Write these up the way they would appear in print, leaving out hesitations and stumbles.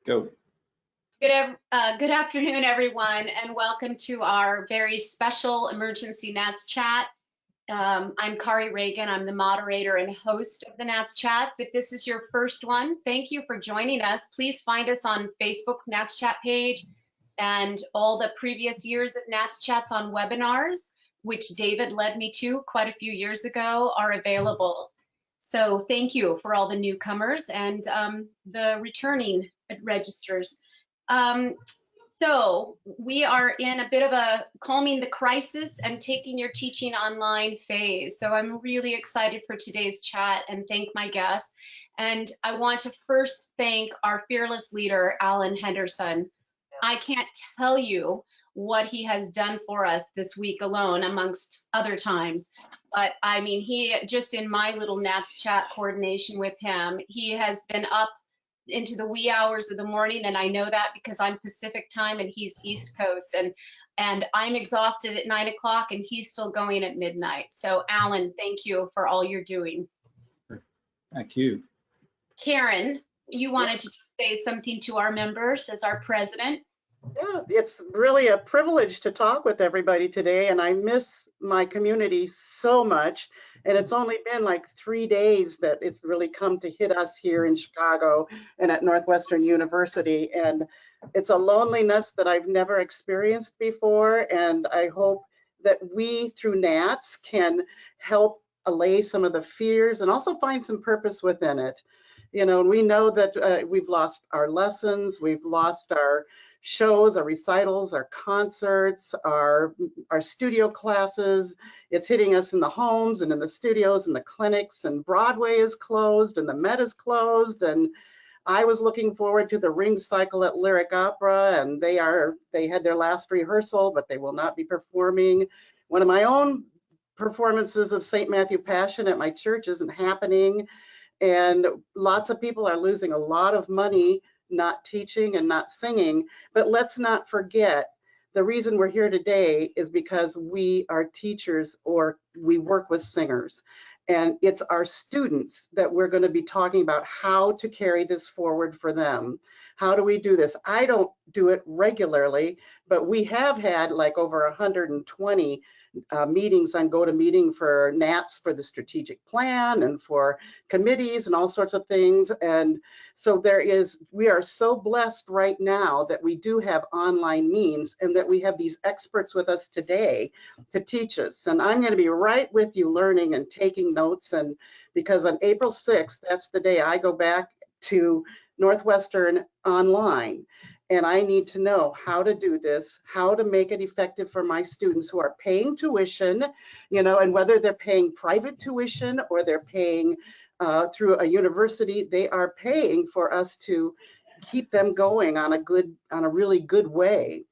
Go. Good afternoon, everyone, and welcome to our very special emergency NATS chat. I'm Kari Reagan. I'm the moderator and host of the NATS chats. If this is your first one, thank you for joining us. Please find us on Facebook NATS chat page, and all the previous years of NATS chats on webinars, which David led me to quite a few years ago, are available. So thank you for all the newcomers and the returning registers. So we are in a bit of a calming the crisis and taking your teaching online phase. So I'm really excited for today's chat and thank my guests. And I want to first thank our fearless leader, Alan Henderson. I can't tell you what he has done for us this week alone, amongst other times. But I mean, he just in my little NATS chat coordination with him, he has been up into the wee hours of the morning, and I know that because I'm Pacific time and he's East Coast, and I'm exhausted at 9 o'clock and he's still going at midnight. So Alan, thank you for all you're doing. Thank you. Karen, you wanted to just say something to our members as our president. Yeah, it's really a privilege to talk with everybody today, and I miss my community so much. And it's only been like 3 days that it's really come to hit us here in Chicago and at Northwestern University. And it's a loneliness that I've never experienced before. And I hope that we, through NATS, can help allay some of the fears and also find some purpose within it. You know, we know that we've lost our lessons, we've lost our shows, our recitals, our concerts, our studio classes. It's hitting us in the homes and in the studios and the clinics, and Broadway is closed and the Met is closed. And I was looking forward to the Ring Cycle at Lyric Opera, and they had their last rehearsal, but they will not be performing. One of my own performances of St. Matthew Passion at my church isn't happening. And lots of people are losing a lot of money not teaching and not singing. But let's not forget, the reason we're here today is because we are teachers or we work with singers. And it's our students that we're going to be talking about how to carry this forward for them. How do we do this? I don't do it regularly, but we have had like over 120 meetings on GoToMeeting for NATS, for the strategic plan and for committees and all sorts of things. And so we are so blessed right now that we do have online means and that we have these experts with us today to teach us. And I'm going to be right with you learning and taking notes. And because on April 6th, that's the day I go back to Northwestern online. And I need to know how to do this, how to make it effective for my students who are paying tuition, you know, and whether they're paying private tuition or they're paying through a university, they are paying for us to keep them going on a really good way.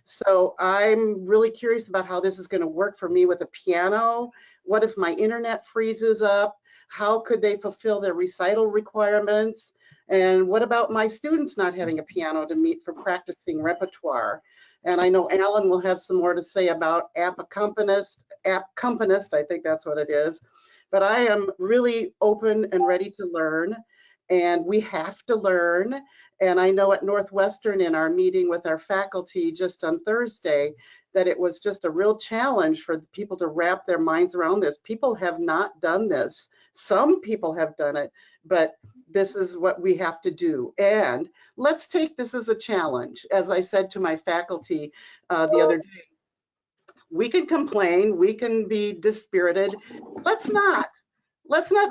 So I'm really curious about how this is going to work for me with a piano. What if my internet freezes up? How could they fulfill their recital requirements? And what about my students not having a piano to meet for practicing repertoire? And I know Alan will have some more to say about app accompanist, I think that's what it is. But I am really open and ready to learn, and we have to learn. And I know at Northwestern in our meeting with our faculty just on Thursday, that it was just a real challenge for people to wrap their minds around this. People have not done this. Some people have done it, but this is what we have to do. And let's take this as a challenge. As I said to my faculty the other day, we can complain, we can be dispirited. Let's not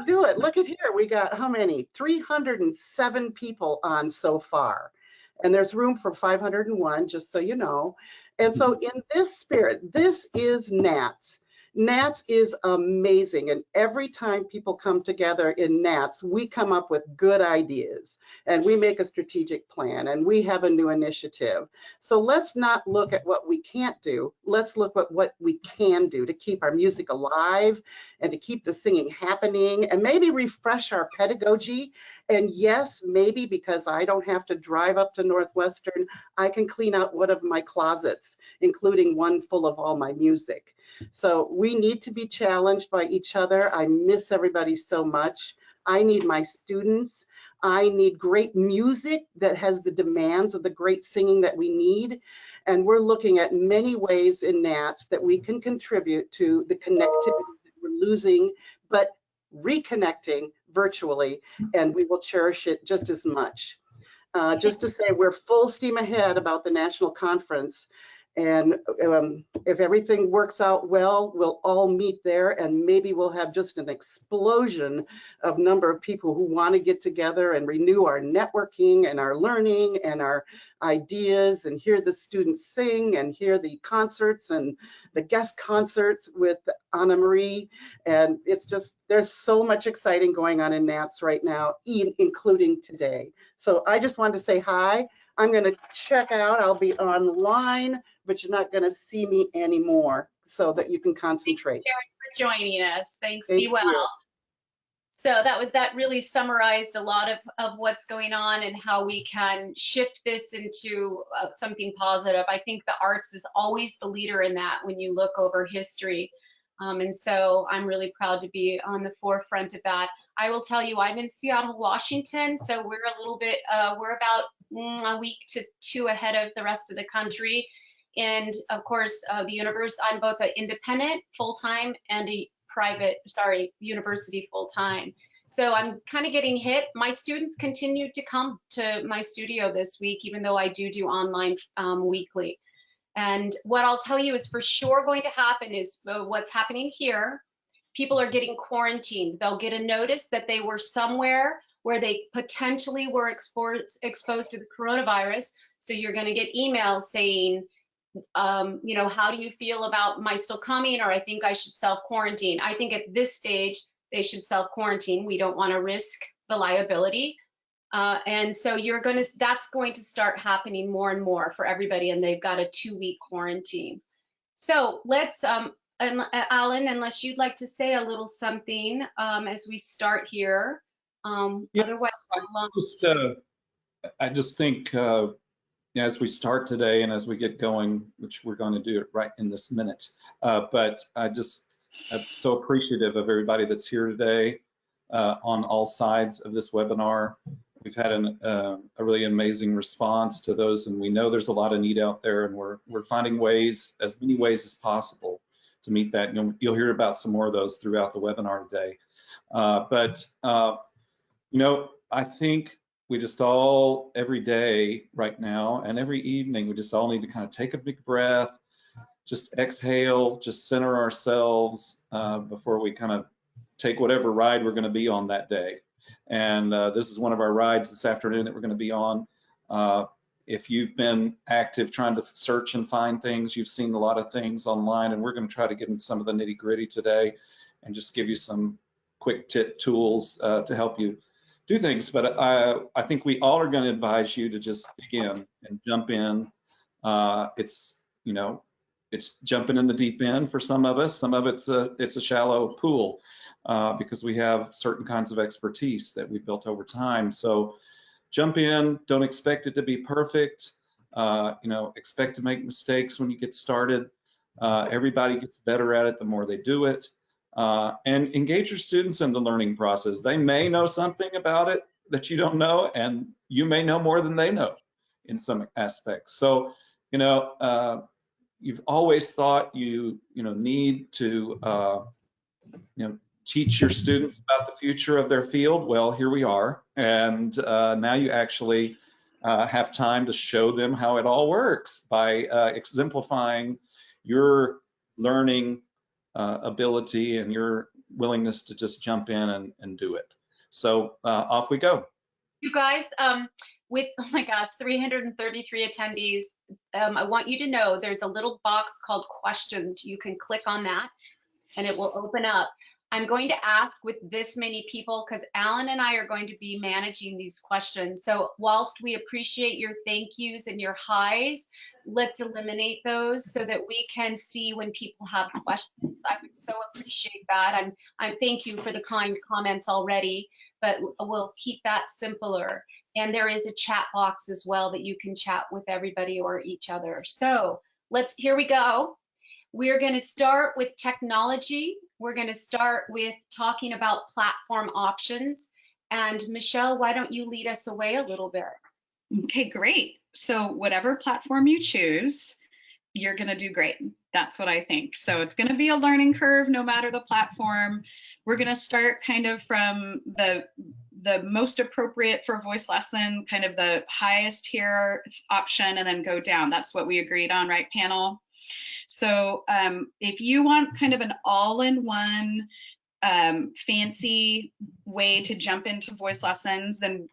do it. Look at here, we got how many? 307 people on so far. And there's room for 501, just so you know. And so in this spirit, this is NATS. NATS is amazing, and every time people come together in NATS, we come up with good ideas, and we make a strategic plan, and we have a new initiative. So let's not look at what we can't do. Let's look at what we can do to keep our music alive and to keep the singing happening, and maybe refresh our pedagogy. And yes, maybe because I don't have to drive up to Northwestern, I can clean out one of my closets, including one full of all my music. So we need to be challenged by each other. I miss everybody so much. I need my students. I need great music that has the demands of the great singing that we need. And we're looking at many ways in NATS that we can contribute to the connectivity that we're losing, but reconnecting virtually, and we will cherish it just as much. Just to say, we're full steam ahead about the national conference. And if everything works out well, we'll all meet there, and maybe we'll have just an explosion of number of people who want to get together and renew our networking and our learning and our ideas, and hear the students sing and hear the concerts and the guest concerts with Anna Marie. And it's just, there's so much exciting going on in NATS right now, including today. So I just wanted to say hi. I'm going to check out. I'll be online, but you're not going to see me anymore, so that you can concentrate. Thanks, Sharon, for joining us. Thanks. Thank Be well. you. So that really summarized a lot of what's going on and how we can shift this into something positive. I think the arts is always the leader in that when you look over history. And so I'm really proud to be on the forefront of that. I will tell you, I'm in Seattle, Washington, so we're a little bit, we're about a week to two ahead of the rest of the country. And of course, I'm both an independent full-time and a university full-time. So I'm kind of getting hit. My students continue to come to my studio this week, even though I do online weekly. And what I'll tell you is for sure going to happen is what's happening here. People are getting quarantined. They'll get a notice that they were somewhere where they potentially were exposed to the coronavirus. So you're going to get emails saying, how do you feel about my still coming, or I think I should self-quarantine. I think at this stage, they should self-quarantine. We don't want to risk the liability. And so that's going to start happening more and more for everybody, and they've got a 2-week quarantine. So let's, Alan, unless you'd like to say a little something as we start here. Yeah, Otherwise, I just think as we start today and as we get going, which we're going to do it right in this minute, but I'm so appreciative of everybody that's here today on all sides of this webinar. We've had a really amazing response to those, and we know there's a lot of need out there, and we're finding ways, as many ways as possible, to meet that. And you'll hear about some more of those throughout the webinar today. I think we just all, every day right now and every evening, we just all need to kind of take a big breath, just exhale, just center ourselves before we kind of take whatever ride we're going to be on that day. And this is one of our rides this afternoon that we're going to be on. If you've been active trying to search and find things, you've seen a lot of things online, and we're going to try to get into some of the nitty gritty today and just give you some quick tip tools to help you do things. But I think we all are going to advise you to just begin and jump in. It's jumping in the deep end for some of us. Some of it's a shallow pool because we have certain kinds of expertise that we've built over time. So jump in. Don't expect it to be perfect. Expect to make mistakes when you get started. Everybody gets better at it the more they do it. And engage your students in the learning process. They may know something about it that you don't know, and you may know more than they know in some aspects. So, you've always thought you need to teach your students about the future of their field. Well, here we are, and now you actually have time to show them how it all works by exemplifying your learning ability and your willingness to just jump in and do it. So off we go. You guys, with, oh my gosh, 333 attendees, I want you to know there's a little box called questions. You can click on that and it will open up. I'm going to ask with this many people because Alan and I are going to be managing these questions. So whilst we appreciate your thank yous and your highs, let's eliminate those so that we can see when people have questions. I would so appreciate that. I'm thank you for the kind comments already, but we'll keep that simpler. And there is a chat box as well that you can chat with everybody or each other. So here we go. We're going to start with technology. We're going to start with talking about platform options. And Michelle, why don't you lead us away a little bit? Okay, great. So whatever platform you choose, you're going to do great. That's what I think. So it's going to be a learning curve no matter the platform. We're going to start kind of from the most appropriate for voice lessons, kind of the highest tier option, and then go down. That's what we agreed on, right, panel? So if you want kind of an all-in-one fancy way to jump into voice lessons, then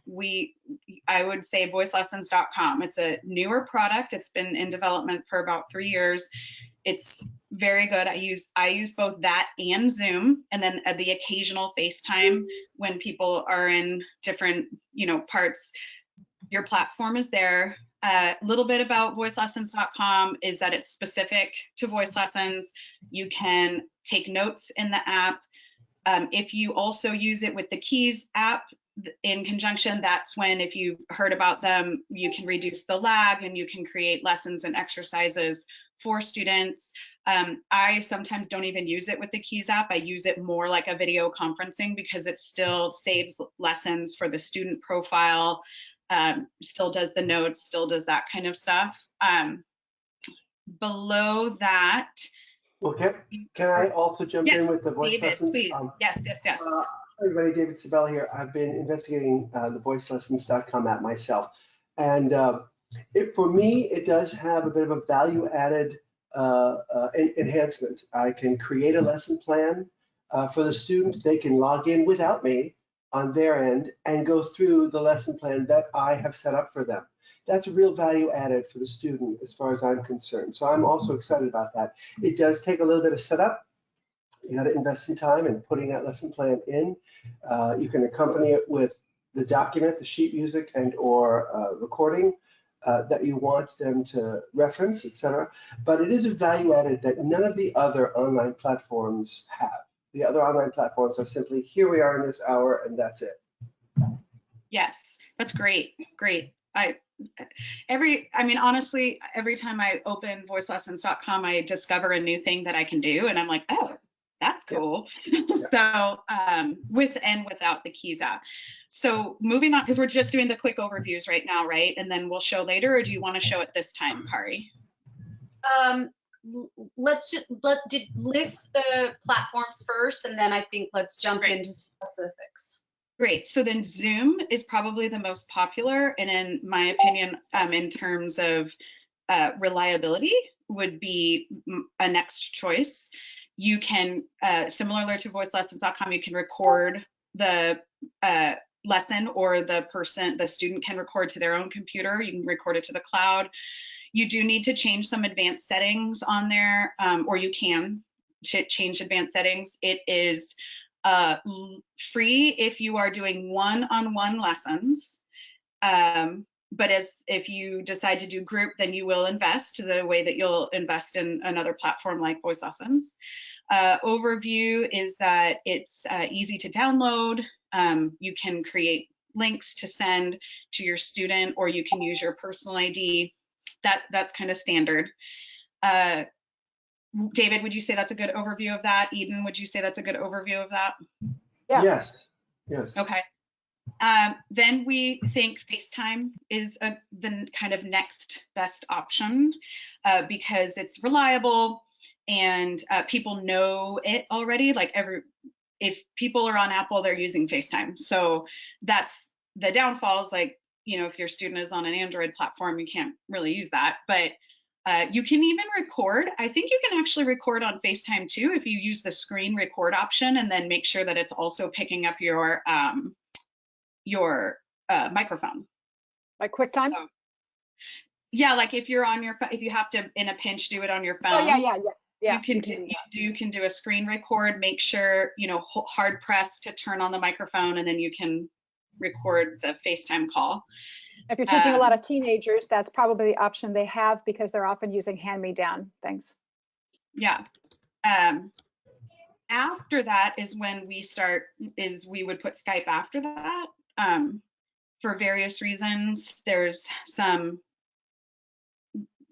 I would say voicelessons.com. It's a newer product. It's been in development for about 3 years. It's very good. I use both that and Zoom, and then the occasional FaceTime when people are in different, parts. Your platform is there. A little bit about voicelessons.com is that it's specific to voice lessons. You can take notes in the app. If you also use it with the Keys app in conjunction, that's when, if you've heard about them, you can reduce the lag and you can create lessons and exercises for students. I sometimes don't even use it with the Keys app. I use it more like a video conferencing because it still saves lessons for the student profile, still does the notes, still does that kind of stuff. Below that, Well, can I also jump in with the voice David, lessons? please. Yes. Hi, everybody, David Sabella here. I've been investigating the voicelessons.com app myself. And for me, it does have a bit of a value-added enhancement. I can create a lesson plan for the student. They can log in without me on their end and go through the lesson plan that I have set up for them. That's a real value added for the student as far as I'm concerned. So I'm also excited about that. It does take a little bit of setup. You got to invest some time in putting that lesson plan in. You can accompany it with the document, the sheet music, and or recording that you want them to reference, etc. But it is a value added that none of the other online platforms have. The other online platforms are simply, here we are in this hour, and that's it. Yes, that's great. Great. Honestly, every time I open voicelessons.com, I discover a new thing that I can do, and I'm like, oh, that's cool. Yeah. So with and without the Keys app. So moving on, because we're just doing the quick overviews right now, right? And then we'll show later, or do you want to show it this time, Kari? Let's list the platforms first, and then I think let's jump into specifics. Great. So then Zoom is probably the most popular, and in my opinion, in terms of reliability, would be a next choice. You can, similar to voicelessons.com, you can record the lesson, or the student can record to their own computer. You can record it to the cloud. You do need to change some advanced settings on there, or you can change advanced settings. It is free if you are doing one-on-one lessons, but if you decide to do group, then you will invest the way that you'll invest in another platform like Voice Lessons. Overview is that it's easy to download. You can create links to send to your student, or you can use your personal ID. That's kind of standard. David, would you say that's a good overview of that? Eden, would you say that's a good overview of that? Yeah. Yes. Okay. Then we think FaceTime is the kind of next best option because it's reliable and people know it already. Like if people are on Apple, they're using FaceTime. So that's the downfalls. Like, if your student is on an Android platform, you can't really use that. But you can even record. I think you can actually record on FaceTime too if you use the screen record option, and then make sure that it's also picking up your microphone. Like QuickTime? So, yeah, like if you're on if you have to in a pinch do it on your phone. Oh yeah. You can do a screen record. Make sure hard press to turn on the microphone, and then you can record the FaceTime call. If you're teaching a lot of teenagers, that's probably the option they have because they're often using hand-me-down things. Yeah. After that is when we would put Skype after that. For various reasons, there's some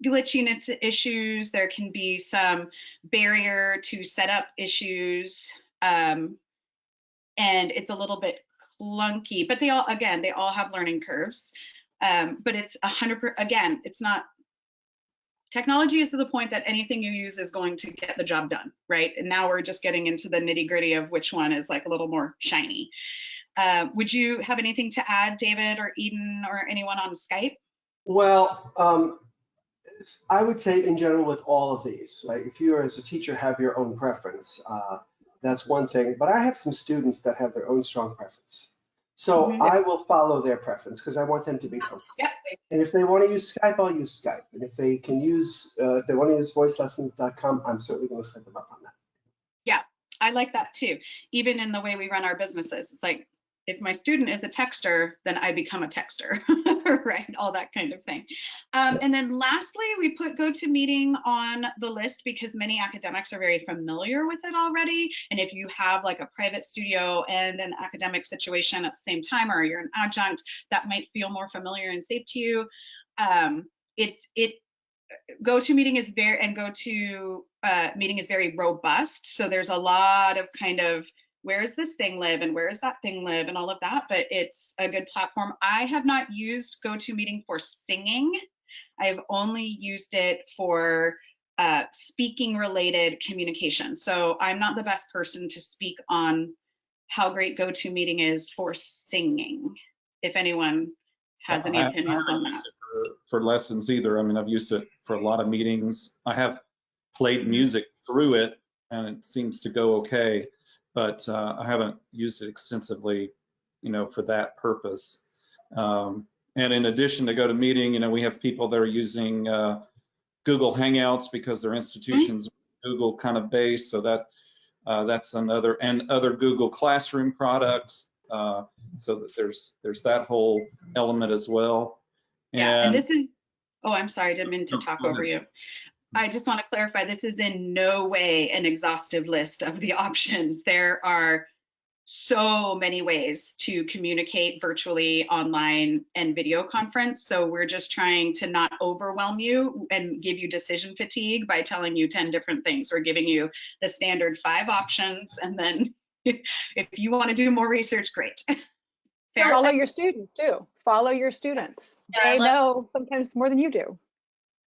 glitchiness issues. There can be some barrier to setup issues. And it's a little bit clunky, but they all have learning curves. But it's 100%, again, it's not, technology is to the point that anything you use is going to get the job done, right? And now we're just getting into the nitty gritty of which one is like a little more shiny. Would you have anything to add, David or Eden or anyone on Skype? Well, I would say in general with all of these, right? If you as a teacher have your own preference, that's one thing. But I have some students that have their own strong preference. So I will follow their preference because I want them to be comfortable. Yep. And if they want to use Skype, I'll use Skype. And if they can use, if they want to use voicelessons.com, I'm certainly going to set them up on that. Yeah, I like that too. Even in the way we run our businesses, it's like, if my student is a texter, then I become a texter, right? All that kind of thing. And then lastly, we put GoToMeeting on the list because many academics are very familiar with it already. And if you have like a private studio and an academic situation at the same time, or you're an adjunct, that might feel more familiar and safe to you. GoToMeeting is very robust. So there's a lot of kind of, where does this thing live and where does that thing live and all of that, but it's a good platform. I have not used GoToMeeting for singing. I've only used it for speaking related communication. So I'm not the best person to speak on how great GoToMeeting is for singing. If anyone has any opinions on that. For lessons either. I mean, I've used it for a lot of meetings. I have played music through it and it seems to go okay. But I haven't used it extensively, for that purpose. And in addition to GoToMeeting, we have people that are using Google Hangouts because their institutions Google kind of based. So that's another, and other Google Classroom products. So that there's that whole element as well. Yeah, and this is, oh, I'm sorry, I didn't mean to talk over you. I just want to clarify, this is in no way an exhaustive list of the options. There are so many ways to communicate virtually, online, and video conference. So we're just trying to not overwhelm you and give you decision fatigue by telling you 10 different things. We're giving you the standard 5 options. And then if you want to do more research, great. Follow your students too. Follow your students. They know sometimes more than you do.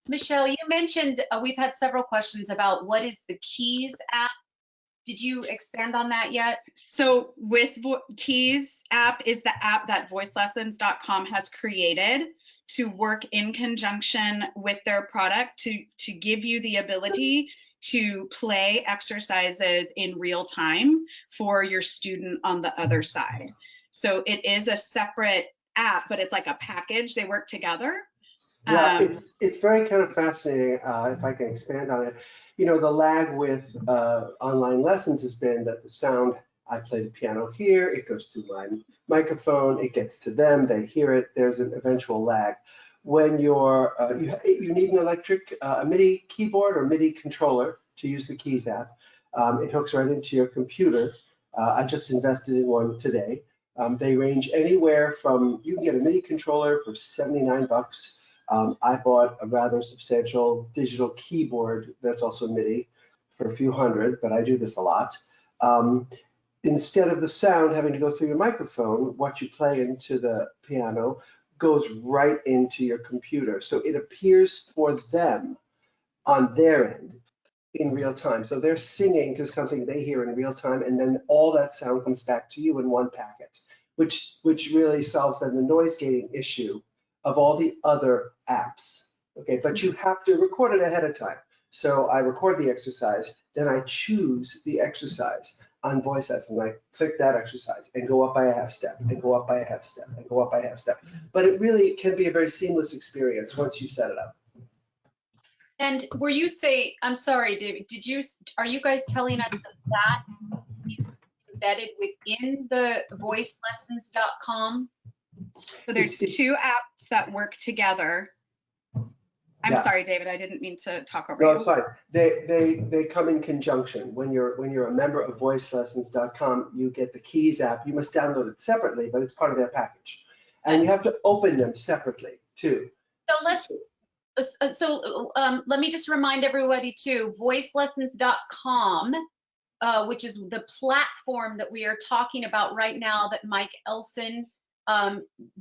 Michelle, you mentioned we've had several questions about what is the Keys app. Did you expand on that yet? So with Keys app is the app that voicelessons.com has created to work in conjunction with their product to give you the ability to play exercises in real time for your student on the other side. So it is a separate app, but it's like a package. They work together. Yeah, it's very kind of fascinating, if I can expand on it. The lag with online lessons has been that the sound, I play the piano here, it goes through my microphone, it gets to them, they hear it, there's an eventual lag. When you're, you need an electric, a MIDI keyboard or MIDI controller to use the Keys app. It hooks right into your computer. I just invested in one today. They range anywhere from, you can get a MIDI controller for $79. I bought a rather substantial digital keyboard that's also MIDI for a few hundred, but I do this a lot. Instead of the sound having to go through your microphone, what you play into the piano goes right into your computer. So it appears for them on their end in real time. So they're singing to something they hear in real time, and then all that sound comes back to you in one packet, which really solves then the noise gating issue of all the other apps. Okay, but you have to record it ahead of time. So I record the exercise, then I choose the exercise on VoiceS, and I click that exercise and go up by a half step and go up by a half step and go up by a half step. But it really can be a very seamless experience once you set it up. And I'm sorry, David, are you guys telling us that is embedded within the voicelessons.com? So there's 2 apps that work together. I'm sorry, David, I didn't mean to talk over you. No, it's fine. They come in conjunction. When you're a member of voicelessons.com, you get the Keys app. You must download it separately, but it's part of their package. And you have to open them separately too. So let me just remind everybody too, voicelessons.com which is the platform that we are talking about right now that Mike Elson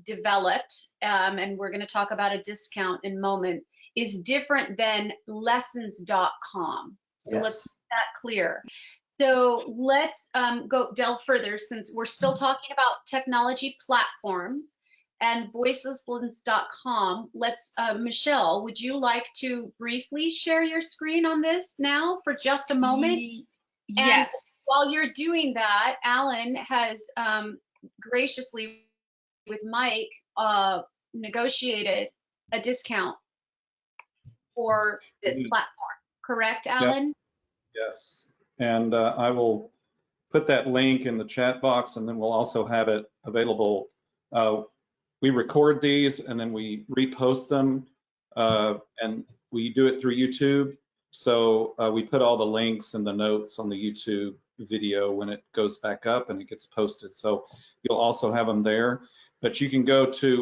developed, and we're going to talk about a discount in a moment, is different than lessons.com. So Yes. let's make that clear. So let's go delve further, since we're still talking about technology platforms and voicelessons.com. Let's, Michelle, would you like to briefly share your screen on this now for just a moment? Yes. And while you're doing that, Alan has graciously, with Mike, negotiated a discount for this platform. Correct, Alan? Yes. And I will put that link in the chat box, and then we'll also have it available. We record these and then we repost them, and we do it through YouTube. So we put all the links and the notes on the YouTube video when it goes back up and it gets posted. So you'll also have them there. But you can go to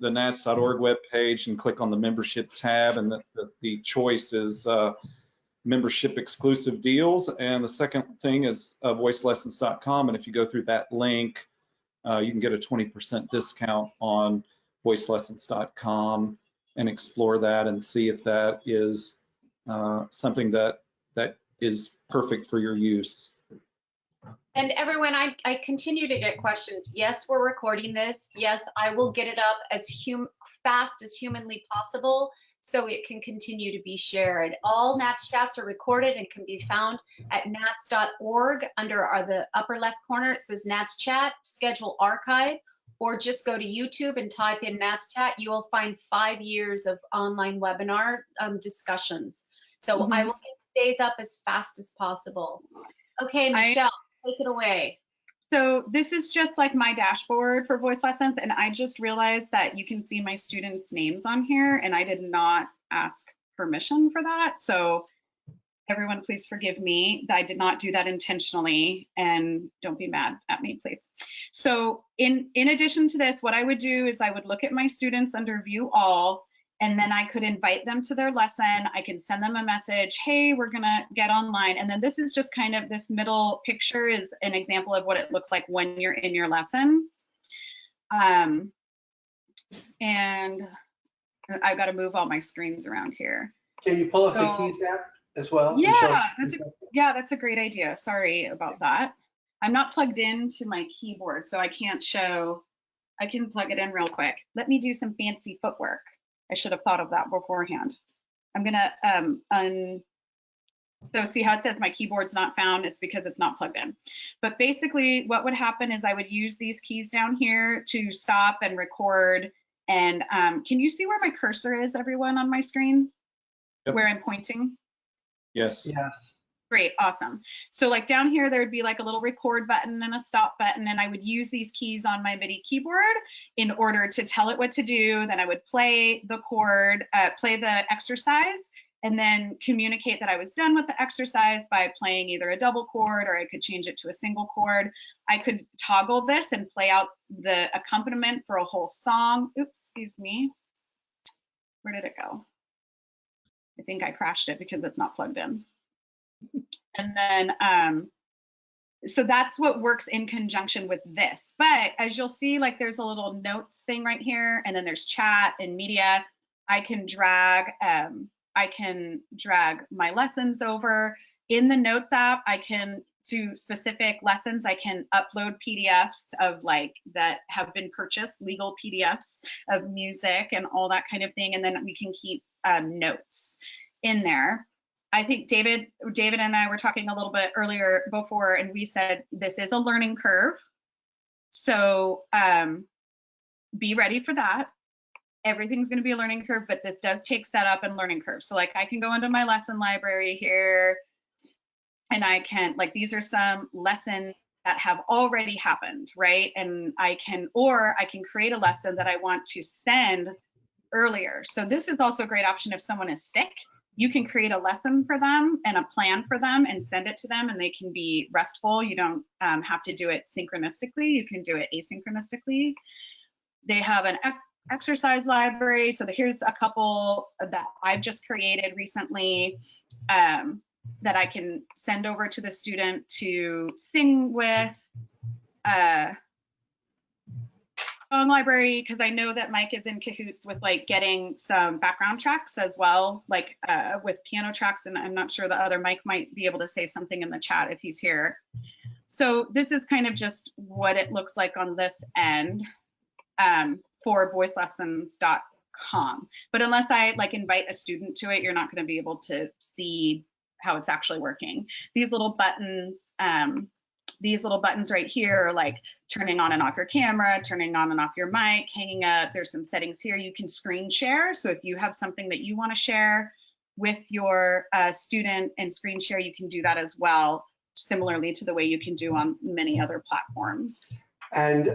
the nats.org webpage and click on the membership tab, and the choice is membership exclusive deals. And the second thing is voicelessons.com. And if you go through that link, you can get a 20% discount on voicelessons.com and explore that and see if that is something that is perfect for your use. And everyone, I continue to get questions. Yes, we're recording this. Yes, I will get it up as fast as humanly possible so it can continue to be shared. All NATS chats are recorded and can be found at nats.org. Under the upper left corner, it says NATS chat, schedule archive, or just go to YouTube and type in NATS chat. You will find 5 years of online webinar discussions. So I will get days up as fast as possible. Okay, Michelle, take it away. So this is just like my dashboard for Voice Lessons, and I just realized that you can see my students' names on here, and I did not ask permission for that. So everyone, please forgive me. I did not do that intentionally, and don't be mad at me, please. So in addition to this, what I would do is I would look at my students under View All, and then I could invite them to their lesson. I can send them a message, hey, we're gonna get online. And then this is just kind of, this middle picture is an example of what it looks like when you're in your lesson. And I've got to move all my screens around here. Can you pull up the keys app as well? Yeah, that's a great idea. Sorry about that. I'm not plugged into my keyboard, so I can't show. I can plug it in real quick. Let me do some fancy footwork. I should have thought of that beforehand. I'm gonna so see how it says my keyboard's not found? It's because it's not plugged in. But basically what would happen is I would use these keys down here to stop and record. And can you see where my cursor is, everyone, on my screen? Yep. Where I'm pointing? Yes. Yes. Great, awesome. So like down here, there would be like a little record button and a stop button, and I would use these keys on my MIDI keyboard in order to tell it what to do. Then I would play the chord, play the exercise, and then communicate that I was done with the exercise by playing either a double chord, or I could change it to a single chord. I could toggle this and play out the accompaniment for a whole song. Oops, excuse me. Where did it go? I think I crashed it because it's not plugged in. And then, so that's what works in conjunction with this. But as you'll see, like there's a little notes thing right here, and then there's chat and media. I can drag my lessons over. In the Notes app, I can, to specific lessons, I can upload PDFs of like that have been purchased, legal PDFs of music and all that kind of thing. And then we can keep notes in there. I think David and I were talking a little bit earlier before, and we said this is a learning curve. So be ready for that. Everything's going to be a learning curve, but this does take setup and learning curve. So like I can go into my lesson library here, and I can, like, these are some lessons that have already happened, right? And I can create a lesson that I want to send earlier. So this is also a great option if someone is sick. You can create a lesson for them and a plan for them and send it to them, and they can be restful. You don't have to do it synchronistically. You can do it asynchronistically. They have an exercise library. So here's a couple that I've just created recently. that I can send over to the student to sing with. Song library, because I know that Mike is in cahoots with like getting some background tracks as well, like with piano tracks, and I'm not sure the other Mike might be able to say something in the chat if he's here. So this is kind of just what it looks like on this end for voicelessons.com. But unless I like invite a student to it, you're not going to be able to see how it's actually working. These little buttons right here are like turning on and off your camera, turning on and off your mic, hanging up. There's some settings here. You can screen share. So if you have something that you want to share with your student and screen share, you can do that as well, similarly to the way you can do on many other platforms. And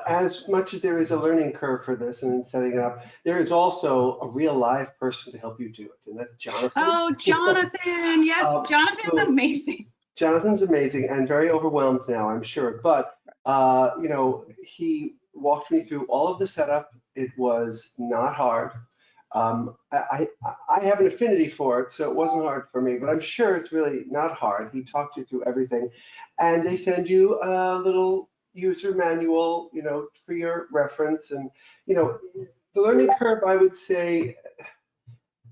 as much as there is a learning curve for this and in setting it up, there is also a real live person to help you do it, and that's Jonathan. Oh, Jonathan, yes, Jonathan's amazing. Jonathan's amazing and very overwhelmed now, I'm sure. But, you know, he walked me through all of the setup. It was not hard. I have an affinity for it, so it wasn't hard for me, but I'm sure it's really not hard. He talked you through everything. And they send you a little user manual, you know, for your reference. And, you know, the learning curve, I would say,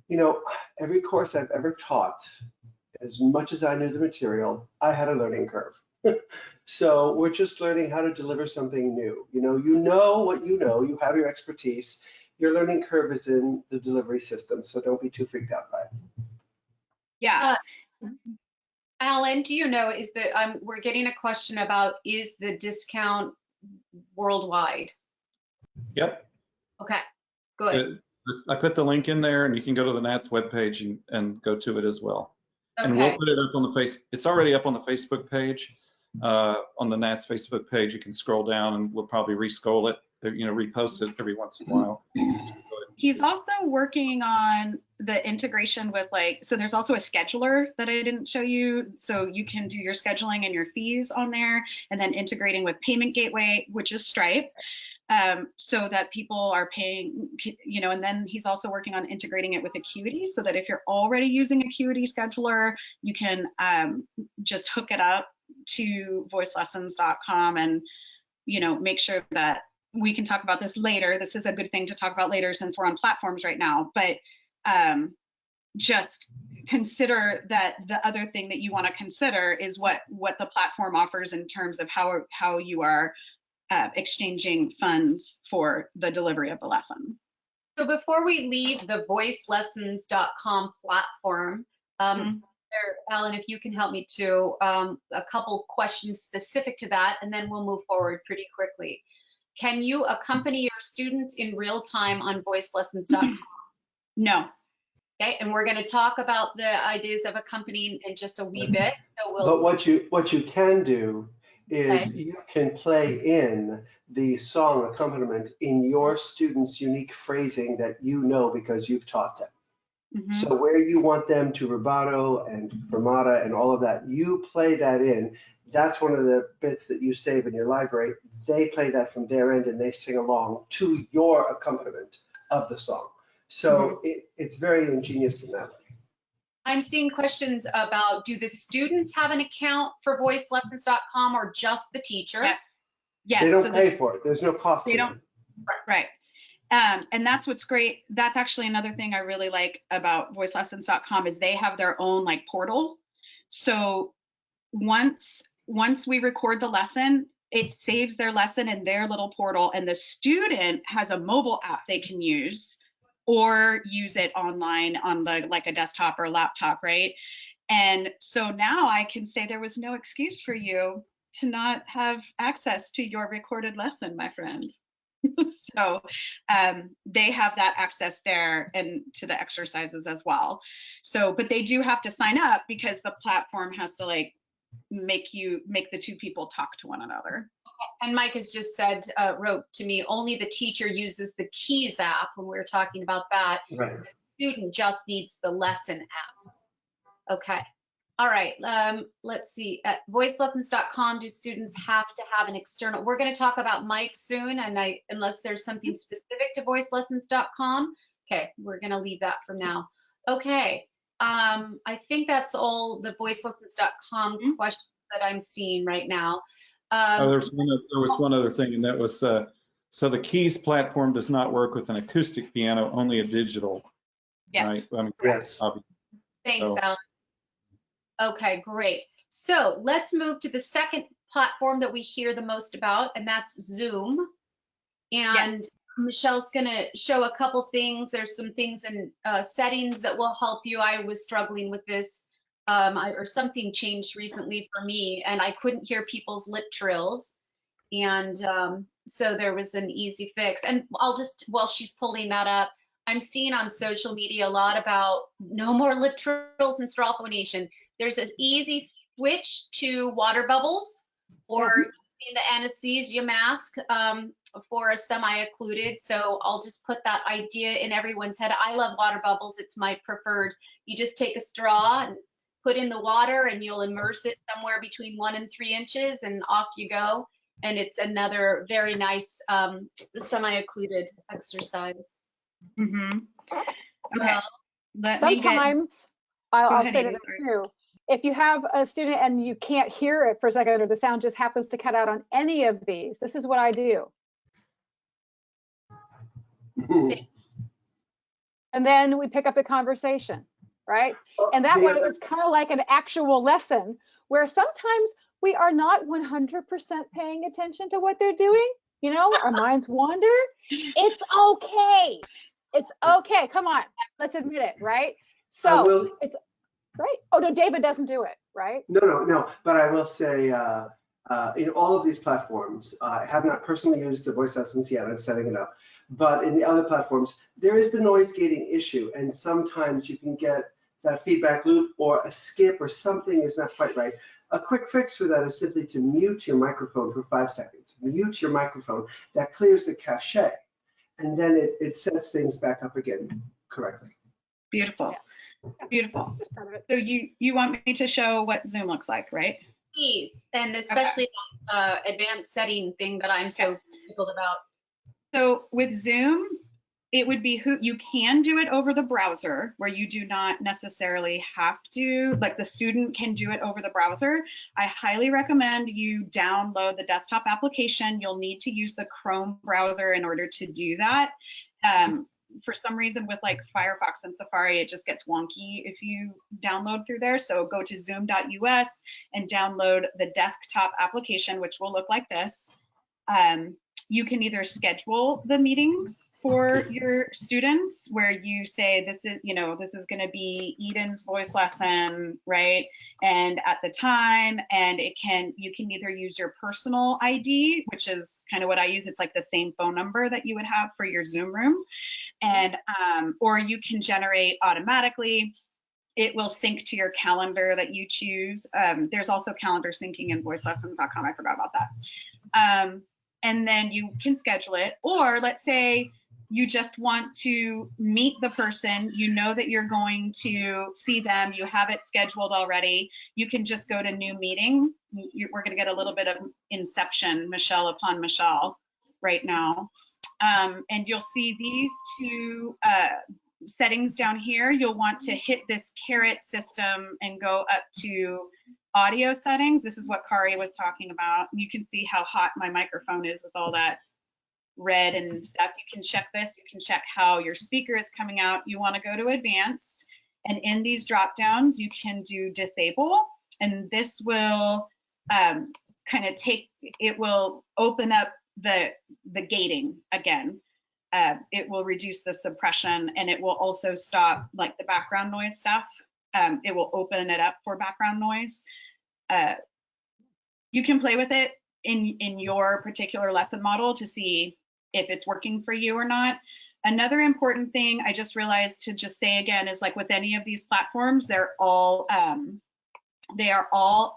you know, every course I've ever taught, as much as I knew the material, I had a learning curve. So we're just learning how to deliver something new. You know what you know, you have your expertise. Your learning curve is in the delivery system, so don't be too freaked out by it. Yeah. Alan, do you know, we're getting a question about, is the discount worldwide? Yep. Okay, good. I put the link in there, and you can go to the NATS webpage and go to it as well. Okay. And we'll put it up on the it's already up on the Facebook page, on the NATS Facebook page. You can scroll down and we'll probably re-scroll it, you know, repost it every once in a while. He's also working on the integration with so there's also a scheduler that I didn't show you. So you can do your scheduling and your fees on there, and then integrating with payment gateway, which is Stripe. So that people are paying, you know, and then he's also working on integrating it with Acuity, so that if you're already using Acuity Scheduler, you can just hook it up to voicelessons.com and, you know, make sure that we can talk about this later. This is a good thing to talk about later since we're on platforms right now, but just consider that the other thing that you want to consider is what the platform offers in terms of how you are exchanging funds for the delivery of the lesson. So before we leave the voicelessons.com platform, Alan, if you can help me to a couple questions specific to that, and then we'll move forward pretty quickly. Can you accompany your students in real time on voicelessons.com? No. Okay, and we're going to talk about the ideas of accompanying in just a wee bit. So But what you can do is you can play in the song accompaniment in your students' unique phrasing that you know because you've taught them. Mm-hmm. So where you want them to rubato and fermata and all of that, you play that in. That's one of the bits that you save in your library. They play that from their end and they sing along to your accompaniment of the song. So it's very ingenious in that way. I'm seeing questions about, do the students have an account for voicelessons.com or just the teacher? Yes. Yes. They don't pay for it. There's no cost. They don't. Right. And that's what's great. That's actually another thing I really like about voicelessons.com is they have their own like portal. So once we record the lesson, it saves their lesson in their little portal, and the student has a mobile app they can use or use it online on like a desktop or a laptop, right? And so now I can say there was no excuse for you to not have access to your recorded lesson, my friend. So they have that access there and to the exercises as well. So, but they do have to sign up because the platform has to like make the two people talk to one another. And Mike has just said, wrote to me, only the teacher uses the Keys app when we were talking about that. Right. The student just needs the lesson app. Okay. All right. Let's see. At voicelessons.com, do students have to have an external? We're going to talk about Mike soon, and unless there's something specific to voicelessons.com. Okay, we're going to leave that for now. Okay. I think that's all the voicelessons.com questions that I'm seeing right now. There was one other thing, and that was, so the keys platform does not work with an acoustic piano, only a digital, Yes. right? I mean, Yes. Thanks, So- Alan. Okay, great. So let's move to the second platform that we hear the most about, and that's Zoom. And Yes. Michelle's going to show a couple things. There's some things in settings that will help you. I was struggling with this, or something changed recently for me, and I couldn't hear people's lip trills. And so there was an easy fix. And I'll just, while she's pulling that up, I'm seeing on social media a lot about no more lip trills and straw phonation. There's an easy switch to water bubbles, or using the anesthesia mask for a semi-occluded. So I'll just put that idea in everyone's head. I love water bubbles. It's my preferred. You just take a straw and put in the water, and you'll immerse it somewhere between 1 and 3 inches, and off you go. And it's another very nice semi-occluded exercise. Mm-hmm. Okay. Sometimes, I'll ahead, say Amy, that sorry. too. If you have a student and you can't hear it for a second, or the sound just happens to cut out on any of these, this is what I do. And then we pick up the conversation, right? And that way it's kind of like an actual lesson where sometimes we are not 100% paying attention to what they're doing. You know, our minds wander. It's okay. It's okay. Come on, let's admit it, right? So it's right. Oh no, David doesn't do it, right? No. But I will say, in all of these platforms, I have not personally used the voice lessons yet. I'm setting it up. But in the other platforms, there is the noise gating issue, and sometimes you can get that feedback loop or a skip or something is not quite right. A quick fix for that is simply to mute your microphone for 5 seconds. Mute your microphone. That clears the cache, and then it sets things back up again correctly. Beautiful. Yeah. Beautiful. Just part of it. So you want me to show what Zoom looks like, right? Please, and especially that advanced setting thing that I'm so tickled about. So with Zoom, it would be you can do it over the browser, where you do not necessarily have to, like the student can do it over the browser. I highly recommend you download the desktop application. You'll need to use the Chrome browser in order to do that. For some reason with like Firefox and Safari, it just gets wonky if you download through there. So go to zoom.us and download the desktop application, which will look like this. You can either schedule the meetings for your students where you say, this is going to be Eden's voice lesson, right? And at the time, and you can either use your personal ID, which is kind of what I use. It's like the same phone number that you would have for your Zoom room. And, or you can generate automatically. It will sync to your calendar that you choose. There's also calendar syncing in voicelessons.com. I forgot about that. And then you can schedule it. Or let's say you just want to meet the person, you know that you're going to see them, you have it scheduled already. You can just go to new meeting. We're going to get a little bit of inception, Michelle upon Michelle right now. And you'll see these two settings down here. You'll want to hit this caret system and go up to audio settings. This is what Kari was talking about. You can see how hot my microphone is with all that red and stuff. You can check this. You can check how your speaker is coming out. You want to go to advanced, and in these drop downs you can do disable, and this will it will open up the gating again. It will reduce the suppression, and it will also stop like the background noise stuff. It will open it up for background noise. You can play with it in your particular lesson model to see if it's working for you or not. Another important thing I just realized to just say again is, like with any of these platforms, they are all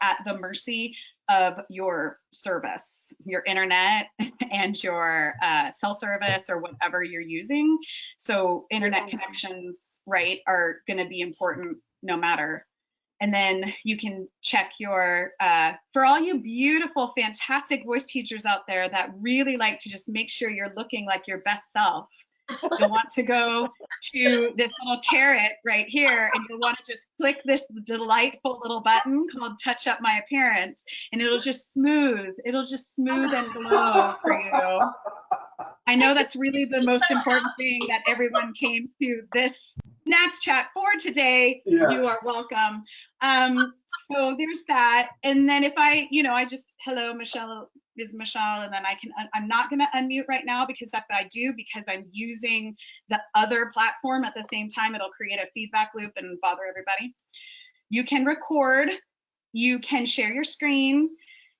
at the mercy of your service, your internet and your cell service or whatever you're using. So internet connections, right, are going to be important no matter. And then you can check your, for all you beautiful, fantastic voice teachers out there that really like to just make sure you're looking like your best self, You'll want to go to this little caret right here, and you'll want to just click this delightful little button called Touch Up My Appearance, and it'll just smooth and glow for you. I know that's really the most important thing that everyone came to this NATS chat for today. Yes. You are welcome. So there's that. And then if I just, hello, Michelle is Michelle, and then I'm not going to unmute right now because if I do, because I'm using the other platform at the same time, it'll create a feedback loop and bother everybody. You can record, you can share your screen.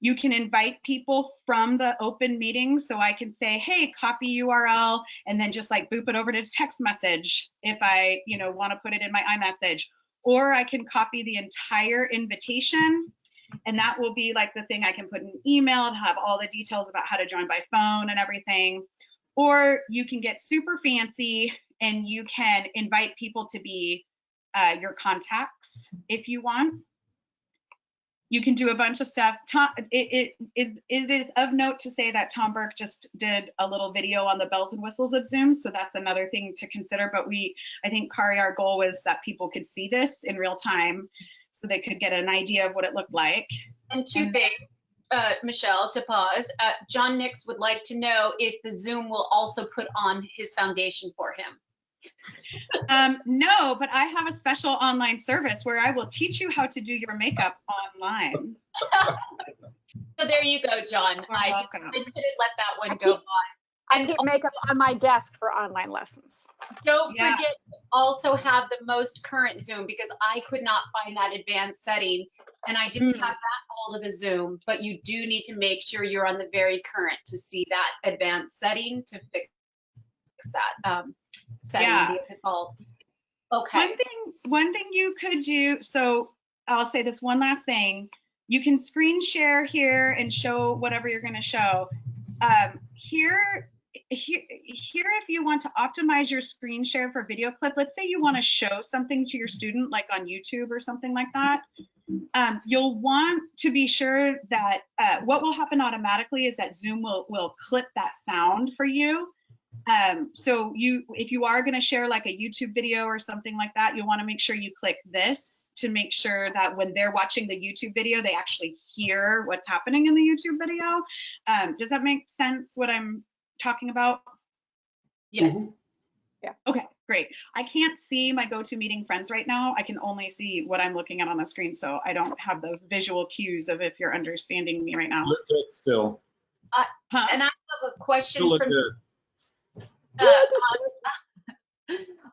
You can invite people from the open meeting. So I can say, hey, copy URL, and then just like boop it over to text message if I, want to put it in my iMessage. Or I can copy the entire invitation, and that will be like the thing I can put in email to have all the details about how to join by phone and everything. Or you can get super fancy and you can invite people to be your contacts if you want. You can do a bunch of stuff. It is of note to say that Tom Burke just did a little video on the bells and whistles of Zoom, so that's another thing to consider. But I think, Kari, our goal was that people could see this in real time, so they could get an idea of what it looked like. And two things, Michelle, to pause. John Nix would like to know if the Zoom will also put on his foundation for him. No, but I have a special online service where I will teach you how to do your makeup online. So there you go, John. I couldn't let that one go by. I keep makeup on my desk for online lessons. Don't forget to also have the most current Zoom, because I could not find that advanced setting, and I didn't have that old of a Zoom, but you do need to make sure you're on the very current to see that advanced setting to fix that setting, the default. Okay. One thing you could do, so I'll say this one last thing. You can screen share here and show whatever you're going to show. Here, if you want to optimize your screen share for video clip, let's say you want to show something to your student, like on YouTube or something like that, you'll want to be sure that what will happen automatically is that Zoom will clip that sound for you. So if you are going to share like a YouTube video or something like that, you'll want to make sure you click this to make sure that when they're watching the YouTube video, they actually hear what's happening in the YouTube video. Does that make sense, what I'm talking about? Yes. Mm-hmm. Yeah. Okay, great. I can't see my GoToMeeting friends right now. I can only see what I'm looking at on the screen, so I don't have those visual cues of if you're understanding me right now. Look good still. And I have a question Still look from good.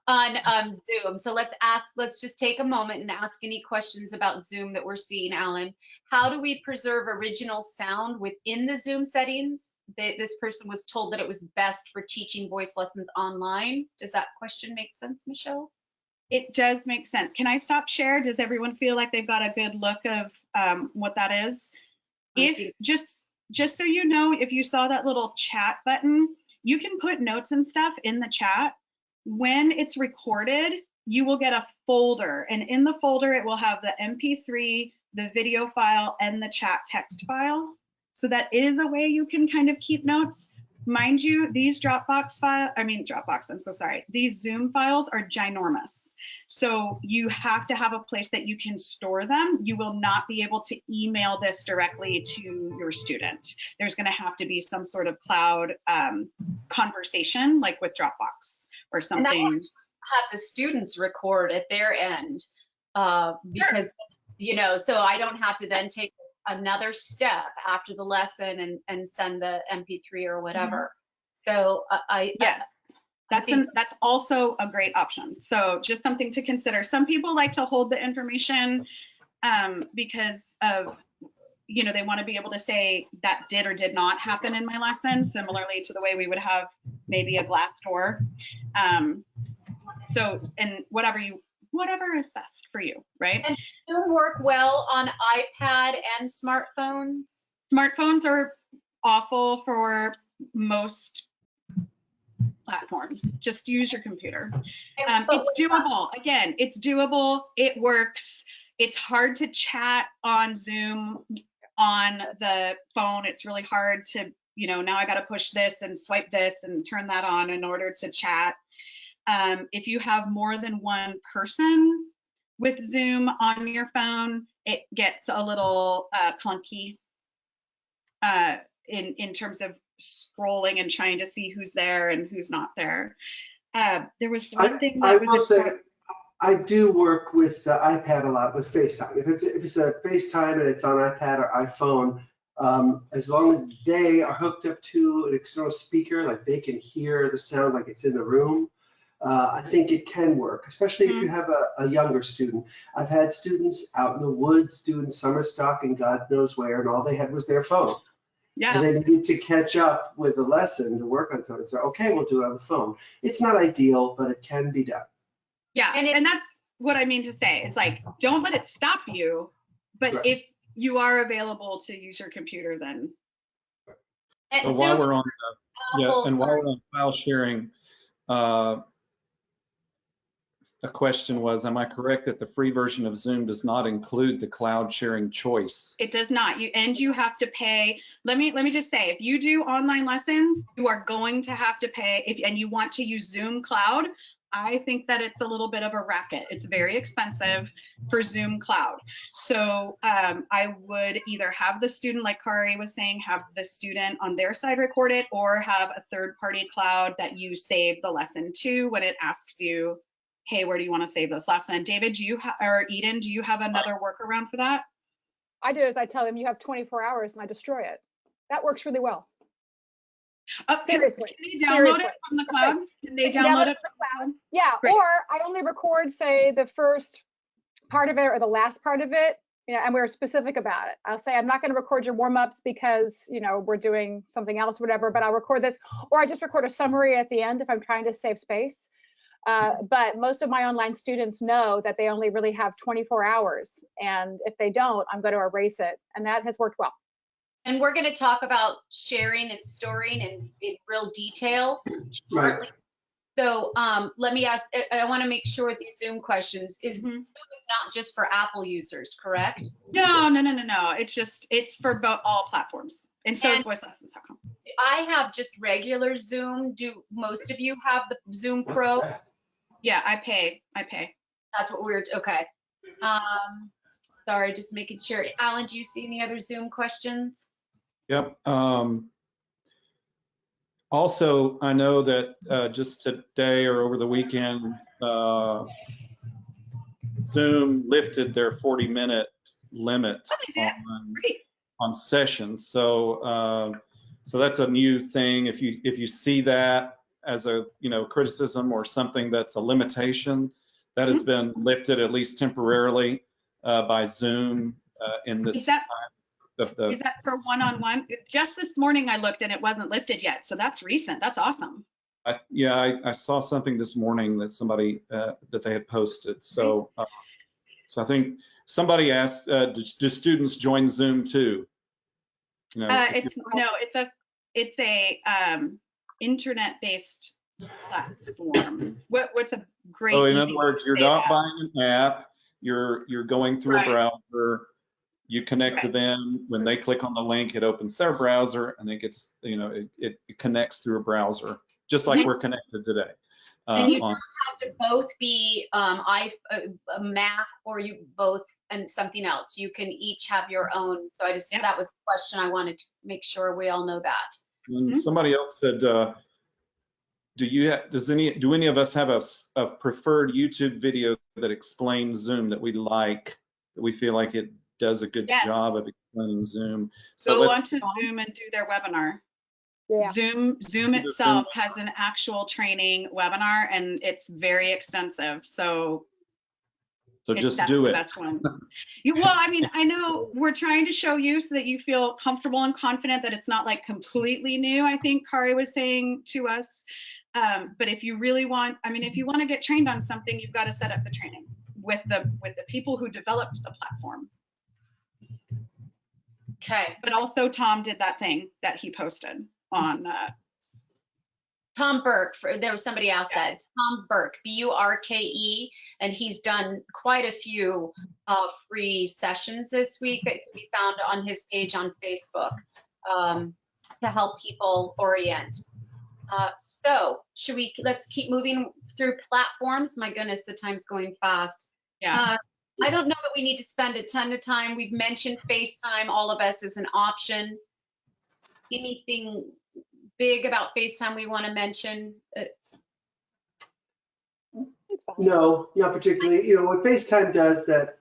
on Zoom. So let's just take a moment and ask any questions about Zoom that we're seeing, Alan. How do we preserve original sound within the Zoom settings? This person was told that it was best for teaching voice lessons online. Does that question make sense, Michelle? It does make sense. Can I stop share? Does everyone feel like they've got a good look of what that is? If just so you know, if you saw that little chat button, you can put notes and stuff in the chat. When it's recorded, you will get a folder, and in the folder, it will have the MP3, the video file, and the chat text file. So that is a way you can kind of keep notes. Mind you, these these Zoom files are ginormous. So you have to have a place that you can store them. You will not be able to email this directly to your student. There's going to have to be some sort of cloud conversation, like with Dropbox or something. And I have the students record at their end because, so I don't have to then take another step after the lesson and send the MP3 or whatever. So that's also a great option. So just something to consider. Some people like to hold the information because of, they want to be able to say that did or did not happen in my lesson, similarly to the way we would have maybe a glass door. So, and whatever is best for you, right? And Zoom work well on iPad and smartphones? Smartphones are awful for most platforms. Just use your computer. It's doable. Again, it's doable. It works. It's hard to chat on Zoom on the phone. It's really hard to you know, now I got to push this and swipe this and turn that on in order to chat. If you have more than one person with Zoom on your phone, it gets a little clunky in terms of scrolling and trying to see who's there and who's not there. There was one thing that I was will say, I do work with iPad a lot with FaceTime. If it's a FaceTime and it's on iPad or iPhone, as long as they are hooked up to an external speaker, like they can hear the sound like it's in the room, I think it can work, especially if you have a younger student. I've had students out in the woods doing summer stock and God knows where, and all they had was their phone. Yeah. And they needed to catch up with a lesson to work on something. So, okay, we'll do it on the phone. It's not ideal, but it can be done. Yeah, and that's what I mean to say is like, don't let it stop you, but Right. if you are available to use your computer, then. So while we're on, while we're on file sharing, a question was, am I correct that the free version of Zoom does not include the cloud sharing choice? It does not. You have to pay. Let me just say, if you do online lessons, you are going to have to pay. And you want to use Zoom Cloud, I think that it's a little bit of a racket. It's very expensive for Zoom Cloud. So I would either have the student, like Kari was saying, have the student on their side record it, or have a third-party cloud that you save the lesson to when it asks you, hey, where do you want to save this lesson? David, or Eden, do you have another workaround for that? I do is I tell them you have 24 hours and I destroy it. That works really well. Seriously. Can they download it from the cloud? Can they download it from the cloud? Yeah, Great. or I only record, say, the first part of it or the last part of it, you know, and we're specific about it. I'll say, I'm not going to record your warm-ups because, you know, we're doing something else, whatever, but I'll record this, or I just record a summary at the end if I'm trying to save space. But most of my online students know that they only really have 24 hours. And if they don't, I'm going to erase it. And that has worked well. And we're going to talk about sharing and storing in real detail shortly. Right. So let me ask, I want to make sure these Zoom questions is Zoom is not just for Apple users, correct? No. It's for all platforms. And so is voicelessons.com. I have just regular Zoom. Do most of you have the Zoom Pro? Yeah, I pay. That's what we're, okay. Sorry, just making sure. Alan, do you see any other Zoom questions? Yep. Also, I know that just today or over the weekend, Zoom lifted their 40-minute limit on sessions. So that's a new thing. If you see that as a criticism or something that's a limitation, that has been lifted at least temporarily by Zoom in this time. Is that for one-on-one? Just this morning I looked and it wasn't lifted yet. So that's recent. That's awesome. I saw something this morning that somebody that they had posted. So so I think somebody asked, do students join Zoom too? It's a internet-based platform. What's a great? So in other words, you're not buying an app. You're going through a browser. You connect to them. When they click on the link, it opens their browser, and it gets it connects through a browser, just like we're connected today. And you don't have to both be a Mac or you both and something else. You can each have your own. So that was a question I wanted to make sure we all know that. And somebody else said, do any of us have a preferred YouTube video that explains Zoom that we like, that we feel like it does a good job of explaining Zoom? So go onto Zoom and do their webinar. Yeah. Zoom itself has an actual training webinar and it's very extensive. So just do it. That's the best one. Well, I mean, I know we're trying to show you so that you feel comfortable and confident that it's not like completely new. I think Kari was saying to us, but if you really want, if you want to get trained on something, you've got to set up the training with the people who developed the platform. Okay. But also Tom did that thing that he posted on Tom Burke. There was somebody asked that. It's Tom Burke, B-U-R-K-E, and he's done quite a few free sessions this week that can be found on his page on Facebook. to help people orient. So let's keep moving through platforms. My goodness, the time's going fast. Yeah. I don't know that we need to spend a ton of time. We've mentioned FaceTime, all of us, as an option. Anything big about FaceTime we want to mention? No, not particularly. You know, what FaceTime does that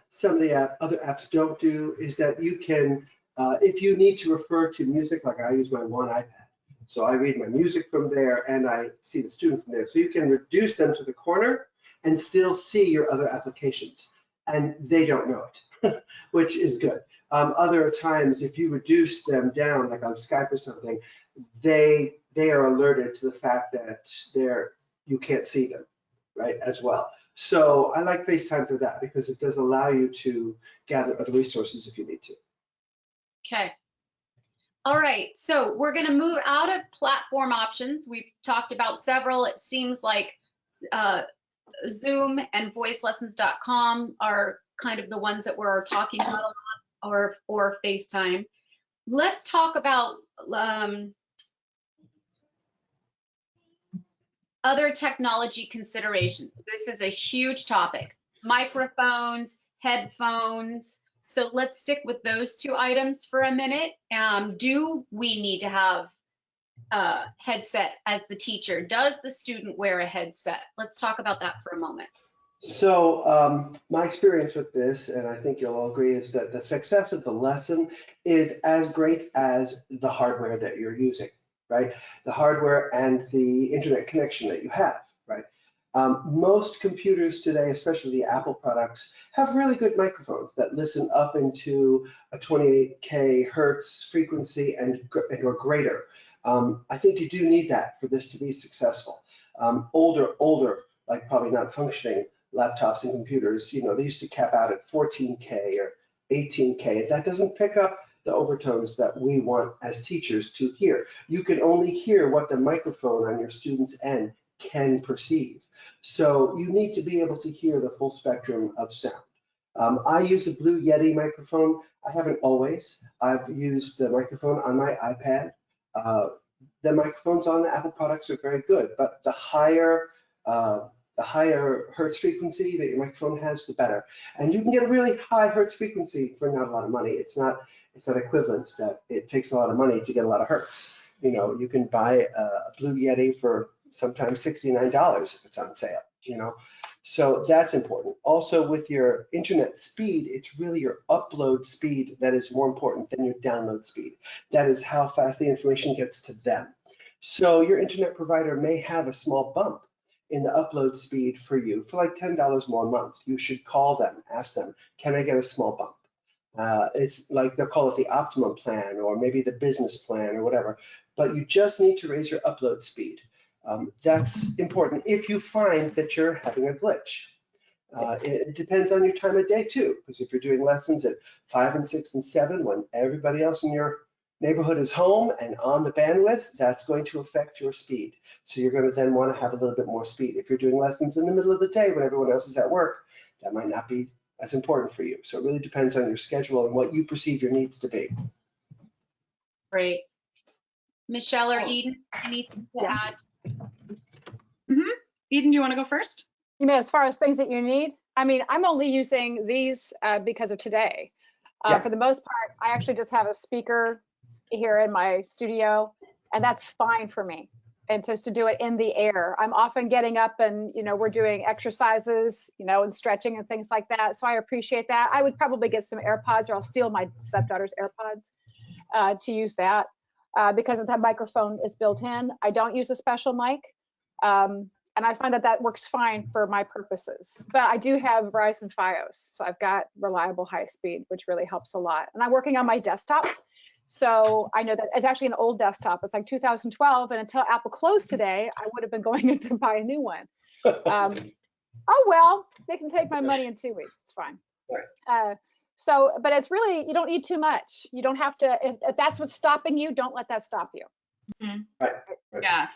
some of the other apps don't do is that you can, if you need to refer to music, like I use my one iPad. So I read my music from there and I see the student from there. So you can reduce them to the corner and still see your other applications. And they don't know it, which is good. Other times, if you reduce them down, like on Skype or something, they are alerted to the fact that you can't see them, right, as well. So I like FaceTime for that because it does allow you to gather other resources if you need to. Okay. All right, so we're going to move out of platform options. We've talked about several. It seems like Zoom and voicelessons.com are kind of the ones that we're talking about a lot, or FaceTime. Let's talk about other technology considerations. This is a huge topic. Microphones, headphones. So let's stick with those two items for a minute. Do we need to have a headset as the teacher? Does the student wear a headset? Let's talk about that for a moment. So my experience with this, and I think you'll all agree, is that the success of the lesson is as great as the hardware that you're using, right? The hardware and the internet connection that you have, right? Most computers today, especially the Apple products, have really good microphones that listen up into a 28K hertz frequency or greater. I think you do need that for this to be successful. Older, like probably not functioning laptops and computers, you know, they used to cap out at 14K or 18K. That doesn't pick up the overtones that we want as teachers to hear. You can only hear what the microphone on your student's end can perceive. So you need to be able to hear the full spectrum of sound. I use a Blue Yeti microphone. I haven't always. I've used the microphone on my iPad. The microphones on the Apple products are very good, but the higher hertz frequency that your microphone has, the better. And you can get a really high hertz frequency for not a lot of money. It's not equivalent that it takes a lot of money to get a lot of hertz. You know, you can buy a Blue Yeti for sometimes $69 if it's on sale, you know. So that's important. Also with your internet speed, it's really your upload speed that is more important than your download speed. That is how fast the information gets to them. So your internet provider may have a small bump in the upload speed for you for like $10 more a month. You should call them, ask them, can I get a small bump? It's like they'll call it the optimum plan or maybe the business plan or whatever, but you just need to raise your upload speed. That's important if you find that you're having a glitch. It depends on your time of day too, because if you're doing lessons at 5 and 6 and 7 when everybody else in your neighborhood is home and on the bandwidth, that's going to affect your speed. So you're going to then want to have a little bit more speed. If you're doing lessons in the middle of the day when everyone else is at work, that might not be as important for you. So it really depends on your schedule and what you perceive your needs to be. Great. Michelle or Eden, anything to add? Eden, do you want to go first? You mean as far as things that you need? I mean, I'm only using these because of today. For the most part, I actually just have a speaker here in my studio, and that's fine for me. And just to do it in the air. I'm often getting up and, you know, we're doing exercises, you know, and stretching and things like that. So I appreciate that. I would probably get some AirPods, or I'll steal my stepdaughter's AirPods to use that because that microphone is built in. I don't use a special mic. And I find that that works fine for my purposes. But I do have Verizon Fios, so I've got reliable high speed, which really helps a lot. And I'm working on my desktop. So I know that it's actually an old desktop. It's like 2012, and until Apple closed today, I would have been going in to buy a new one. Oh, well, they can take my money in 2 weeks. It's fine. But it's really, you don't need too much. You don't have to, if that's what's stopping you, don't let that stop you. Right. Yeah.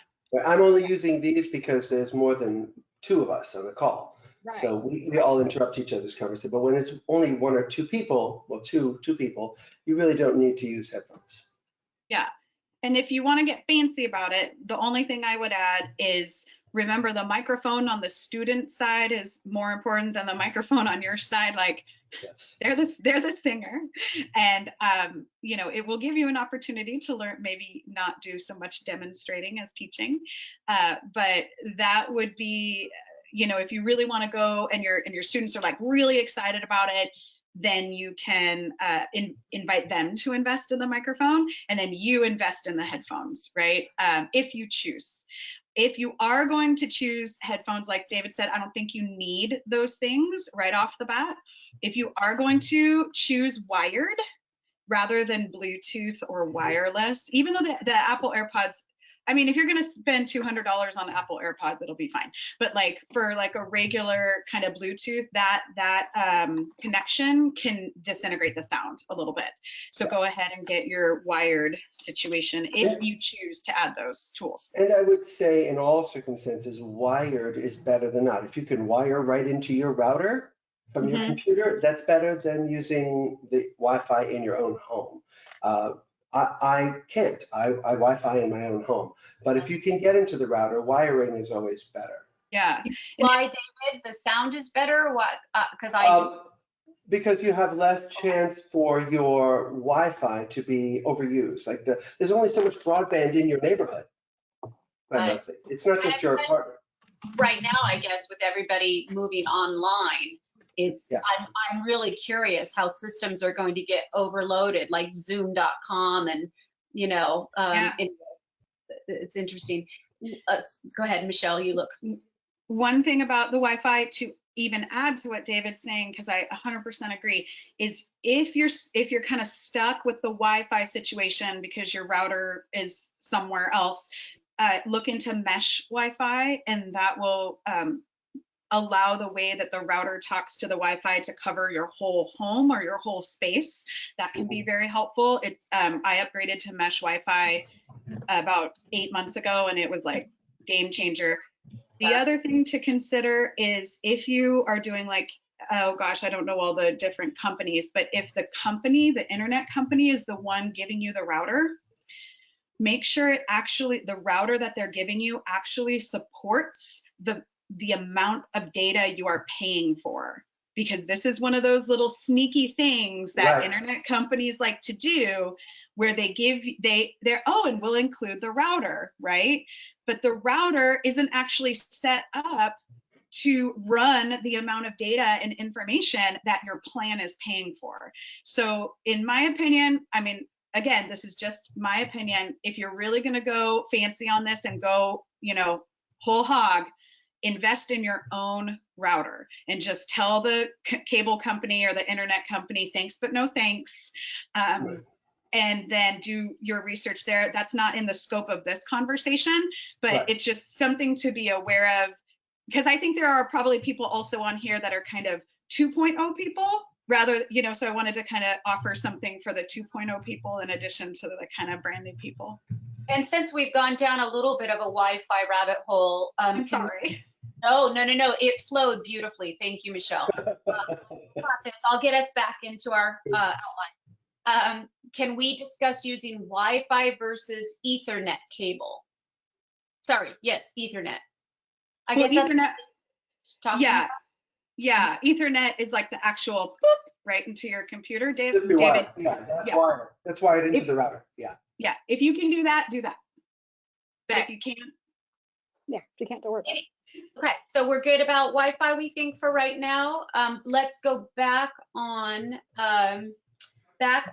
I'm only using these because there's more than 2 of us on the call. Right. So we all interrupt each other's conversation. But when it's only 1 or 2 people, well, two people, you really don't need to use headphones. Yeah. And if you want to get fancy about it, the only thing I would add is remember the microphone on the student side is more important than the microphone on your side. Like, Yes. they're the singer, and you know, it will give you an opportunity to learn, maybe not do so much demonstrating as teaching, but that would be, you know, if you really want to go and your students are like really excited about it, then you can invite them to invest in the microphone, and then you invest in the headphones, right? If you choose. If you are going to choose headphones, like David said, I don't think you need those things right off the bat. If you are going to choose wired rather than Bluetooth or wireless, even though the Apple AirPods, I mean, if you're going to spend $200 on Apple AirPods, it'll be fine. But like for like a regular kind of Bluetooth, that connection can disintegrate the sound a little bit. So go ahead and get your wired situation if you choose to add those tools. And I would say in all circumstances, wired is better than not. If you can wire right into your router from your computer, that's better than using the Wi-Fi in your own home. I can't. I Wi-Fi in my own home. But if you can get into the router, wiring is always better. Yeah. Why, David? The sound is better? What? Because because you have less chance for your Wi-Fi to be overused. Like there's only so much broadband in your neighborhood. It's not just your apartment. Right now, I guess, with everybody moving online, I'm really curious how systems are going to get overloaded, like Zoom.com, and you know, it's interesting. Go ahead, Michelle. You look. One thing about the Wi-Fi, to even add to what David's saying, because I 100% agree, is if you're kind of stuck with the Wi-Fi situation because your router is somewhere else, look into mesh Wi-Fi, and that will allow the way that the router talks to the Wi-Fi to cover your whole home or your whole space. That can be very helpful. It's I upgraded to mesh Wi-Fi about 8 months ago, and it was like game changer. The other thing to consider is if you are doing like, oh gosh, I don't know all the different companies, but if the internet company is the one giving you the router, make sure the router that they're giving you actually supports the amount of data you are paying for. Because this is one of those little sneaky things that internet companies like to do, where and we'll include the router, right? But the router isn't actually set up to run the amount of data and information that your plan is paying for. So in my opinion, I mean, again, this is just my opinion, if you're really going to go fancy on this and go, you know, whole hog, invest in your own router and just tell the cable company or the internet company, thanks, but no thanks. And then do your research there. That's not in the scope of this conversation, but it's just something to be aware of, because I think there are probably people also on here that are kind of 2.0 people rather, you know, so I wanted to kind of offer something for the 2.0 people in addition to the kind of brand new people. And since we've gone down a little bit of a Wi-Fi rabbit hole, I'm sorry. No, it flowed beautifully. Thank you, Michelle. Got this. I'll get us back into our outline. Can we discuss using Wi-Fi versus Ethernet cable? Sorry, yes, Ethernet. I guess Ethernet. About. Yeah. Ethernet is like the actual boop, right into your computer, David. Wired. That's wired into the router. Yeah. If you can do that, do that. But if you can't, if you can't, don't worry. Okay, so we're good about Wi-Fi, we think, for right now. Let's go back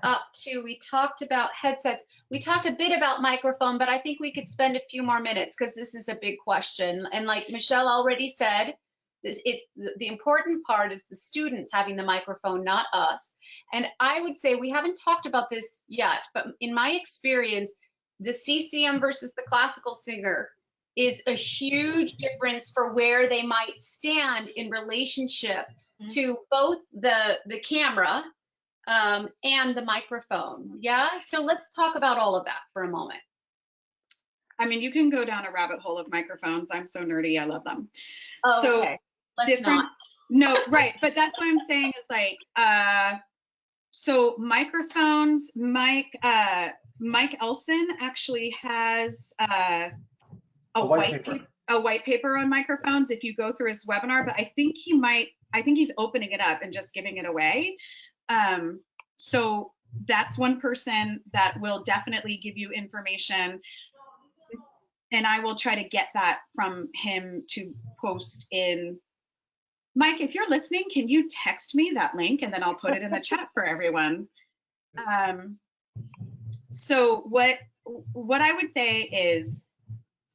up to, we talked about headsets. We talked a bit about microphone, but I think we could spend a few more minutes because this is a big question. And like Michelle already said, the important part is the students having the microphone, not us. And I would say we haven't talked about this yet, but in my experience, the CCM versus the classical singer is a huge difference for where they might stand in relationship to both the camera and the microphone. Yeah, so let's talk about all of that for a moment. I mean, you can go down a rabbit hole of microphones. I'm so nerdy, I love them. Oh, so okay. Let's not. No, right, but that's what I'm saying is like, so microphones, Mike Elson actually has a white paper. white paper on microphones if you go through his webinar, but I think he's opening it up and just giving it away. So that's one person that will definitely give you information, and I will try to get that from him to post in. Mike, if you're listening, can you text me that link and then I'll put it in the chat for everyone. So what I would say is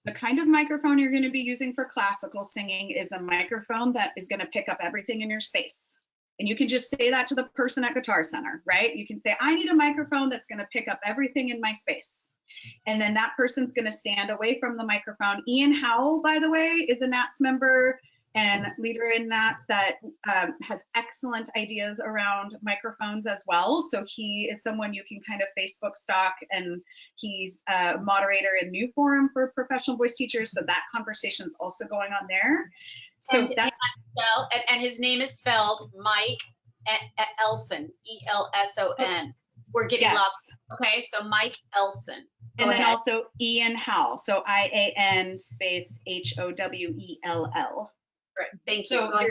the kind of microphone you're going to be using for classical singing is a microphone that is going to pick up everything in your space. And you can just say that to the person at Guitar Center, right? You can say, I need a microphone that's going to pick up everything in my space. And then that person's going to stand away from the microphone. Ian Howell, by the way, is a NATS member and leader in NATS that has excellent ideas around microphones as well. So he is someone you can kind of Facebook stalk, and he's a moderator in New Forum for professional voice teachers. So that conversation is also going on there. So and his name is spelled Mike Elson, E-L-S-O-N. We're getting lots. Okay, so Mike Elson. And then also Ian Howell, so I-A-N space H-O-W-E-L-L. Right. Thank you. So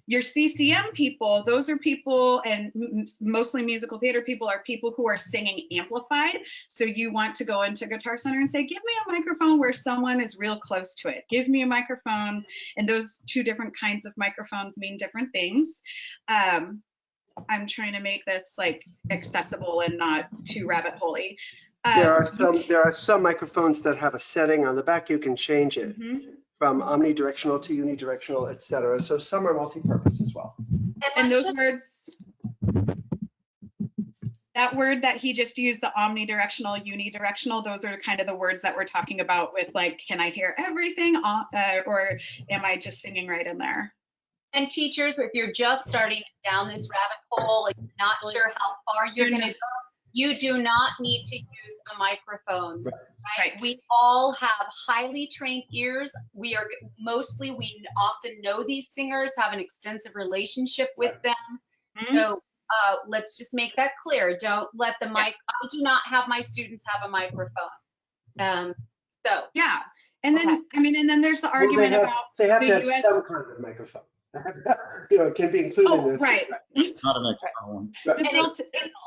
your CCM people, those are people, and mostly musical theater people, are people who are singing amplified. So you want to go into Guitar Center and say, give me a microphone where someone is real close to it. Give me a microphone. And those two different kinds of microphones mean different things. I'm trying to make this like accessible and not too rabbit hole-y. There are some microphones that have a setting on the back. You can change it from omnidirectional to unidirectional, etc. So some are multi-purpose as well. And those words, that word that he just used, the omnidirectional, unidirectional, those are kind of the words that we're talking about with like, can I hear everything, or am I just singing right in there? And teachers, if you're just starting down this rabbit hole, like not sure how far you're going to go, you do not need to use a microphone. Right? We all have highly trained ears. We often know these singers, have an extensive relationship with them. So let's just make that clear. Don't let the mic, I do not have my students have a microphone. Yeah. And then, I mean, and then there's the argument about they have to have some kind of microphone. You know, it can be included. Oh, right. Not an external one.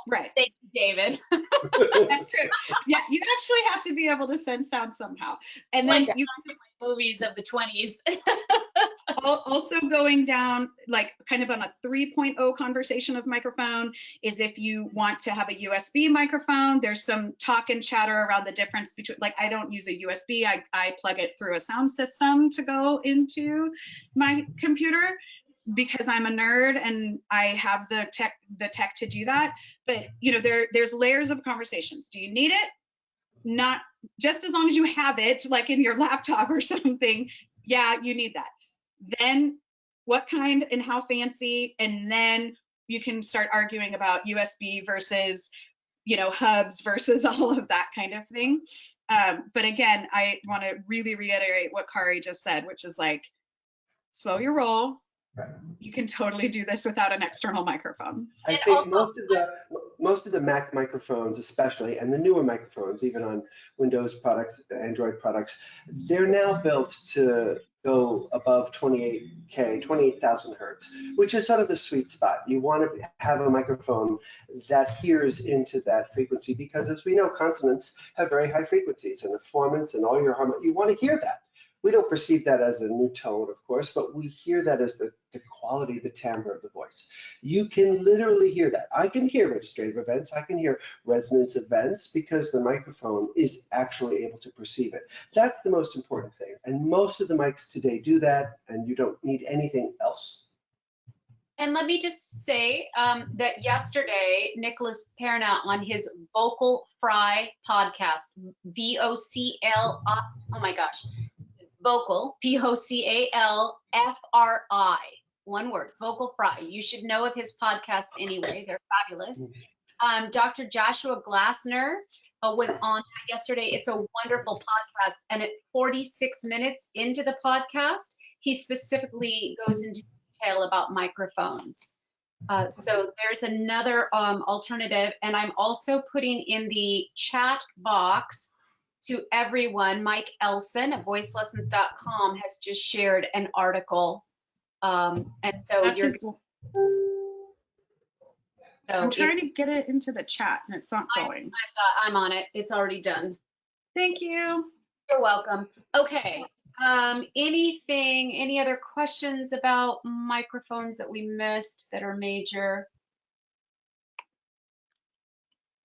Right. Thank you, David. That's true. Yeah, you actually have to be able to send sound somehow. And then you movies of the 20s. Also going down like kind of on a 3.0 conversation of microphone is if you want to have a USB microphone. There's some talk and chatter around the difference between, like, I don't use a USB. I plug it through a sound system to go into my computer because I'm a nerd and I have the tech to do that. But you know, there's layers of conversations. Do you need it? Not just as long as you have it, like in your laptop or something. Yeah, you need that. Then what kind and how fancy, and then you can start arguing about USB versus, you know, hubs versus all of that kind of thing. But again, I want to really reiterate what Kari just said, which is like, slow your roll. Right. You can totally do this without an external microphone. I think most of the Mac microphones, especially, and the newer microphones, even on Windows products, Android products, they're now built to go above 28,000 hertz, which is sort of the sweet spot. You want to have a microphone that hears into that frequency because, as we know, consonants have very high frequencies, and the formants and all your harmony, you want to hear that. We don't perceive that as a new tone, of course, but we hear that as the quality, the timbre of the voice. You can literally hear that. I can hear registrative events. I can hear resonance events because the microphone is actually able to perceive it. That's the most important thing. And most of the mics today do that, and you don't need anything else. And let me just say that yesterday, Nicholas Perna on his Vocal Fry podcast, V-O-C-L, oh my gosh, Vocal, V-O-C-A-L-F-R-I, one word, Vocal Fry. You should know of his podcasts anyway. They're fabulous. Dr. Joshua Glassner was on yesterday. It's a wonderful podcast. And at 46 minutes into the podcast, he specifically goes into detail about microphones. So there's another alternative, and I'm also putting in the chat box to everyone. Mike Elson at voicelessons.com has just shared an article, and so That's you're. his, So I'm trying to get it into the chat and it's not going. I'm on it. It's already done. Thank you. You're welcome. Okay. Any other questions about microphones that we missed that are major?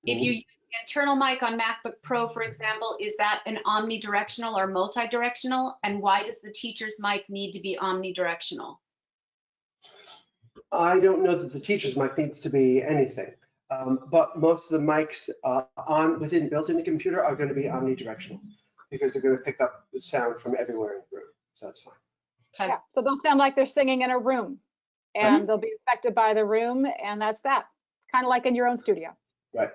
If you use the internal mic on MacBook Pro, for example, is that an omnidirectional or multi-directional? And why does the teacher's mic need to be omnidirectional? I don't know that the teacher's mic needs to be anything, but most of the mics built in the computer are going to be omnidirectional because they're going to pick up the sound from everywhere in the room. So that's fine. Okay. Yeah, so they'll sound like they're singing in a room, and they'll be affected by the room, and that's that. Kind of like in your own studio. Right.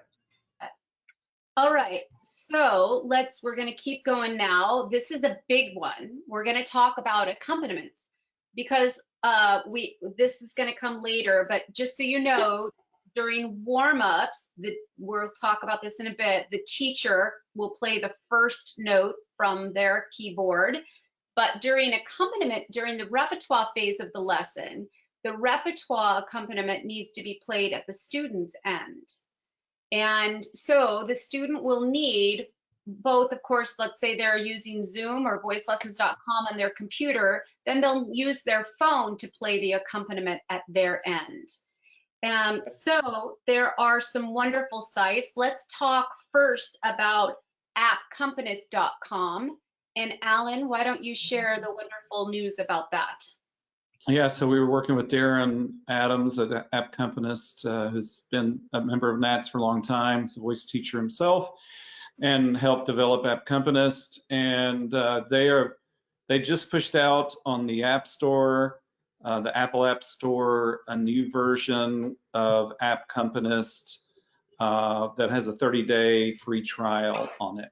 All right, so we're going to keep going now. This is a big one. We're going to talk about accompaniments because this is going to come later, but just so you know, during warm-ups, we'll talk about this in a bit, the teacher will play the first note from their keyboard, but during accompaniment, during the repertoire phase of the lesson, the repertoire accompaniment needs to be played at the student's end. And so the student will need both, of course, let's say they're using Zoom or voicelessons.com on their computer, then they'll use their phone to play the accompaniment at their end. So there are some wonderful sites. Let's talk first about appcompanist.com. And Alan, why don't you share the wonderful news about that? Yeah, so we were working with Darren Adams at Appcompanist, who's been a member of NATS for a long time. He's a voice teacher himself and helped develop Appcompanist. And they just pushed out on the App Store, the Apple App Store, a new version of Appcompanist that has a 30-day free trial on it.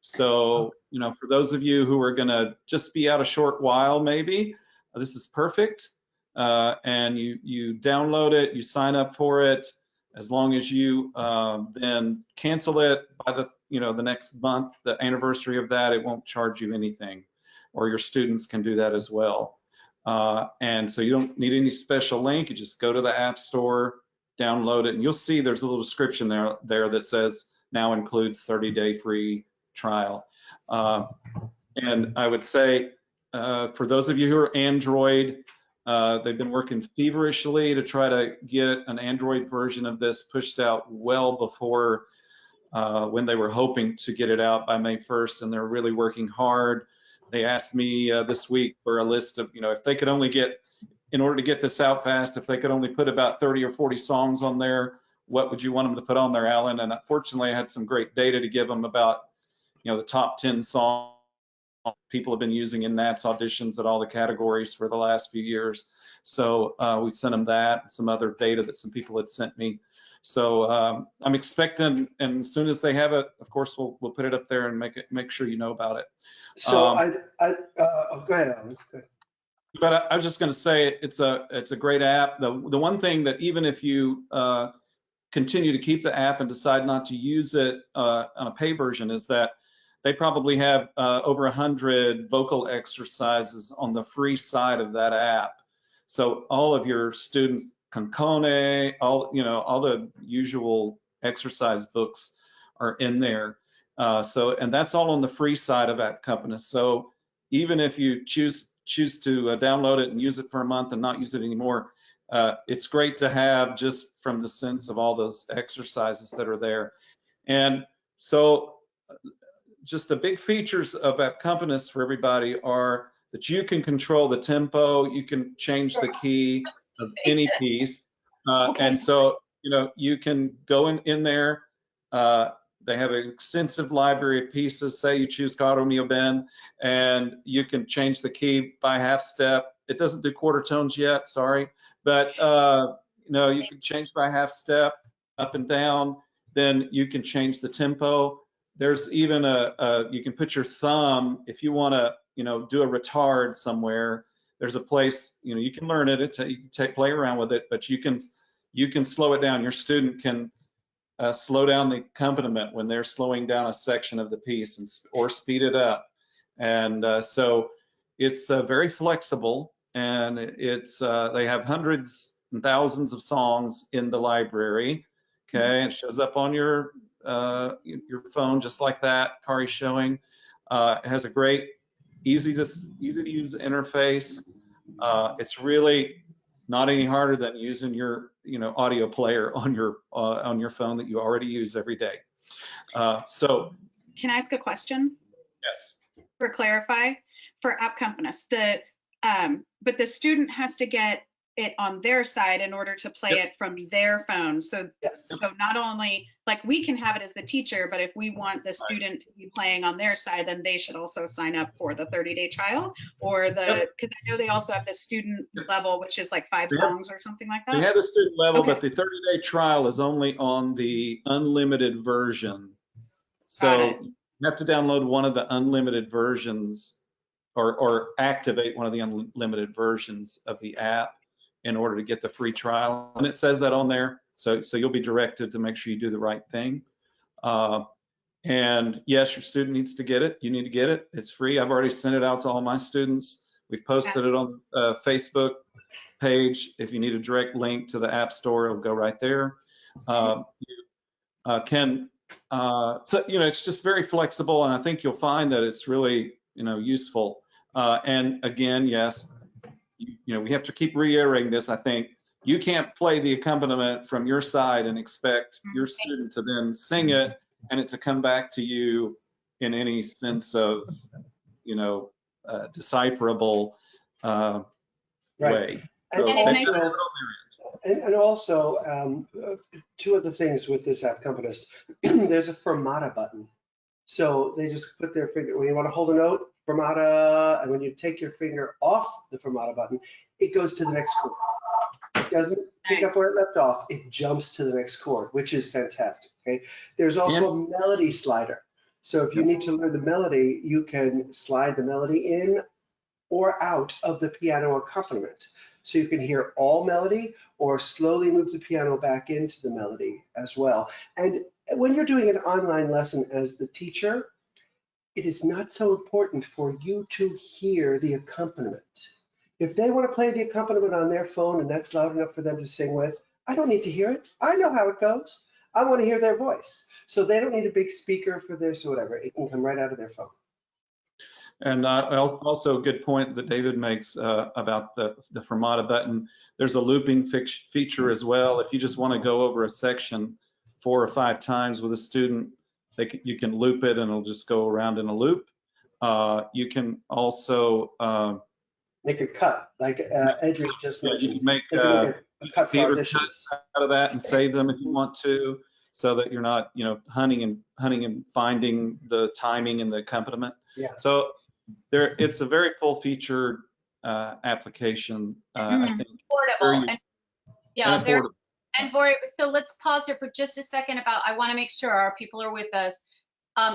So, you know, for those of you who are going to just be out a short while, maybe, this is perfect. And you download it, you sign up for it. As long as you then cancel it by the next month, the anniversary of that, it won't charge you anything, or your students can do that as well. And so you don't need any special link. You just go to the App Store, download it, and you'll see there's a little description there that says now includes 30-day free trial. And I would say for those of you who are Android, they've been working feverishly to try to get an Android version of this pushed out well before when they were hoping to get it out by May 1st, and they're really working hard. They asked me this week for a list of, if they could only get, in order to get this out fast, if they could only put about 30 or 40 songs on there, what would you want them to put on there, Alan? And unfortunately, I had some great data to give them about, the top 10 songs people have been using in NATS auditions at all the categories for the last few years. So we sent them that, some other data that some people had sent me. So I'm expecting, and as soon as they have it, of course, we'll put it up there and make sure you know about it. So go ahead, Alan. Go ahead. But I was just going to say it's a great app. The one thing that even if you continue to keep the app and decide not to use it on a pay version is that they probably have over 100 vocal exercises on the free side of that app. So all of your students, Concone, all the usual exercise books are in there. And that's all on the free side of Appcompanist. So even if you choose to download it and use it for a month and not use it anymore, it's great to have just from the sense of all those exercises that are there. And so just the big features of Appcompanist for everybody are that you can control the tempo, you can change the key of any piece. And so, you can go in there. They have an extensive library of pieces. Say you choose Caro Mio Ben, and you can change the key by half step. It doesn't do quarter tones yet, sorry. But, you can change by half step, up and down. Then you can change the tempo. There's even you can put your thumb, if you want to, do a retard somewhere, there's a place, you can learn it, you can play around with it, but you can you can slow it down. Your student can slow down the accompaniment when they're slowing down a section of the piece, or speed it up. And so it's very flexible, and it's they have hundreds and thousands of songs in the library. Okay, it shows up on your phone just like that. Kari's showing. It has a great, easy to use interface. It's really not any harder than using your audio player on your phone that you already use every day. So Can I ask a question? yes. For clarify, for app companies, but the student has to get it on their side in order to play it from their phone. So, Yes. so not only, like, we can have it as the teacher, but if we want the student to be playing on their side, then they should also sign up for the 30-day trial, or because I know they also have the student level, which is like 5 songs or something like They that. have the student level, Okay. but the 30-day trial is only on the unlimited version. Got it. So you have to download one of the unlimited versions, or activate one of the unlimited versions of the app in order to get the free trial. And it says that on there. So you'll be directed to make sure you do the right thing. And yes, your student needs to get it. You need to get it. It's free. I've already sent it out to all my students. We've posted it on Facebook page. If you need a direct link to the App Store, it'll go right there. So it's just very flexible, and I think you'll find that it's really useful. And again, yes, we have to keep reiterating this. I think you can't play the accompaniment from your side and expect your student to then sing it and it to come back to you in any sense of decipherable way. And also, two other things with this app accompanist. There's a fermata button. So they just put their finger, when you want to hold a note, fermata, and when you take your finger off the fermata button, it goes to the next chord. It doesn't pick up where it left off, it jumps to the next chord, which is fantastic, okay? There's also a melody slider. So if you need to learn the melody, you can slide the melody in or out of the piano accompaniment. So you can hear all melody or slowly move the piano back into the melody as well. And when you're doing an online lesson as the teacher, it is not so important for you to hear the accompaniment. If they want to play the accompaniment on their phone and that's loud enough for them to sing with, I don't need to hear it. I know how it goes. I want to hear their voice. So they don't need a big speaker for this or whatever. It can come right out of their phone. And also a good point that David makes about the fermata button. There's a looping feature as well. If you just want to go over a section 4 or 5 times with a student, you can loop it and it'll just go around in a loop. You can also make a cut, like Adrian just mentioned. You can make cut theater cuts out of that and save them if you want to, so that you're not hunting and finding the timing and the accompaniment. Yeah. So it's a very full-featured application. I think affordable. affordable. So let's pause here for just a second. I want to make sure our people are with us.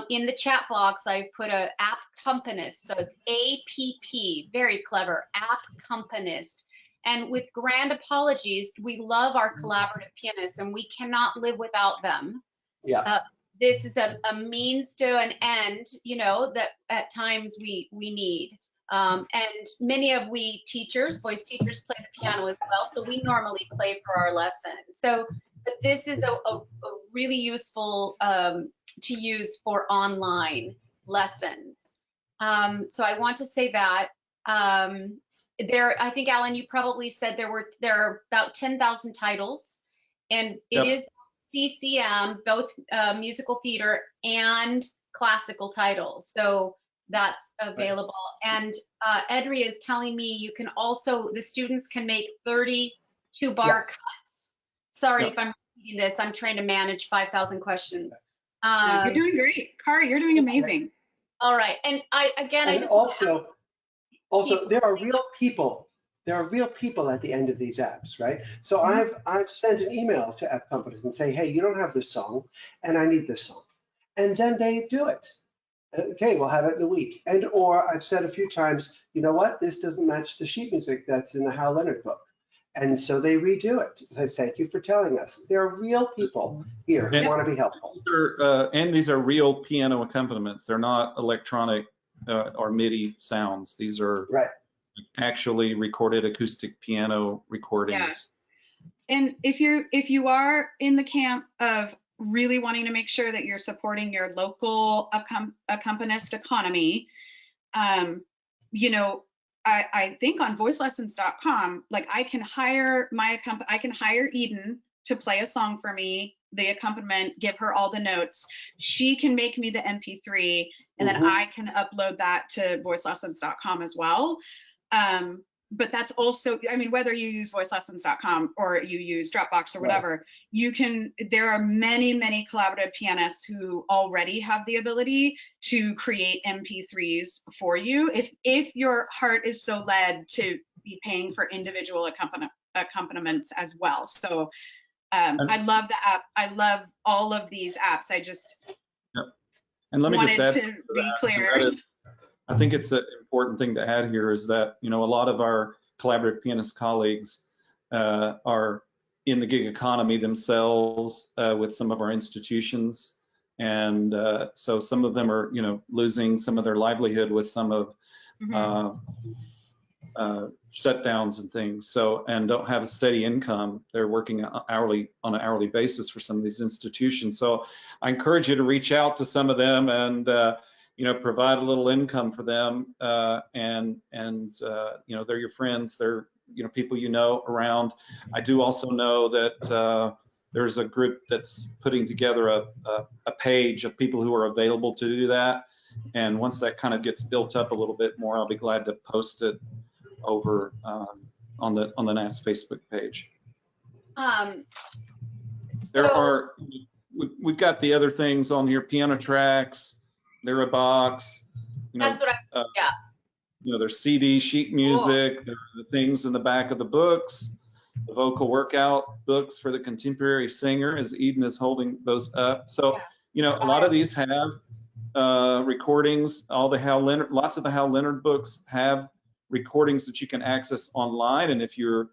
In the chat box, I put a app accompanist. So it's APP, very clever, app accompanist. And with grand apologies, we love our collaborative pianists and we cannot live without them. Yeah. This is a means to an end, that at times we need. And many of we teachers, voice teachers, play the piano as well. So we normally play for our lessons. So, but this is a really useful to use for online lessons. So I want to say that I think, Alan, you probably said there are about 10,000 titles, and it is CCM, both musical theater and classical titles. So that's available. And Edria is telling me you can also, the students can make 32 bar cuts. Sorry if I'm repeating this. I'm trying to manage 5,000 questions. You're doing great. Kari, you're doing amazing. All right. And I just also there are real people. There are real people at the end of these apps, right? So I've sent an email to app companies and say, hey, you don't have this song and I need this song. And then they do it. Okay, we'll have it in a week. And or I've said a few times, you know what? This doesn't match the sheet music that's in the Hal Leonard book. And so they redo it. They thank you for telling us. There are real people here who And- want to be helpful. These are real piano accompaniments. They're not electronic or MIDI sounds. These are Right. actually recorded acoustic piano recordings. And if you are in the camp of really wanting to make sure that you're supporting your local accompanist economy, you know, I think on voicelessons.com, like I can hire Eden to play a song for me, the accompaniment, give her all the notes. She can make me the MP3, and then I can upload that to voicelessons.com as well. But that's also, I mean, whether you use voicelessons.com or you use Dropbox or whatever, there are many, many collaborative pianists who already have the ability to create MP3s for you. If your heart is so led to be paying for individual accompaniments as well. So I love the app. I love all of these apps. I just And let me wanted just add to be clear. I think it's an important thing to add here is that, you know, a lot of our collaborative pianist colleagues are in the gig economy themselves with some of our institutions. And so some of them are, you know, losing some of their livelihood with some of shutdowns and things. So, and don't have a steady income. They're working on an hourly basis for some of these institutions. So I encourage you to reach out to some of them and, you know, provide a little income for them, and you know, they're your friends, they're, you know, people you know around. I do also know that there's a group that's putting together a page of people who are available to do that, and once that kind of gets built up a little bit more, I'll be glad to post it over on the NATS Facebook page. We've got the other things on here, piano tracks, Lyribox, you know, That's what yeah. You know, there's CD sheet music, there are the things in the back of the books, the vocal workout books for the contemporary singer, as Eden is holding those up. So, you know, a lot of these have recordings. Lots of the Hal Leonard books have recordings that you can access online. And if your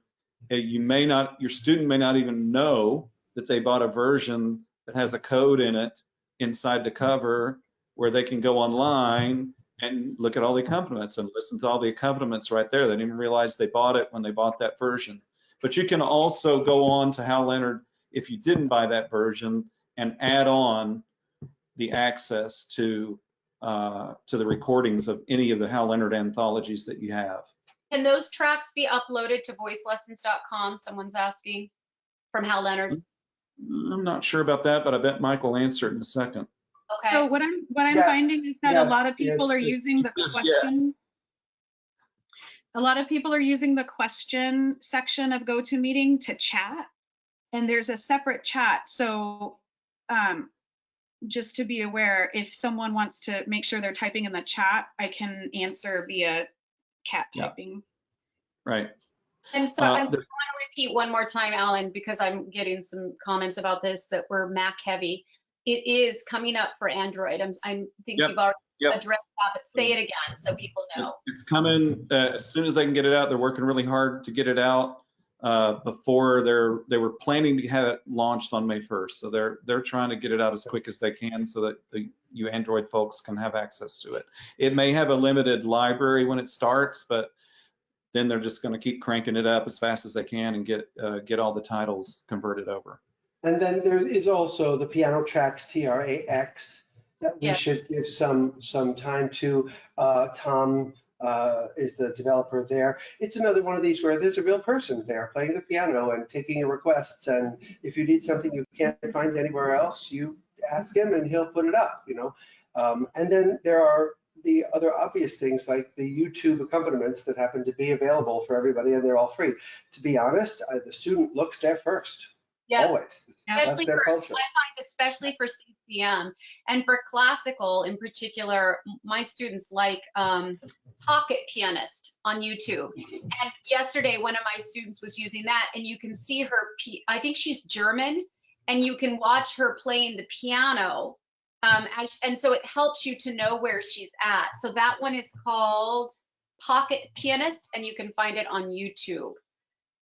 student may not even know that they bought a version that has a code in it inside the cover, where they can go online and look at all the accompaniments and listen to all the accompaniments right there. They didn't even realize they bought it when they bought that version. But you can also go on to Hal Leonard if you didn't buy that version and add on the access to the recordings of any of the Hal Leonard anthologies that you have. Can those tracks be uploaded to voicelessons.com? Someone's asking, from Hal Leonard. I'm not sure about that, but I bet Mike will answer it in a second. Okay. So what I'm Yes, finding is that a lot of people are using the Yes, question. A lot of people are using the question section of GoToMeeting to chat, and there's a separate chat. So just to be aware, if someone wants to make sure they're typing in the chat, I can answer via cat typing. Right. I'm sorry, I want to repeat one more time, Alan, because I'm getting some comments about this that were Mac heavy. It is coming up for Android. I think you've already addressed that, but say it again so people know. It's coming as soon as I can get it out. They're working really hard to get it out before they were planning to have it launched on May 1st. So they're trying to get it out as quick as they can so that you Android folks can have access to it. It may have a limited library when it starts, but then they're just going to keep cranking it up as fast as they can and get all the titles converted over. And then there is also the piano tracks, TRAX, that we should give some time to. Tom is the developer there. It's another one of these where there's a real person there playing the piano and taking your requests. And if you need something you can't find anywhere else, you ask him and he'll put it up, you know. And then there are the other obvious things like the YouTube accompaniments that happen to be available for everybody, and they're all free. To be honest, the student looks there first. Yeah. Always. Especially especially for CCM and for classical in particular, my students like Pocket Pianist on YouTube. And yesterday, one of my students was using that, and you can see her, I think she's German, and you can watch her playing the piano. And so it helps you to know where she's at. So that one is called Pocket Pianist, and you can find it on YouTube.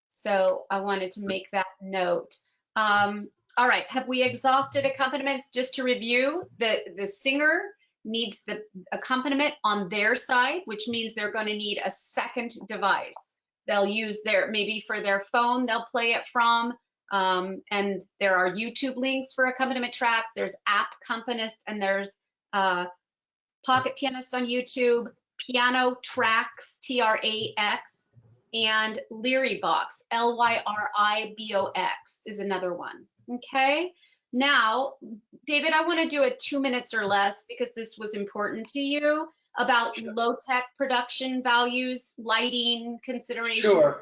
So I wanted to make that note. All right, have we exhausted accompaniments? Just to review, the singer needs the accompaniment on their side, which means they're going to need a second device. They'll use maybe for their phone, they'll play it from, and there are YouTube links for accompaniment tracks. There's App Accompanist, and there's Pocket Pianist on YouTube, Piano Tracks, Trax, and Lyribox, Lyribox is another one. Okay, now, David, I want to do it 2 minutes or less because this was important to you about low-tech production values, lighting considerations. Sure.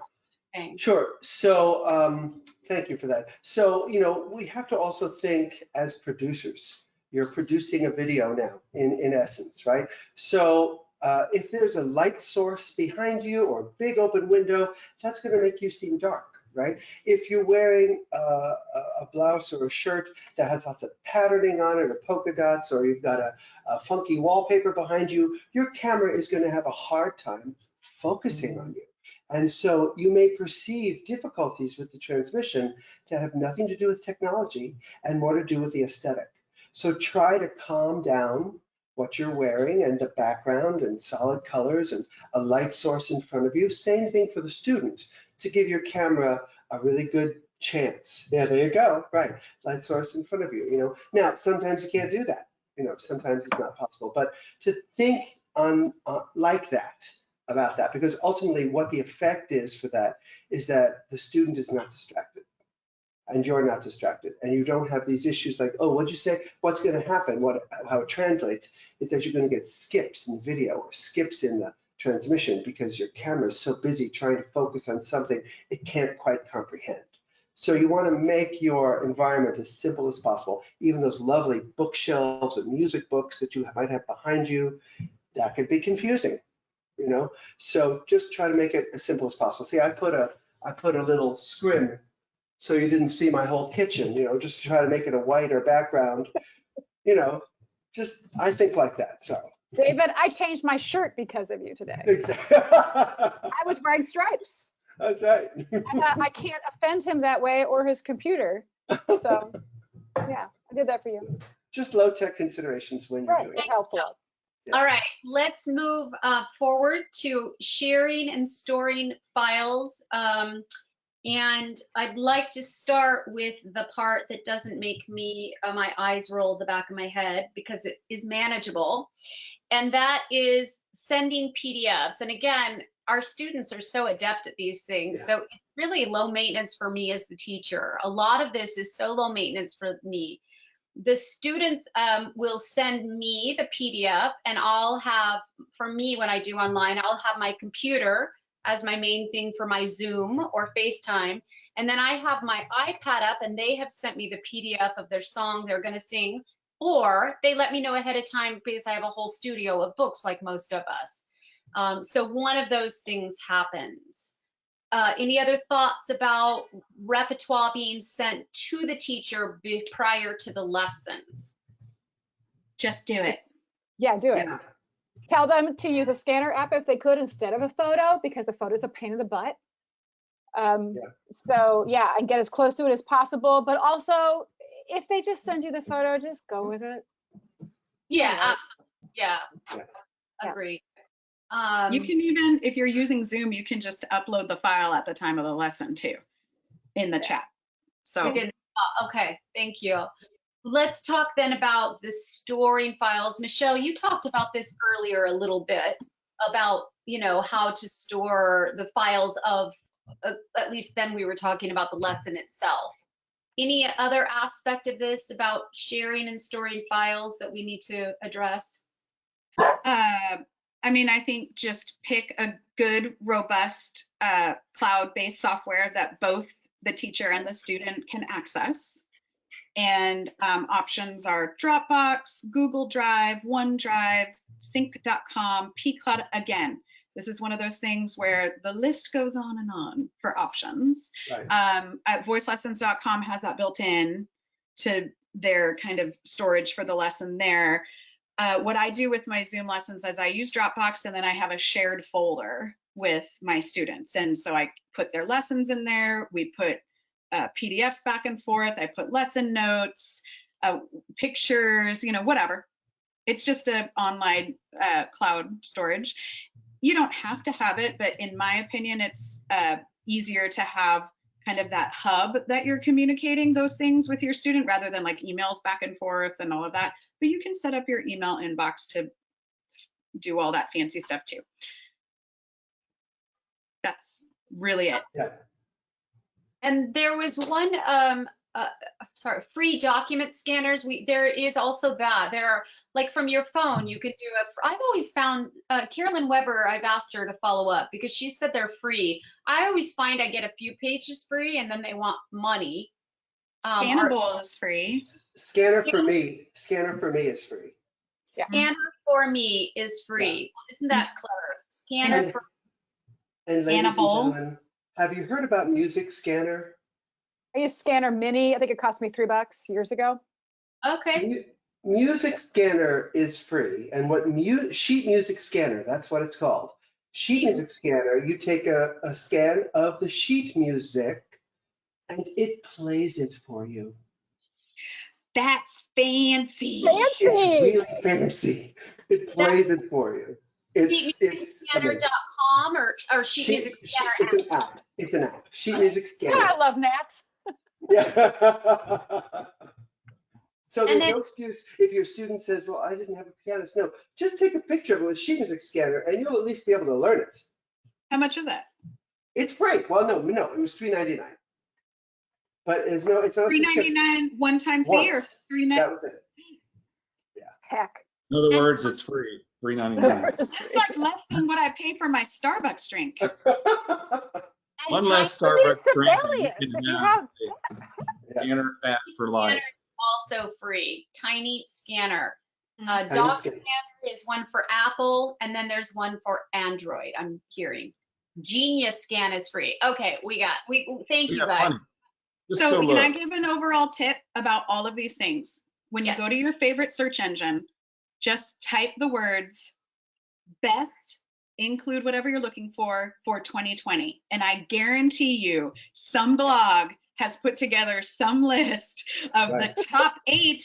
Sure. So thank you for that. So, you know, we have to also think as producers. You're producing a video now, in essence, right? So if there's a light source behind you or a big open window, that's going to make you seem dark, right? If you're wearing a blouse or a shirt that has lots of patterning on it or polka dots, or you've got a funky wallpaper behind you, your camera is going to have a hard time focusing on you. And so you may perceive difficulties with the transmission that have nothing to do with technology and more to do with the aesthetic. So try to calm down what you're wearing and the background and solid colors and a light source in front of you. Same thing for the student, to give your camera a really good chance. Yeah, there you go, right. Light source in front of you, you know. Now, sometimes you can't do that, you know, sometimes it's not possible, but to think on like that, about that, because ultimately what the effect is for that is that the student is not distracted and you're not distracted, and you don't have these issues like, oh, what'd you say? What's going to happen? How it translates is that you're going to get skips in video or skips in the transmission because your camera is so busy trying to focus on something it can't quite comprehend. So you want to make your environment as simple as possible. Even those lovely bookshelves and music books that you might have behind you, that could be confusing, you know? So just try to make it as simple as possible. See, I put a little scrim so you didn't see my whole kitchen, you know, just to try to make it a whiter background, you know, just, I think like that, so. David, I changed my shirt because of you today. Exactly. I was wearing stripes. That's right. I can't offend him that way or his computer. So, yeah, I did that for you. Just low-tech considerations when you're doing it. Helpful. All right, let's move forward to sharing and storing files. And I'd like to start with the part that doesn't make me, my eyes roll the back of my head because it is manageable. And that is sending PDFs. And again, our students are so adept at these things. So it's really low maintenance for me as the teacher. A lot of this is so low maintenance for me. The students will send me the PDF, and I'll have, for me, when I do online, I'll have my computer as my main thing for my Zoom or FaceTime. And then I have my iPad up and they have sent me the PDF of their song they're gonna sing, or they let me know ahead of time because I have a whole studio of books like most of us. So one of those things happens. Any other thoughts about repertoire being sent to the teacher prior to the lesson? Just do it. Yeah, do it. Yeah. Tell them to use a scanner app if they could instead of a photo, because the photo is a pain in the butt. So yeah, and get as close to it as possible. But also, if they just send you the photo, just go with it. Yeah, absolutely. Yeah, agree. You can even, if you're using Zoom, you can just upload the file at the time of the lesson too, in the chat. So okay, thank you. Let's talk then about the storing files. Michelle, you talked about this earlier a little bit about, you know, how to store the files of, at least then we were talking about the lesson itself. Any other aspect of this about sharing and storing files that we need to address? I mean, I think just pick a good, robust cloud-based software that both the teacher and the student can access. And options are Dropbox, Google Drive, OneDrive, Sync.com, pCloud. Again, this is one of those things where the list goes on and on for options. Right. At voicelessons.com has that built in to their kind of storage for the lesson there. what I do with my Zoom lessons is I use Dropbox, and then I have a shared folder with my students. And so I put their lessons in there. We put PDFs back and forth. I put lesson notes, pictures, whatever. It's just an online cloud storage. You don't have to have it, but in my opinion, it's easier to have kind of that hub that you're communicating those things with your student rather than like emails back and forth and all of that. But you can set up your email inbox to do all that fancy stuff too. That's really it. Yeah. And there was one, free document scanners. There is also that. There are, like from your phone, you could do I've always found, Carolyn Weber, I've asked her to follow up because she said they're free. I always find I get a few pages free and then they want money. Scannable is free. Scanner for me is free. Scanner for me is free. Yeah. Isn't that clever? Scanner for And ladies and Scannable. gentlemen, have you heard about Music Scanner? I use Scanner Mini. I think it cost me $3 years ago. Okay. Music Scanner is free, and what Sheet Music Scanner, that's what it's called. Sheet Music Scanner, you take a scan of the sheet music and it plays it for you. That's fancy. It's really fancy. It plays it for you. It's Sheetmusicscanner.com or Sheet Music Scanner It's an app. It's an app. Sheet Music Scanner. Yeah, I love NATS. Yeah. So there's no excuse if your student says, well, I didn't have a pianist. No, just take a picture of it with Sheet Music Scanner and you'll at least be able to learn it. How much is that? It's free. Well, no, it was $3.99. But it's not $3.99 one-time fee or $3.99? That was it. Yeah. Heck. In other words, it's free. $3.99. That's like less than what I pay for my Starbucks drink. One less Starbucks drink. Sabella, if you have Scanner app for life. Also free. Tiny Scanner. Tiny Doc Scanner. Scanner is one for Apple, and then there's one for Android. I'm hearing. Genius Scan is free. Okay, thank you guys. So can I give an overall tip about all of these things? When you go to your favorite search engine, just type the words best, include whatever you're looking for 2020. And I guarantee you some blog has put together some list of the top 8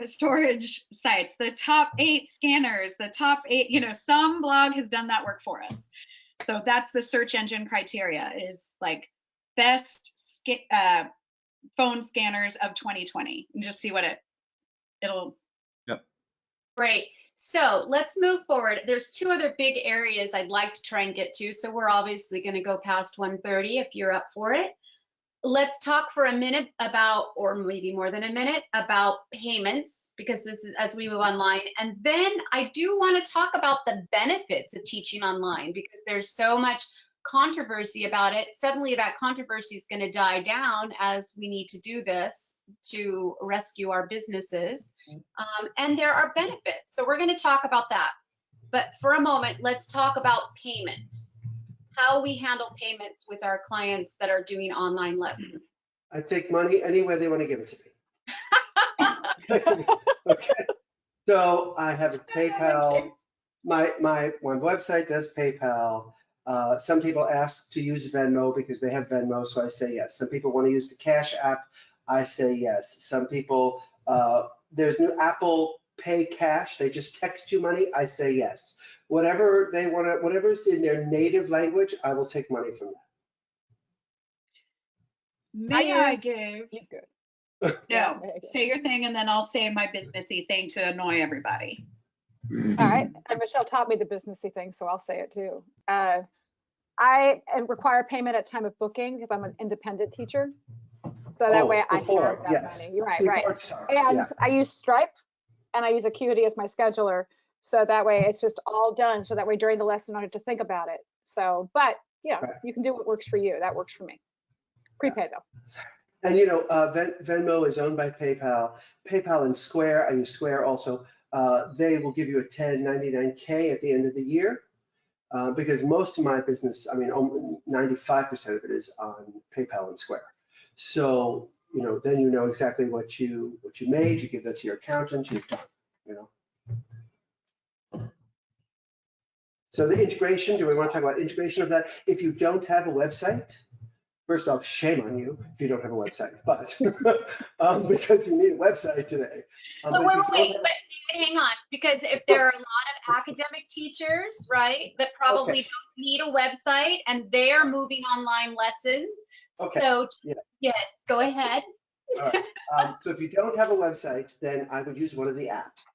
storage sites, the top 8 scanners, the top 8, some blog has done that work for us. So that's the search engine criteria, is like best phone scanners of 2020, and just see what it'll. Yep. Great. So let's move forward. There's 2 other big areas I'd like to try and get to. So we're obviously going to go past 1:30 if you're up for it. Let's talk for a minute about, or maybe more than a minute, about payments, because this is as we move online. And then I do want to talk about the benefits of teaching online, because there's so much controversy about it. Suddenly that controversy is going to die down as we need to do this to rescue our businesses. And there are benefits. So we're going to talk about that. But for a moment, let's talk about payments. How we handle payments with our clients that are doing online lessons. I take money any way they want to give it to me. Okay. So I have a PayPal. My website does PayPal. Some people ask to use Venmo because they have Venmo, so I say yes. Some people want to use the Cash App. I say yes. Some people, there's new Apple Pay Cash. They just text you money. I say yes. Whatever they want to, whatever's in their native language, I will take money from that. May I give? Good. No, say your thing and then I'll say my businessy thing to annoy everybody. All right. And Michelle taught me the businessy thing, so I'll say it too. I require payment at time of booking because I'm an independent teacher. So that way I have that money. You're right, right. And I use Stripe and I use Acuity as my scheduler. So that way it's just all done. So that way during the lesson I don't have to think about it. So, but you can do what works for you. That works for me. Prepaid though. And Venmo is owned by PayPal. PayPal and Square, I use Square also. They will give you a 1099K at the end of the year because most of my business, 95% of it is on PayPal and Square. So, then you know exactly what you made, you give that to your accountant, you're done, So the integration, do we want to talk about integration of that? If you don't have a website, first off, shame on you if you don't have a website, but because you need a website today. But But if wait, you wait, don't wait, have- but David, hang on, because if there are a lot of academic teachers, right, that probably Okay. don't need a website and they're moving online lessons. Okay. So, Yeah. yes, go ahead. All right. So if you don't have a website, then I would use one of the apps.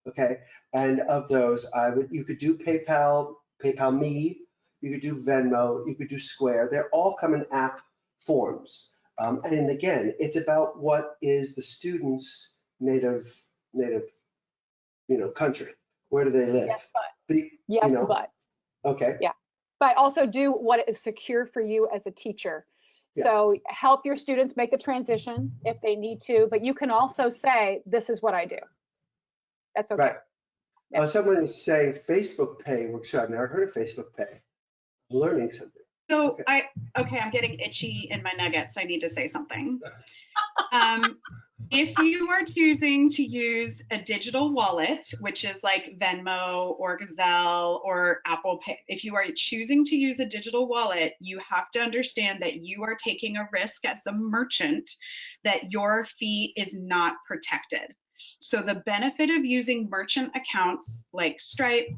Okay. And of those, you could do PayPal, PayPal Me, you could do Venmo, you could do Square. They're all come in app forms. And again, it's about what is the student's native, country. Where do they live? Yes, but. But, Yes, but. Okay. Yeah. But also do what is secure for you as a teacher. Yeah. So help your students make the transition if they need to, but you can also say, this is what I do. That's okay. Right. Yeah. Someone is saying Facebook Pay works. I've never heard of Facebook Pay. I'm learning something. So I'm getting itchy in my nuggets. I need to say something. If you are choosing to use a digital wallet, which is like Venmo or Gazelle or Apple Pay, if you are choosing to use a digital wallet, you have to understand that you are taking a risk as the merchant that your fee is not protected. So the benefit of using merchant accounts like Stripe,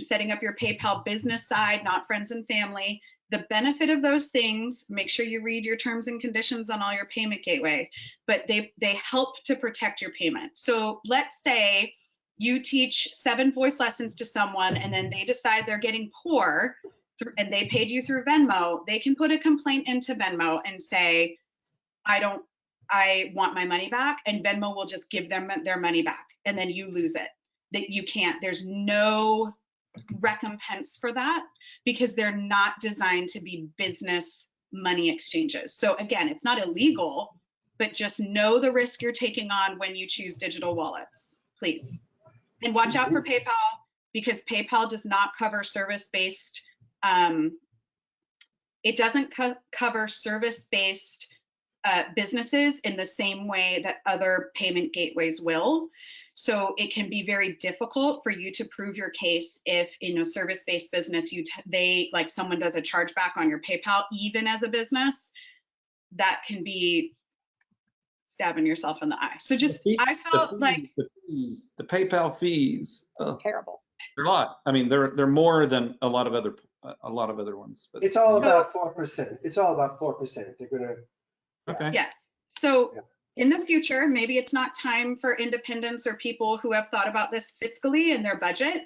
setting up your PayPal business side, not friends and family, the benefit of those things, make sure you read your terms and conditions on all your payment gateway, but they help to protect your payment. So let's say you teach 7 voice lessons to someone and then they decide they're getting poor and they paid you through Venmo, they can put a complaint into Venmo and say, I want my money back, and Venmo will just give them their money back and then you lose it. That you can't, there's no recompense for that because they're not designed to be business money exchanges. So again, it's not illegal, but just know the risk you're taking on when you choose digital wallets, please. And watch out for PayPal because PayPal does not cover service-based, it doesn't cover service-based businesses in the same way that other payment gateways will. So it can be very difficult for you to prove your case if in a service-based business, like someone does a chargeback on your PayPal, even as a business, that can be stabbing yourself in the eye. So just, I felt like the PayPal fees, Terrible. they're a lot. I mean, they're more than a lot of other ones. But It's all about 4%. It's all about 4%. They're gonna. okay. yes. So in the future, maybe it's not time for independents or people who have thought about this fiscally in their budget,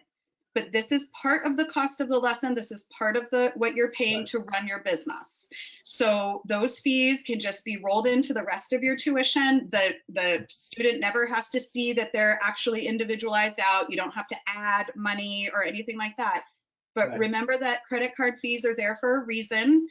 but this is part of the cost of the lesson. This is part of what you're paying to run your business. So those fees can just be rolled into the rest of your tuition. The student never has to see that they're actually individualized out. You don't have to add money or anything like that. But remember that credit card fees are there for a reason.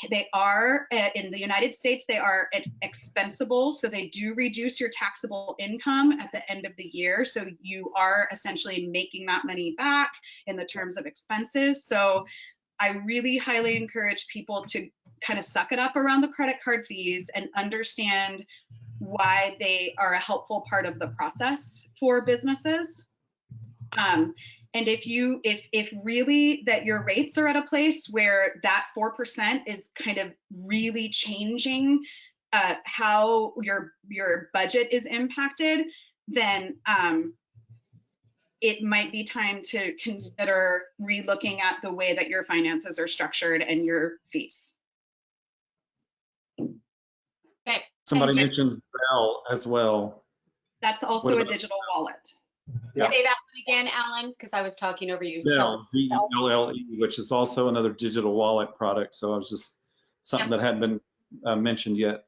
They are in the United States, they are expensible, so they do reduce your taxable income at the end of the year. So you are essentially making that money back in the terms of expenses. So I really highly encourage people to kind of suck it up around the credit card fees and understand why they are a helpful part of the process for businesses. And if really that your rates are at a place where that 4% is kind of really changing how your budget is impacted, then it might be time to consider relooking at the way that your finances are structured and your fees. Okay. Somebody mentioned Zelle as well. That's also a digital wallet. Yeah. Say that one again, Alan, because I was talking over you. Zelle, Z-E-L-L-E, which is also another digital wallet product. So I was just something that hadn't been mentioned yet.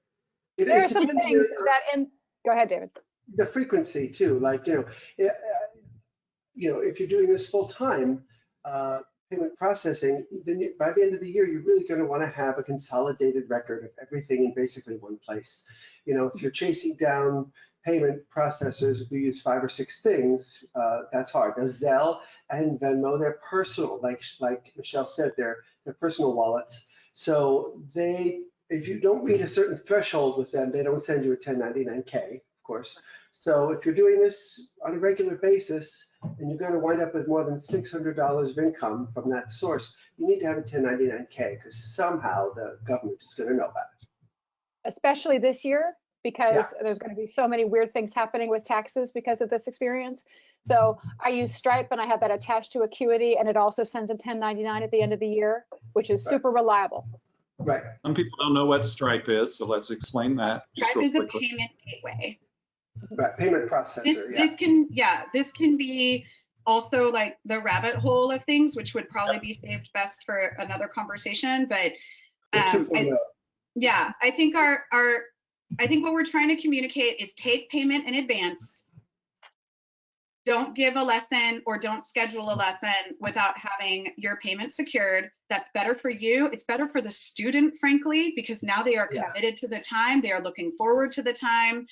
There are some things that go ahead, David. The frequency too, like, if you're doing this full time, payment processing, then by the end of the year, you're really going to want to have a consolidated record of everything in basically one place. If you're chasing down payment processors, we use 5 or 6 things, that's hard. Now, Zelle and Venmo, they're personal, like Michelle said, they're personal wallets. So if you don't meet a certain threshold with them, they don't send you a 1099-K, of of course. So if you're doing this on a regular basis and you're going to wind up with more than $600 of income from that source, you need to have a 1099-K because somehow the government is going to know about it. Especially this year, because there's going to be so many weird things happening with taxes because of this experience. So I use Stripe and I have that attached to Acuity, and it also sends a 1099 at the end of the year, which is super reliable. Right. Some people don't know what Stripe is, so let's explain that. Stripe is a payment gateway. Right, payment processor. This can be also like the rabbit hole of things, which would probably be saved best for another conversation. But I think I think what we're trying to communicate is take payment in advance. Don't give a lesson or don't schedule a lesson without having your payment secured. That's better for you. It's better for the student, frankly, because now they are committed to the time. They are looking forward to the time.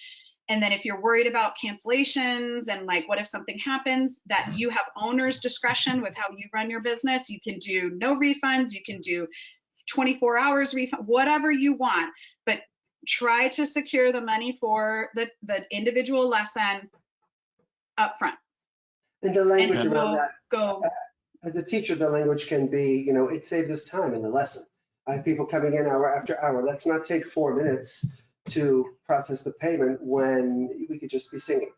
And then if you're worried about cancellations and like, what if something happens, that you have owner's discretion with how you run your business. You can do no refunds. You can do 24 hours refund, whatever you want, but try to secure the money for the individual lesson up front. And the language and around that, go. As a teacher, the language can be, you know, it saves us time in the lesson. I have people coming in hour after hour. Let's not take 4 minutes to process the payment when we could just be singing.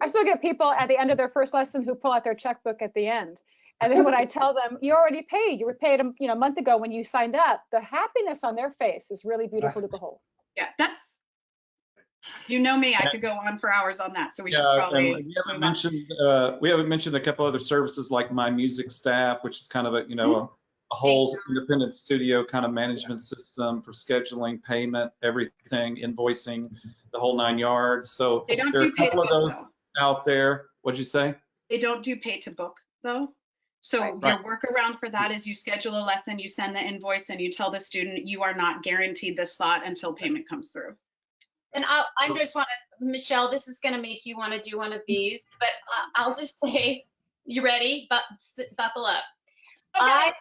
I still get people at the end of their first lesson who pull out their checkbook at the end. And then when I tell them, you already paid, you were paid a month ago when you signed up, the happiness on their face is really beautiful to behold. Yeah, that's, you know me, I could go on for hours on that. So we should probably. We haven't mentioned a couple other services like My Music Staff, which is kind of a whole independent studio kind of management system for scheduling, payment, everything, invoicing, the whole 9 yards. So they don't there are do a couple of those out there. What'd you say? They don't do pay to book though. So your workaround for that is you schedule a lesson, you send the invoice, and you tell the student you are not guaranteed the slot until payment comes through. And I just want to, Michelle, this is going to make you want to do one of these, but I'll just say, you ready? Buckle up. Okay.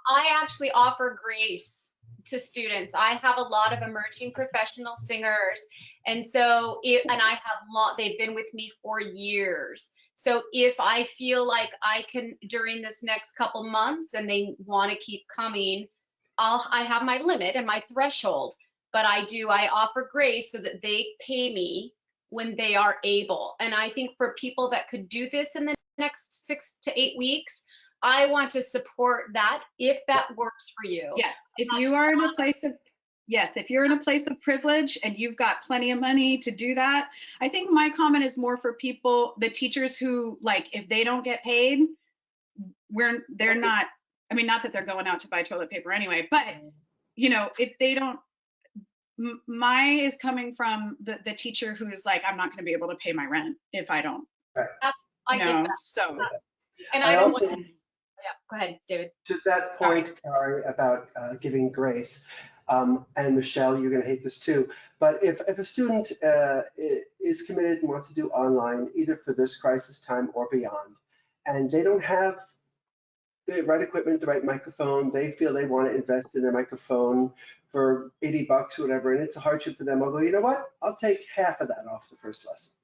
I actually offer grace to students. I have a lot of emerging professional singers, and so they've been with me for years. So if I feel like I can during this next couple months and they want to keep coming, I have my limit and my threshold, but I offer grace so that they pay me when they are able. And I think for people that could do this in the next 6 to 8 weeks, I want to support that if that works for you. Yes, if you're in a place of privilege and you've got plenty of money to do that. I think my comment is more for people, the teachers who, like, if they don't get paid, they're not, I mean, not that they're going out to buy toilet paper anyway, but if they don't, my is coming from the teacher who's like, I'm not going to be able to pay my rent if I don't. Right. I get that. So, and I don't want to. Yeah, go ahead, David. To that point, Kari, about giving grace, and Michelle, you're going to hate this too, but if a student is committed and wants to do online, either for this crisis time or beyond, and they don't have the right equipment, the right microphone, they feel they want to invest in their microphone for $80 or whatever, and it's a hardship for them, I'll go, you know what? I'll take half of that off the first lesson.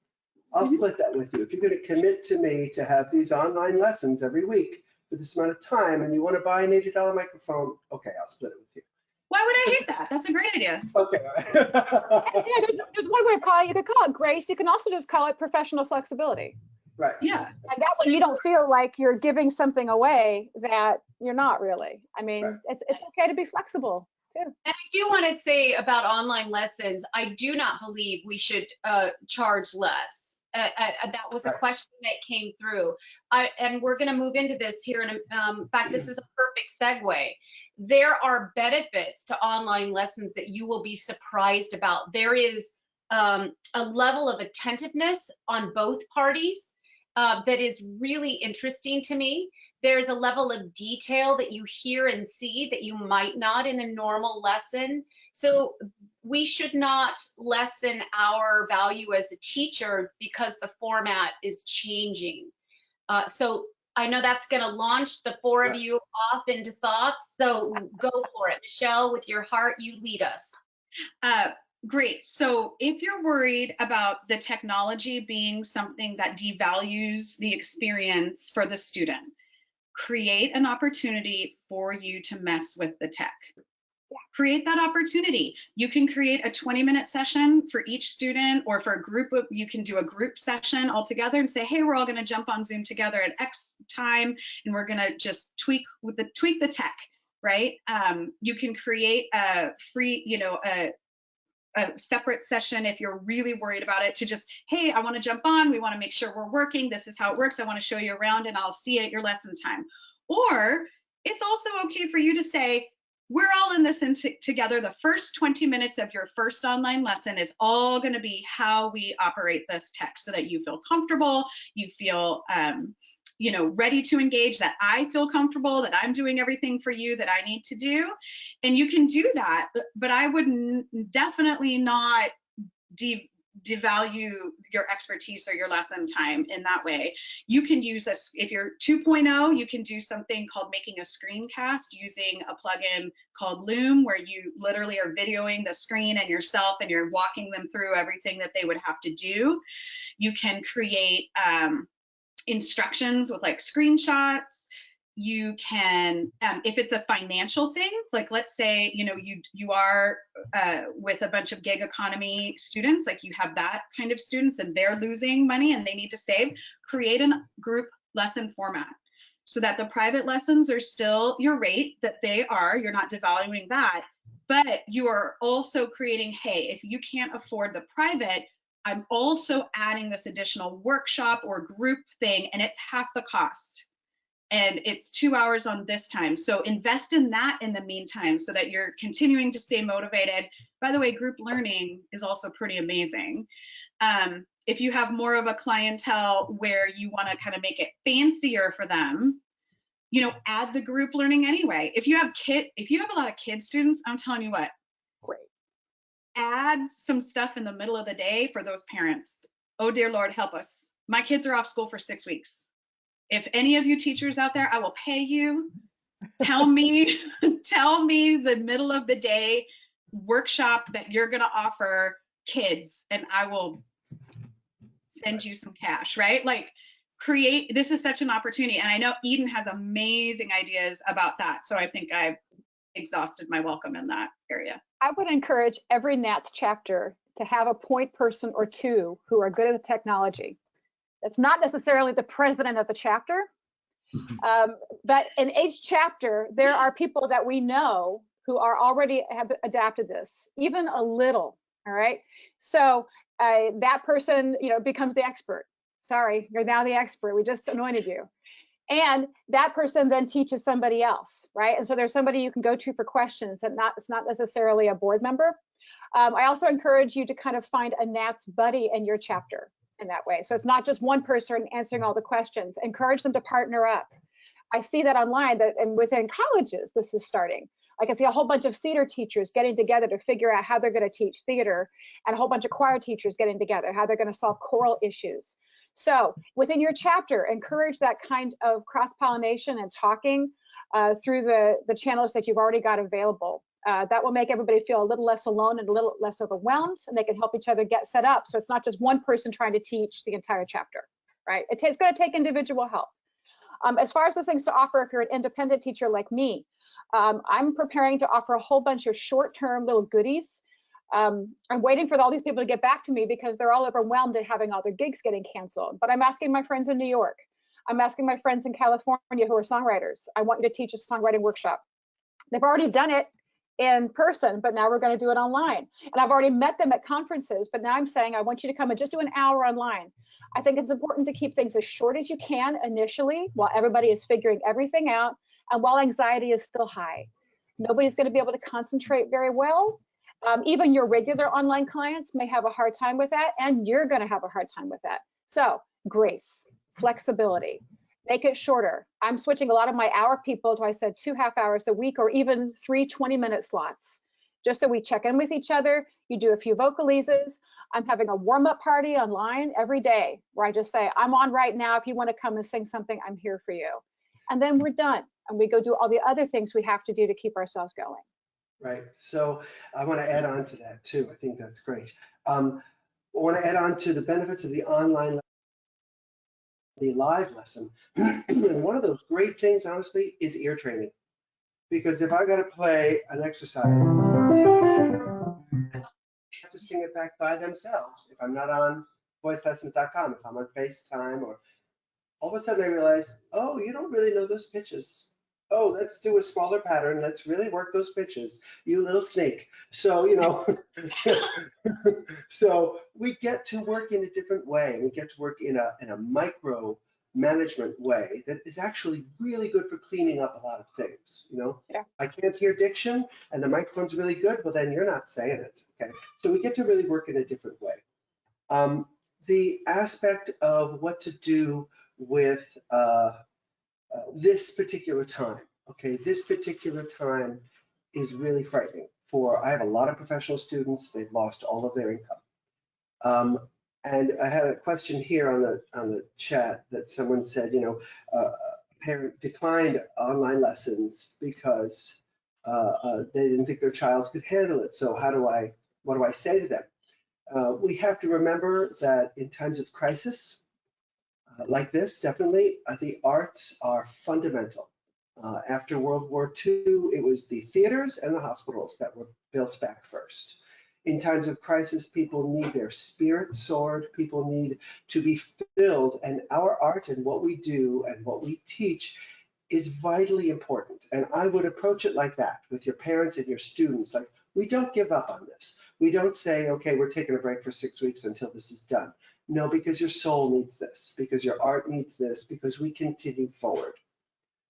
I'll split that with you. If you're going to commit to me to have these online lessons every week, for this amount of time, and you want to buy an $80 microphone, okay, I'll split it with you. Why would I hate that? That's a great idea. Okay. There's one way of calling it. You could call it grace. You can also just call it professional flexibility. Right. Yeah. And that way you don't feel like you're giving something away that you're not really. I mean, it's okay to be flexible too. And I do want to say about online lessons, I do not believe we should charge less. That was a question that came through. And we're going to move into this here. In fact, this is a perfect segue. There are benefits to online lessons that you will be surprised about. There is a level of attentiveness on both parties that is really interesting to me. There's a level of detail that you hear and see that you might not in a normal lesson. So we should not lessen our value as a teacher because the format is changing. So I know that's going to launch the four of you off into thoughts. So go for it. Michelle, with your heart, you lead us. Great. So if you're worried about the technology being something that devalues the experience for the student, create an opportunity for you to mess with the tech. Create that opportunity. You can create a 20-minute session for each student, or for a group of, you can do a group session all together and say, hey, we're all going to jump on Zoom together at X time, and we're going to just tweak the tech, right? You can create a free, a separate session if you're really worried about it, to just, hey, I want to jump on, we want to make sure we're working, this is how it works, I want to show you around, and I'll see you at your lesson time. Or it's also okay for you to say, we're all in this together. The first 20 minutes of your first online lesson is all going to be how we operate this tech, so that you feel comfortable, you feel ready to engage, that I feel comfortable, that I'm doing everything for you that I need to do. And you can do that, but I would definitely not devalue your expertise or your lesson time in that way. You can use if you're 2.0, you can do something called making a screencast using a plugin called Loom, where you literally are videoing the screen and yourself, and you're walking them through everything that they would have to do. You can create instructions with like screenshots. You can, if it's a financial thing, like let's say, you are with a bunch of gig economy students, like you have that kind of students and they're losing money and they need to save, create a group lesson format so that the private lessons are still your rate that you're not devaluing that, but you are also creating, hey, if you can't afford the private, I'm also adding this additional workshop or group thing, and it's half the cost. And it's 2 hours on this time. So invest in that in the meantime, so that you're continuing to stay motivated. By the way, group learning is also pretty amazing. If you have more of a clientele where you want to kind of make it fancier for them, add the group learning anyway. If you have a lot of kid students, I'm telling you what, Great. Add some stuff in the middle of the day for those parents. Oh, dear Lord, help us. My kids are off school for 6 weeks. If any of you teachers out there, I will pay you. Tell me the middle of the day workshop that you're going to offer kids, and I will send you some cash, right? Like, this is such an opportunity. And I know Eden has amazing ideas about that. So I think I've exhausted my welcome in that area. I would encourage every NATS chapter to have a point person or two who are good at the technology. It's not necessarily the president of the chapter, but in each chapter, there are people that we know who are already have adapted this, even a little, all right? So that person, becomes the expert. Sorry, you're now the expert. We just anointed you. And that person then teaches somebody else, right? And so there's somebody you can go to for questions, and it's not necessarily a board member. I also encourage you to kind of find a NATS buddy in your chapter in that way. So it's not just one person answering all the questions. Encourage them to partner up. I see that online, and within colleges, this is starting. Like I see a whole bunch of theater teachers getting together to figure out how they're going to teach theater, and a whole bunch of choir teachers getting together, how they're going to solve choral issues. So within your chapter, encourage that kind of cross-pollination and talking through the channels that you've already got available. That will make everybody feel a little less alone and a little less overwhelmed, and they can help each other get set up. So it's not just one person trying to teach the entire chapter, right? It's going to take individual help. As far as the things to offer, if you're an independent teacher like me, I'm preparing to offer a whole bunch of short-term little goodies. I'm waiting for all these people to get back to me because they're all overwhelmed at having all their gigs getting canceled. But I'm asking my friends in New York. I'm asking my friends in California who are songwriters. I want you to teach a songwriting workshop. They've already done it in person, but now we're going to do it online. And I've already met them at conferences, but now I'm saying I want you to come and just do an hour online. I think it's important to keep things as short as you can initially while everybody is figuring everything out and while anxiety is still high. Nobody's going to be able to concentrate very well. Even your regular online clients may have a hard time with that, and you're going to have a hard time with that. So grace, flexibility, make it shorter. I'm switching a lot of my hour people to, I said, 2 half hours a week, or even 3 20-minute slots, just so we check in with each other. You do a few vocalises. I'm having a warm-up party online every day where I just say, I'm on right now. If you want to come and sing something, I'm here for you. And then we're done, and we go do all the other things we have to do to keep ourselves going. right? So I want to add on to that too. I think that's great. I want to add on to the benefits of the online, the live lesson. And one of those great things, honestly, is ear training. Because if I got to play an exercise, and have to sing it back by themselves, if I'm not on voicelessons.com, if I'm on FaceTime, or all of a sudden I realize, oh, you don't really know those pitches. Oh, let's do a smaller pattern. Let's really work those pitches, you little snake. So, you know, so we get to work in a different way. We get to work in a micro management way that is actually really good for cleaning up a lot of things, you know? Yeah. I can't hear diction and the microphone's really good, well then you're not saying it, okay? So we get to really work in a different way. The aspect of what to do with this particular time, okay? This particular time is really frightening I have a lot of professional students, they've lost all of their income. And I had a question here on the chat that someone said, you know, a parent declined online lessons because they didn't think their child could handle it. So what do I say to them? We have to remember that in times of crisis like this, definitely, the arts are fundamental. After World War II, it was the theaters and the hospitals that were built back first. In times of crisis, people need their spirit soared, people need to be filled, and our art and what we do and what we teach is vitally important. And I would approach it like that with your parents and your students. Like, we don't give up on this. We don't say, okay, we're taking a break for 6 weeks until this is done. No, because your soul needs this, because your art needs this, because we continue forward.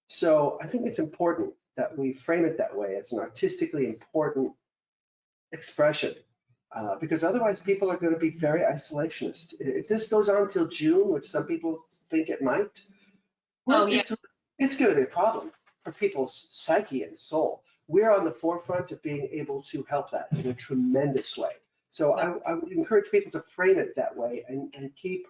So I think it's important that we frame it that way. It's an artistically important expression, because otherwise people are going to be very isolationist. If this goes on till June, which some people think it might, well, it's going to be a problem for people's psyche and soul. We're on the forefront of being able to help that in a tremendous way. So I would encourage people to frame it that way and keep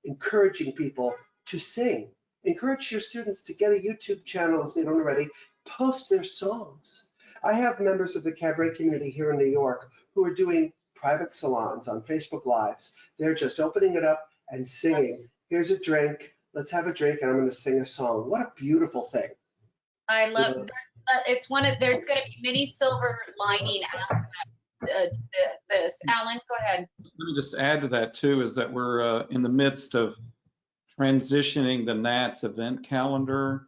encouraging people to sing. Encourage your students to get a YouTube channel if they don't already, post their songs. I have members of the cabaret community here in New York who are doing private salons on Facebook Lives. They're just opening it up and singing. Here's a drink, let's have a drink, and I'm going to sing a song. What a beautiful thing. I love, it's there's going to be many silver lining aspects to this. Alan, go ahead. Let me just add to that too, is that we're in the midst of transitioning the NATS event calendar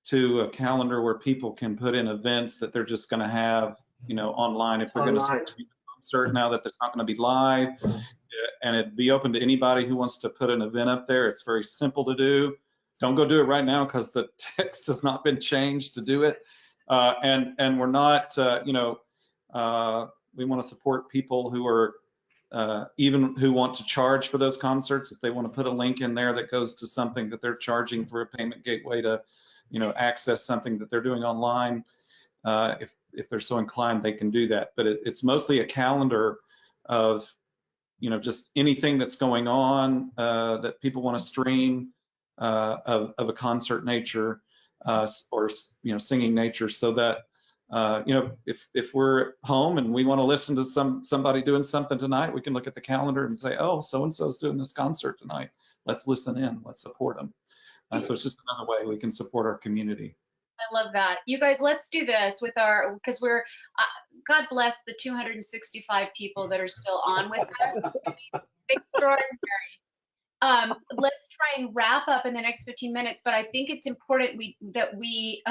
to a calendar where people can put in events that they're just going to have, you know, online. If they're going to switch to a concert now that it's not going to be live, and it'd be open to anybody who wants to put an event up there. It's very simple to do. Don't go do it right now because the text has not been changed to do it. And we're not, you know, we want to support people who are even who want to charge for those concerts. If they want to put a link in there that goes to something that they're charging for a payment gateway to, you know, access something that they're doing online, if they're so inclined, they can do that. But it's mostly a calendar of, you know, just anything that's going on that people want to stream of a concert nature or, you know, singing nature, so that you know, if we're home and we want to listen to somebody doing something tonight, we can look at the calendar and say, oh, so-and-so's doing this concert tonight. Let's listen in, let's support them. So it's just another way we can support our community. I love that. You guys, let's do this with because we're, God bless the 265 people that are still on with us. Extraordinary. Let's try and wrap up in the next 15 minutes, but I think it's important that we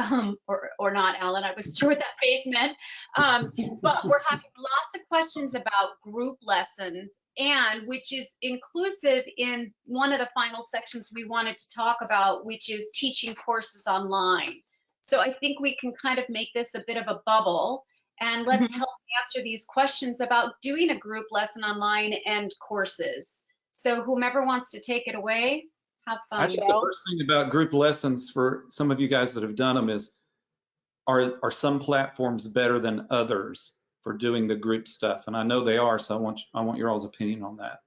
or not, Alan, I was sure that face meant, but we're having lots of questions about group lessons, and which is inclusive in one of the final sections we wanted to talk about, which is teaching courses online. So I think we can kind of make this a bit of a bubble, and let's help answer these questions about doing a group lesson online and courses. So whomever wants to take it away, have fun. I think the first thing about group lessons for some of you guys that have done them is, are some platforms better than others for doing the group stuff? And I know they are, so I want your all's opinion on that.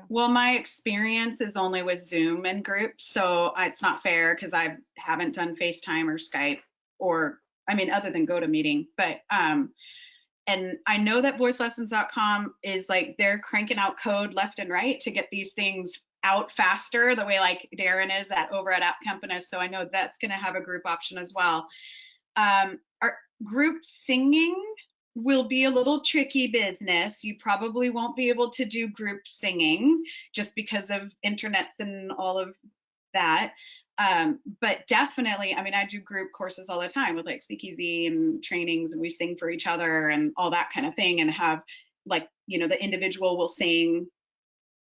Well, my experience is only with Zoom and groups, so it's not fair because I haven't done FaceTime or Skype or I mean, other than GoToMeeting, but and I know that voicelessons.com is like, they're cranking out code left and right to get these things out faster, the way like Darren is that over at App Compass. So I know that's going to have a group option as well. Our group singing will be a little tricky business. You probably won't be able to do group singing just because of internets and all of that. But definitely, I mean, I do group courses all the time with like speakeasy and trainings, and we sing for each other and all that kind of thing, and have like, you know, the individual will sing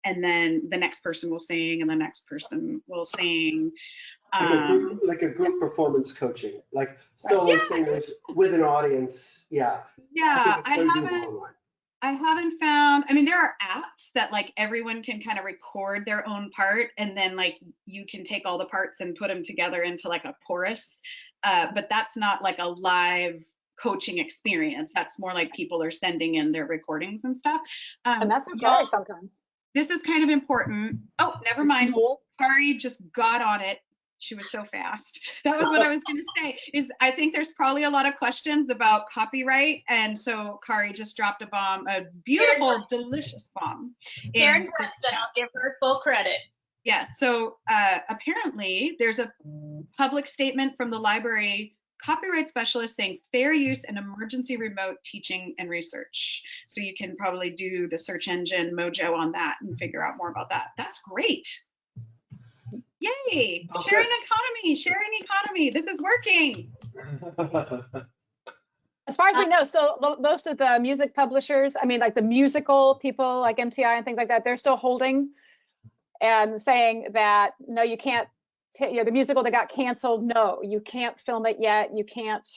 and then the next person will sing and the next person will sing. Like a group performance coaching, like solo singers with an audience. Yeah. Yeah, I haven't found, I mean, there are apps that like everyone can kind of record their own part, and then like you can take all the parts and put them together into like a chorus. But that's not like a live coaching experience. That's more like people are sending in their recordings and stuff. And that's okay sometimes. This is kind of important. Oh, never mind. Kari just got on it. She was so fast. That was what I was going to say, is I think there's probably a lot of questions about copyright. And so Kari just dropped a bomb, a beautiful, delicious bomb. Karen said I'll give her full credit. Yeah, so apparently there's a public statement from the library copyright specialist saying fair use and emergency remote teaching and research. So you can probably do the search engine Mojo on that and figure out more about that. That's great. Yay, sharing economy. This is working. As far as we know, still most of the music publishers, I mean, like the musical people like MTI and things like that, they're still holding and saying that, no, you can't, you know, the musical that got canceled, no, you can't film it yet. You can't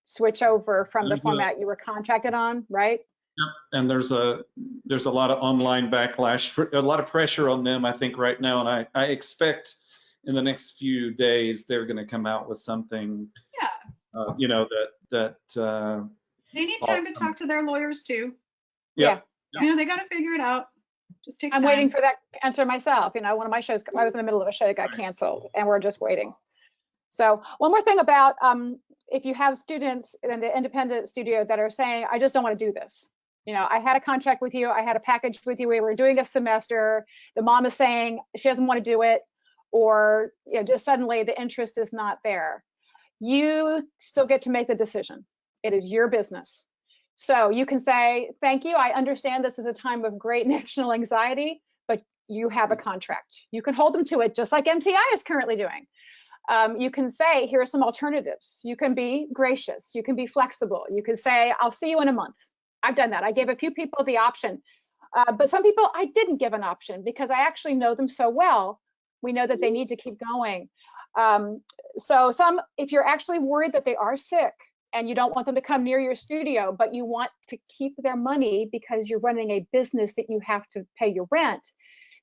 switch over from the format you were contracted on, right? Yep. And there's a lot of online backlash, a lot of pressure on them, I think, right now. And I expect in the next few days they're going to come out with something. Yeah. You know, that they need time to talk to their lawyers too. Yeah. You know, they got to figure it out. Just takes time. I'm waiting for that answer myself. You know, one of my shows, I was in the middle of a show that got canceled, and we're just waiting. So one more thing about if you have students in the independent studio that are saying, I just don't want to do this. You know, I had a contract with you, I had a package with you, we were doing a semester, the mom is saying she doesn't want to do it, or you know, just suddenly the interest is not there. You still get to make the decision. It is your business. So you can say, thank you, I understand this is a time of great national anxiety, but you have a contract. You can hold them to it, just like MTI is currently doing. You can say, here are some alternatives. You can be gracious, you can be flexible. You can say, I'll see you in a month. I've done that. I gave a few people the option, but some people I didn't give an option because I actually know them so well. We know that they need to keep going. So if you're actually worried that they are sick and you don't want them to come near your studio, but you want to keep their money because you're running a business that you have to pay your rent,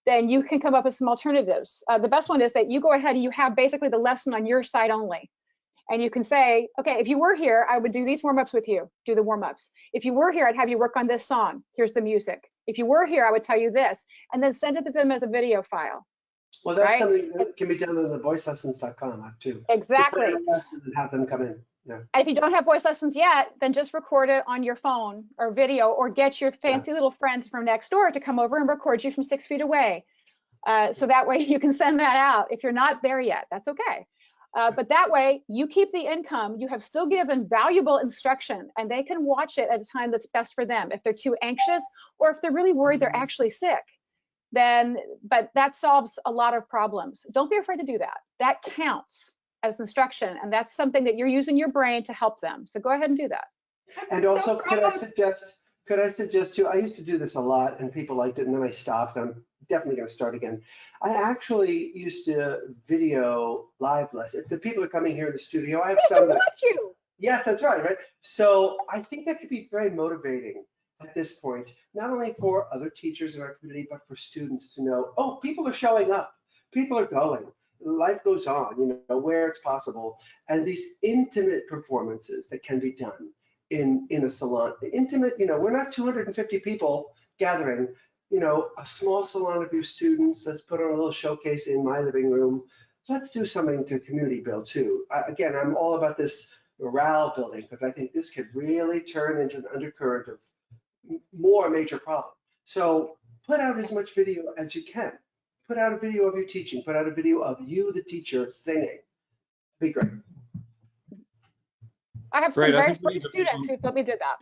then you can come up with some alternatives. The best one is that you go ahead and you have basically the lesson on your side only. And you can say, okay, if you were here, I would do these warm-ups with you, do the warm-ups. If you were here, I'd have you work on this song. Here's the music. If you were here, I would tell you this, and then send it to them as a video file. Well, that's something that can be done on the voicelessons.com app too. Exactly. To lesson and have them come in. Yeah. And if you don't have voice lessons yet, then just record it on your phone or video, or get your fancy little friend from next door to come over and record you from 6 feet away. So that way you can send that out. If you're not there yet, that's okay. But that way you keep the income, you have still given valuable instruction, and they can watch it at a time that's best for them. If they're too anxious, or if they're really worried they're actually sick, then, but that solves a lot of problems. Don't be afraid to do that. That counts as instruction, and that's something that you're using your brain to help them. So go ahead and do that. And also, could I suggest too, I used to do this a lot and people liked it, and then I stopped. I'm definitely going to start again. I actually used to video live lessons. If the people are coming here in the studio, I have some that watch you. Yes, that's right. So I think that could be very motivating at this point, not only for other teachers in our community, but for students to know, oh, people are showing up, people are going, life goes on, you know, where it's possible. And these intimate performances that can be done in a salon, intimate, you know, we're not 250 people gathering, you know, a small salon of your students. Let's put on a little showcase in my living room. Let's do something to community build too. Again, I'm all about this morale building, because I think this could really turn into an undercurrent of more major problem. So put out as much video as you can. Put out a video of your teaching. Put out a video of you, the teacher, singing. Be great. I have some Great. I very think we brave need to students who let me do that.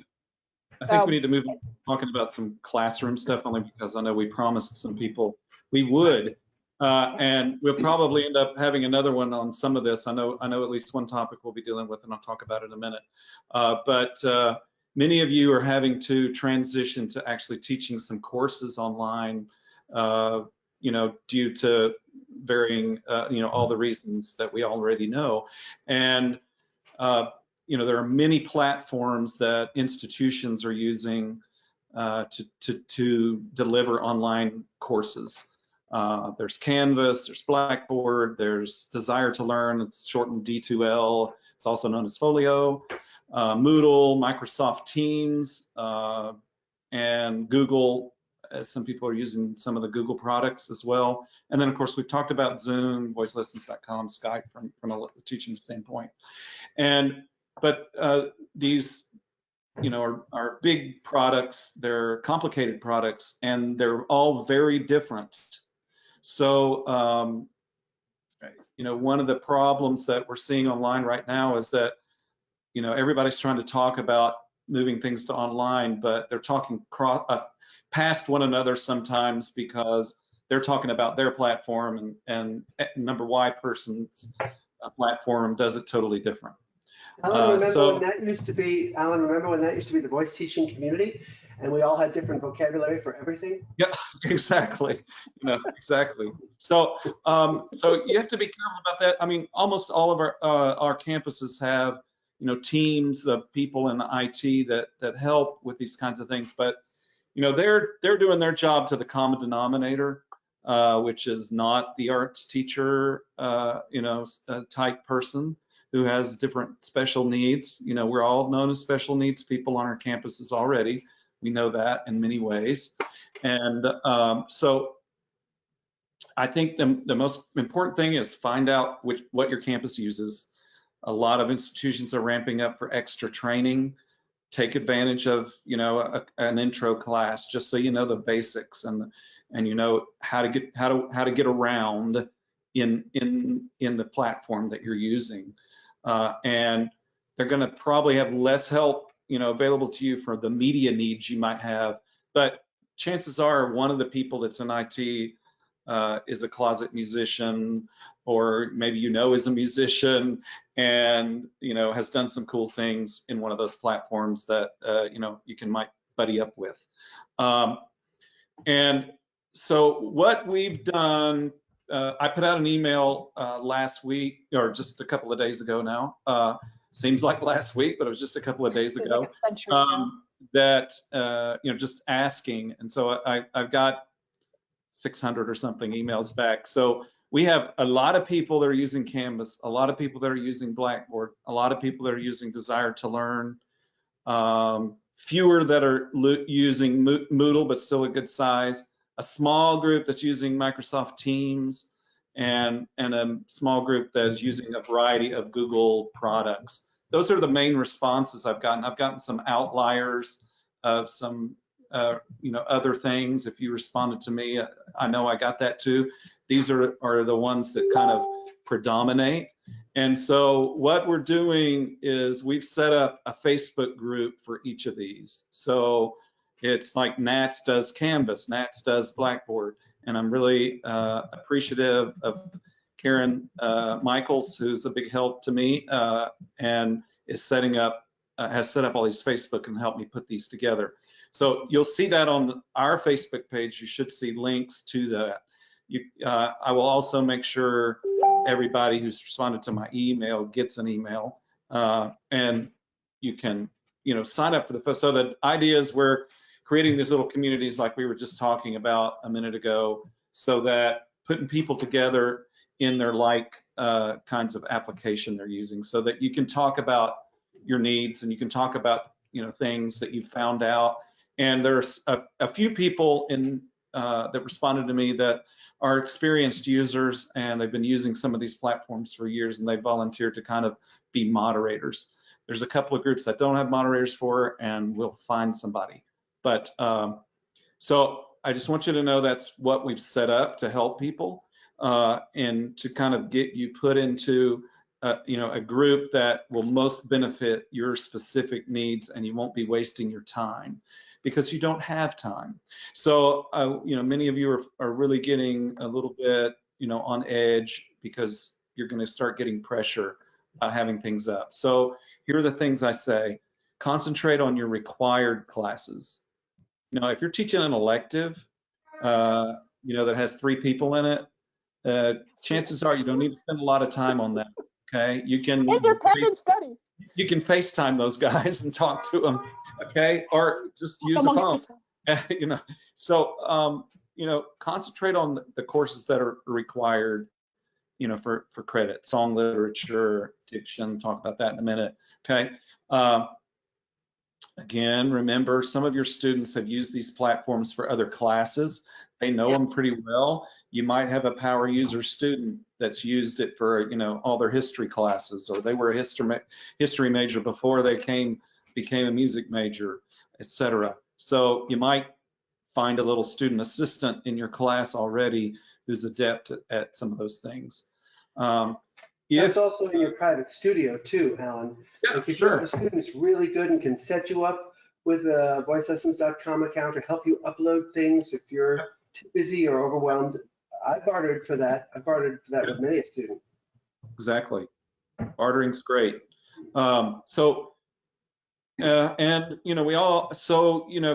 I think So- we need to move on talking about some classroom stuff, only because I know we promised some people we would. And we'll probably end up having another one on some of this. I know at least one topic we'll be dealing with, and I'll talk about it in a minute. But many of you are having to transition to actually teaching some courses online, due to varying, all the reasons that we already know. And there are many platforms that institutions are using to deliver online courses. There's Canvas, there's Blackboard, there's Desire to Learn, it's shortened D2L, it's also known as Folio, Moodle, Microsoft Teams, and Google. Some people are using some of the Google products as well. And then of course we've talked about Zoom, voicelessons.com, Skype from a teaching standpoint. But these are big products, they're complicated products, and they're all very different. So, one of the problems that we're seeing online right now is that, everybody's trying to talk about moving things to online, but they're talking past one another sometimes because they're talking about their platform and number Y person's platform does it totally different. Alan, remember when that used to be the voice teaching community and we all had different vocabulary for everything? Yeah, exactly. Exactly. So you have to be careful about that. I mean, almost all of our campuses have, teams of people in the IT that help with these kinds of things, but they're doing their job to the common denominator, which is not the arts teacher, type person who has different special needs. We're all known as special needs people on our campuses already. We know that in many ways. And so I think the most important thing is find out what your campus uses. A lot of institutions are ramping up for extra training. Take advantage of, an intro class, just so you know the basics and how to get around in the platform that you're using. And they're going to probably have less help, available to you for the media needs you might have. But chances are one of the people that's in IT is a closet musician, or maybe is a musician and has done some cool things in one of those platforms that you might buddy up with. And so what we've done, I put out an email last week, or just a couple of days ago now. Seems like last week, but it was just a couple of days ago. That just asking, and so I've got 600 or something emails back. So we have a lot of people that are using Canvas, a lot of people that are using Blackboard, a lot of people that are using Desire to Learn, fewer that are using Moodle, but still a good size, a small group that's using Microsoft Teams, and a small group that is using a variety of Google products. Those are the main responses I've gotten. I've gotten some outliers of some other things. If you responded to me, I know I got that too. These are the ones that kind of predominate. And so what we're doing is we've set up a Facebook group for each of these. So it's like NATS does Canvas, NATS does Blackboard. And I'm really appreciative of Karen Michaels, who's a big help to me, and is has set up all these Facebook and helped me put these together. So you'll see that on our Facebook page. You should see links to that. I will also make sure everybody who's responded to my email gets an email, and you can, sign up for the first. So the idea is we're creating these little communities like we were just talking about a minute ago, so that putting people together in their kinds of application they're using, so that you can talk about your needs and you can talk about things that you found out. And there's a few people that responded to me that are experienced users, and they've been using some of these platforms for years, and they volunteered to kind of be moderators. There's a couple of groups I don't have moderators for, and we'll find somebody. But so I just want you to know that's what we've set up to help people and to kind of get you put into a group that will most benefit your specific needs, and you won't be wasting your time because you don't have time. So many of you are really getting a little bit on edge because you're going to start getting pressure having things up. So here are the things I say. Concentrate on your required classes. If you're teaching an elective, that has 3 people in it, chances are you don't need to spend a lot of time on that. Okay, you can independent study. You can FaceTime those guys and talk to them. Okay, or just use a phone. So concentrate on the courses that are required. For credit, song literature, diction. Talk about that in a minute. Okay. Again, remember, some of your students have used these platforms for other classes. They know them pretty well. You might have a power user student that's used it for, all their history classes, or they were a history major before they became a music major, etc. So you might find a little student assistant in your class already who's adept at some of those things. That's also in your private studio too, Alan. Yeah, if sure. you have a student that's really good and can set you up with a voicelessons.com account or help you upload things if you're too busy or overwhelmed, I bartered for that. I bartered for that with many a student. Exactly. Bartering's great. If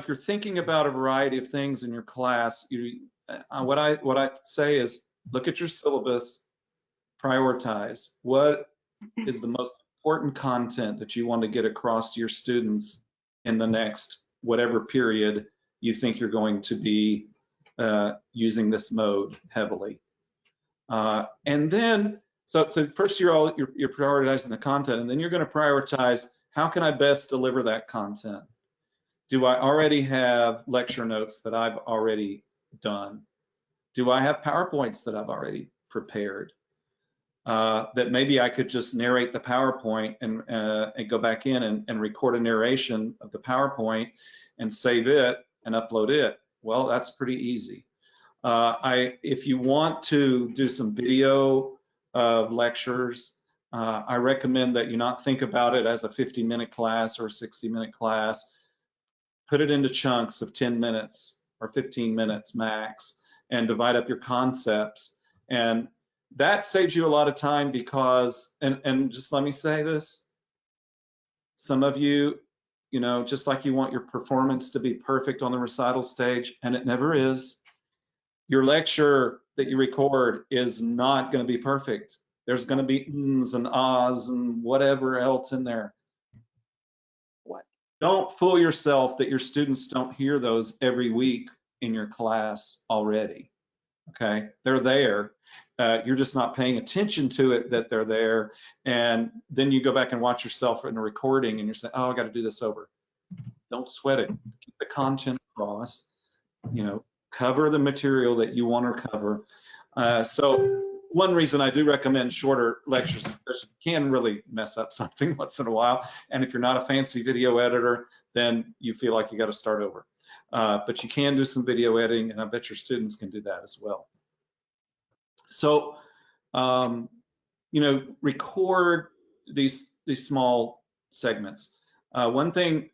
you're thinking about a variety of things in your class, what I say is look at your syllabus, prioritize what is the most important content that you want to get across to your students in the next whatever period you think you're going to be using this mode heavily. And then, so first you're prioritizing the content, and then you're going to prioritize how can I best deliver that content? Do I already have lecture notes that I've already done? Do I have PowerPoints that I've already prepared? That maybe I could just narrate the PowerPoint and go back in and record a narration of the PowerPoint and save it and upload it. Well, that's pretty easy. If you want to do some video lectures, I recommend that you not think about it as a 50-minute class or a 60-minute class. Put it into chunks of 10 minutes or 15 minutes max and divide up your concepts. And that saves you a lot of time because, and just let me say this, some of you, just like you want your performance to be perfect on the recital stage, and it never is, your lecture that you record is not going to be perfect. There's going to be ums and ahs and whatever else in there. Don't fool yourself that your students don't hear those every week in your class already. Okay, they're there. You're just not paying attention to it that they're there. And then you go back and watch yourself in a recording and you're saying, oh, I got to do this over. Don't sweat it. Keep the content across, cover the material that you want to cover. So one reason I do recommend shorter lectures is because you can really mess up something once in a while. And if you're not a fancy video editor, then you feel like you got to start over. But you can do some video editing, and I bet your students can do that as well. So, record these small segments. One thing,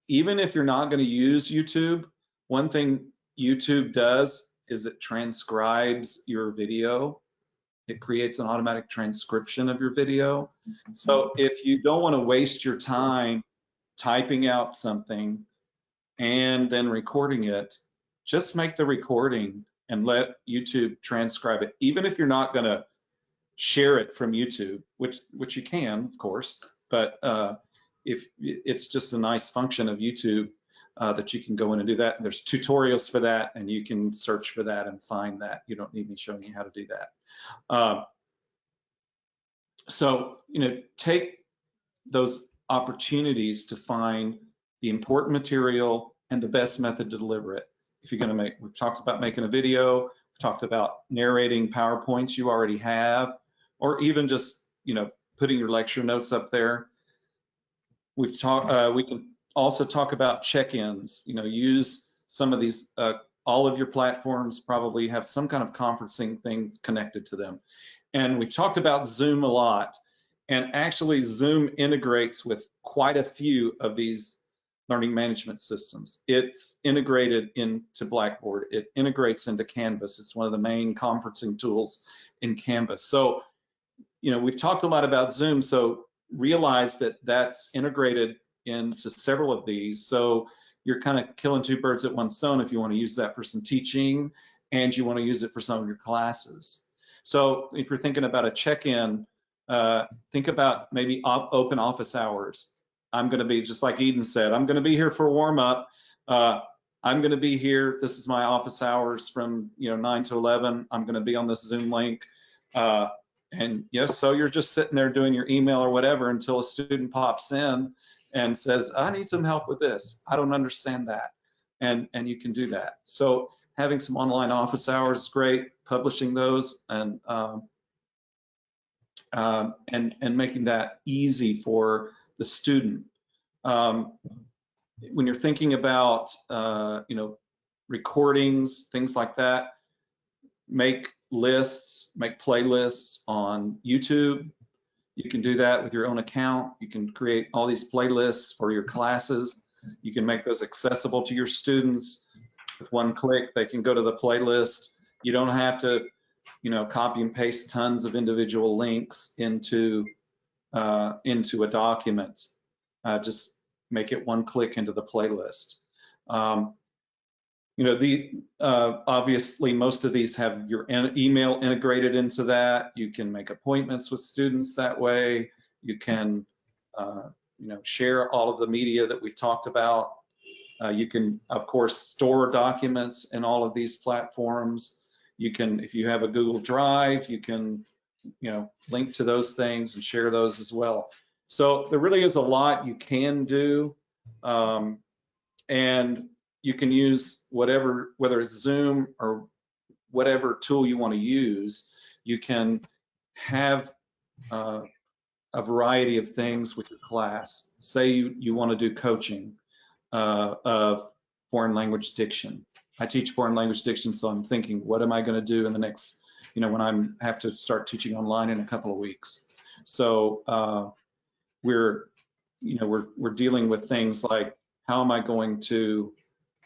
even if you're not going to use YouTube, one thing YouTube does is it transcribes your video. It creates an automatic transcription of your video. So if you don't want to waste your time typing out something and then recording it, just make the recording and let YouTube transcribe it. Even if you're not going to share it from YouTube, which you can, of course, but if it's just a nice function of YouTube that you can go in and do that. And there's tutorials for that, and you can search for that and find that. You don't need me showing you how to do that. So, take those opportunities to find the important material and the best method to deliver it. If you're going to we've talked about making a video, we've talked about narrating PowerPoints you already have, or even just, putting your lecture notes up there. we can also talk about check-ins. Use some of these. All of your platforms probably have some kind of conferencing things connected to them. And we've talked about Zoom a lot. And actually, Zoom integrates with quite a few of these learning management systems. It's integrated into Blackboard. It integrates into Canvas. It's one of the main conferencing tools in Canvas. So, we've talked a lot about Zoom, so realize that that's integrated into several of these. So you're kind of killing two birds at one stone if you want to use that for some teaching and you want to use it for some of your classes. So if you're thinking about a check-in, think about maybe open office hours. I'm going to be, just like Eden said, I'm going to be here for warm up. I'm going to be here. This is my office hours from 9 to 11. I'm going to be on this Zoom link. And yes, so you're just sitting there doing your email or whatever until a student pops in and says, I need some help with this. I don't understand that. And you can do that. So having some online office hours is great, publishing those and making that easy for the student. When you're thinking about, recordings, things like that, make lists, make playlists on YouTube. You can do that with your own account. You can create all these playlists for your classes. You can make those accessible to your students. With one click, they can go to the playlist. You don't have to, copy and paste tons of individual links into a document. Just make it one click into the playlist. Obviously most of these have your email integrated into that. You can make appointments with students that way. You can, share all of the media that we've talked about. You can, of course, store documents in all of these platforms. You can, if you have a Google Drive, you can, link to those things and share those as well. So there really is a lot you can do. And you can use whatever, whether it's Zoom or whatever tool you want to use. You can have a variety of things with your class. Say you want to do coaching of foreign language diction. I teach foreign language diction, so I'm thinking, what am I going to do in the next, when I have to start teaching online in a couple of weeks? So we're dealing with things like, how am I going to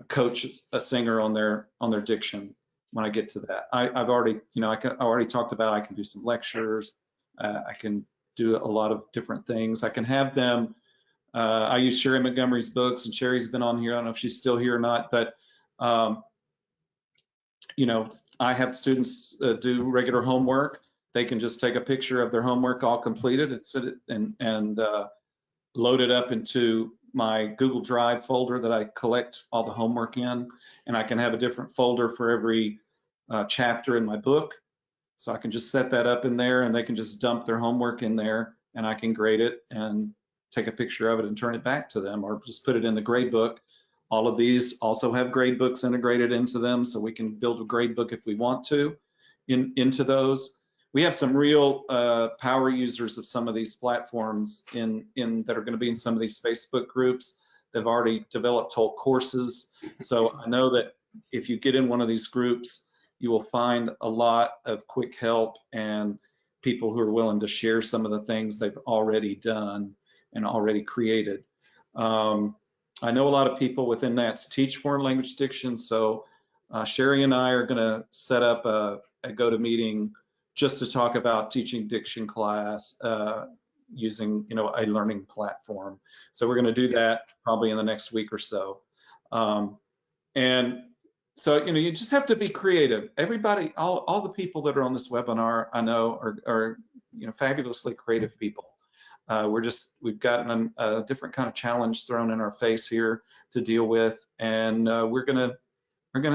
coach a singer on their diction when I get to that? I've already, I already talked about, I can do some lectures. I can do a lot of different things. I can have them, I use Sherry Montgomery's books, and Sherry's been on here. I don't know if she's still here or not, but I have students do regular homework. They can just take a picture of their homework all completed and sit it and load it up into my Google Drive folder that I collect all the homework in, and I can have a different folder for every chapter in my book. So I can just set that up in there, and they can just dump their homework in there, and I can grade it and take a picture of it and turn it back to them, or just put it in the grade book. All of these also have grade books integrated into them, so we can build a grade book if we want to into those. We have some real power users of some of these platforms that are going to be in some of these Facebook groups. They've already developed whole courses. So I know that if you get in one of these groups, you will find a lot of quick help and people who are willing to share some of the things they've already done and already created. I know a lot of people within NATS teach foreign language diction, so Sherry and I are going to set up a GoToMeeting just to talk about teaching diction class using, a learning platform. So we're going to do that probably in the next week or so. And so, you just have to be creative. Everybody, all the people that are on this webinar, I know are fabulously creative people. We've gotten a different kind of challenge thrown in our face here to deal with, and we're gonna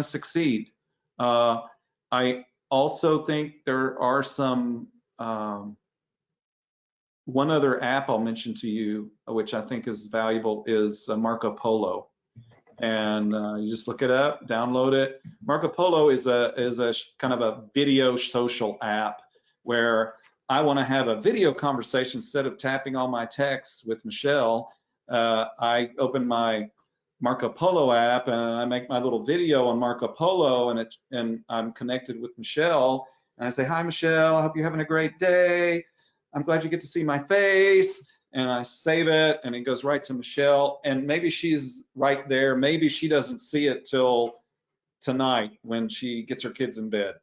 succeed. I also think there are some, one other app I'll mention to you, which I think is valuable, is Marco Polo. And you just look it up, download it. Marco Polo is a kind of a video social app where I want to have a video conversation instead of tapping all my texts with Michelle. I open my Marco Polo app and I make my little video on Marco Polo, and I'm connected with Michelle, and I say, hi Michelle, I hope you're having a great day. I'm glad you get to see my face. And I save it, and it goes right to Michelle, and maybe she's right there. Maybe she doesn't see it till tonight when she gets her kids in bed.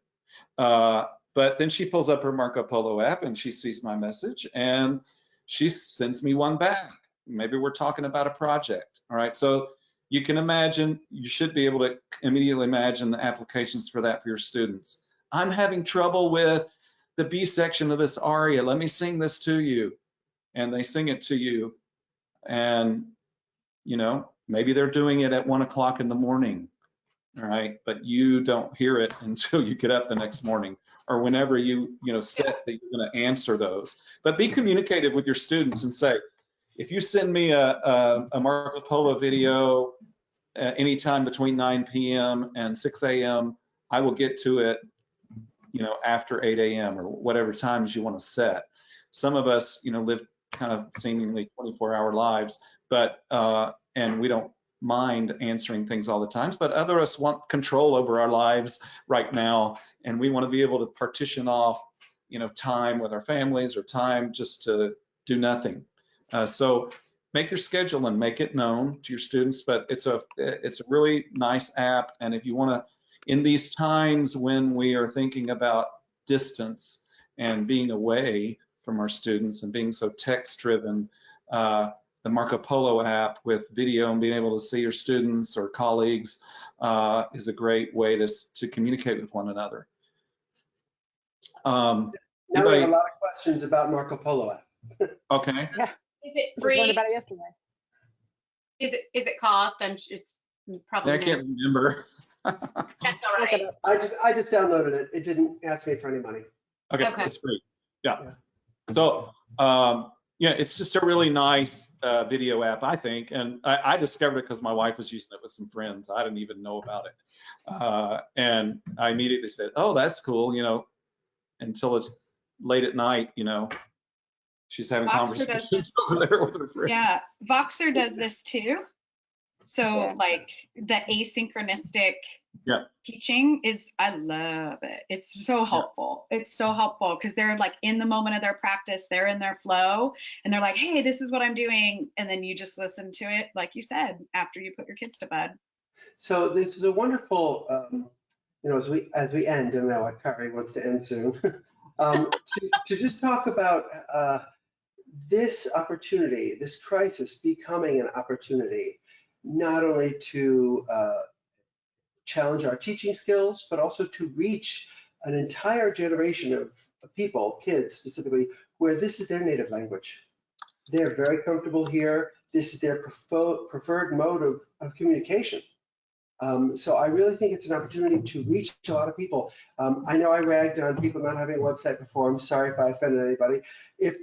But then she pulls up her Marco Polo app and she sees my message and she sends me one back. Maybe we're talking about a project. All right. So you can imagine, you should be able to immediately imagine the applications for that for your students. I'm having trouble with the B section of this aria. Let me sing this to you. And they sing it to you. And, you know, maybe they're doing it at 1 o'clock in the morning. All right, but you don't hear it until you get up the next morning, or whenever you set that you're going to answer those. But be communicative with your students and say, if you send me a Marco Polo video anytime between 9 p.m. and 6 a.m., I will get to it, after 8 a.m. or whatever times you want to set. Some of us, live kind of seemingly 24-hour lives, but and we don't mind answering things all the time, but other us want control over our lives right now, and we want to be able to partition off, time with our families or time just to do nothing. So make your schedule and make it known to your students, but it's a really nice app. And if you want to, in these times when we are thinking about distance and being away from our students and being so text driven, the Marco Polo app with video and being able to see your students or colleagues is a great way to communicate with one another. Now we have a lot of questions about Marco Polo app. Okay. Yeah. Is it We free? learned about it yesterday. Is it cost? It's probably. I can't remember. That's all Look right. it up. I just downloaded it. It didn't ask me for any money. Okay, Okay. it's free. Yeah. So yeah, it's just a really nice video app, I think. And I discovered it because my wife was using it with some friends. I didn't even know about it. And I immediately said, oh, that's cool, until it's late at night, she's having Voxer does conversations this. over there with her friends. Yeah, Voxer does this too. So Yeah. like the asynchronistic Yeah. teaching I love it. It's so helpful. It's so helpful because they're like in the moment of their practice, they're in their flow and they're like, hey, this is what I'm doing. And then you just listen to it, like you said, after you put your kids to bed. So this is a wonderful, as we end, and now Kari wants to end soon, to just talk about this opportunity, this crisis becoming an opportunity, not only to challenge our teaching skills, but also to reach an entire generation of people, kids specifically, where this is their native language. They're very comfortable here. This is their preferred mode of communication. So I really think it's an opportunity to reach a lot of people. I know I ragged on people not having a website before. I'm sorry if I offended anybody. If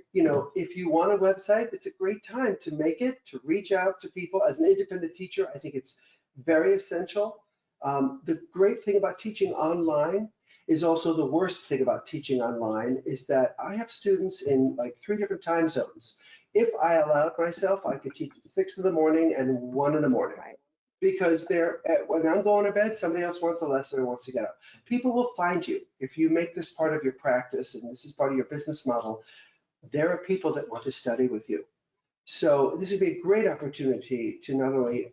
you want a website, it's a great time to make it, to reach out to people. As an independent teacher, I think it's very essential. The great thing about teaching online is also the worst thing about teaching online is that I have students in like 3 different time zones. If I allowed myself, I could teach at 6 in the morning and 1 in the morning. Right. Because when I'm going to bed, somebody else wants a lesson and wants to get up. People will find you if you make this part of your practice and this is part of your business model. There are people that want to study with you. So this would be a great opportunity to not only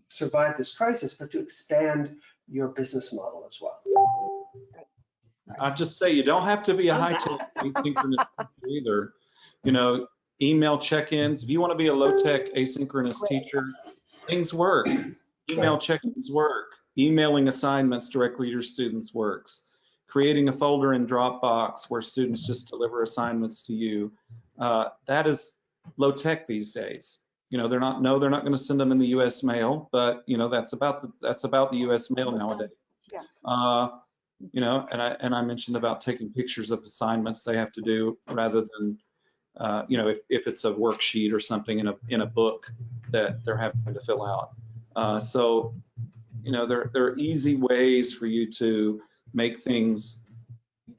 survive this crisis, but to expand your business model as well. I'll just say you don't have to be a high-tech asynchronous teacher either. Email check-ins. If you want to be a low-tech asynchronous teacher, things work. Email check-ins work. Emailing assignments directly to your students works. Creating a folder in Dropbox where students just deliver assignments to you. That is low-tech these days. They're not going to send them in the U.S. mail, but that's about the U.S. mail nowadays. Yeah. And I mentioned about taking pictures of assignments they have to do rather than, if it's a worksheet or something in a book that they're having to fill out. So, there are easy ways for you to make things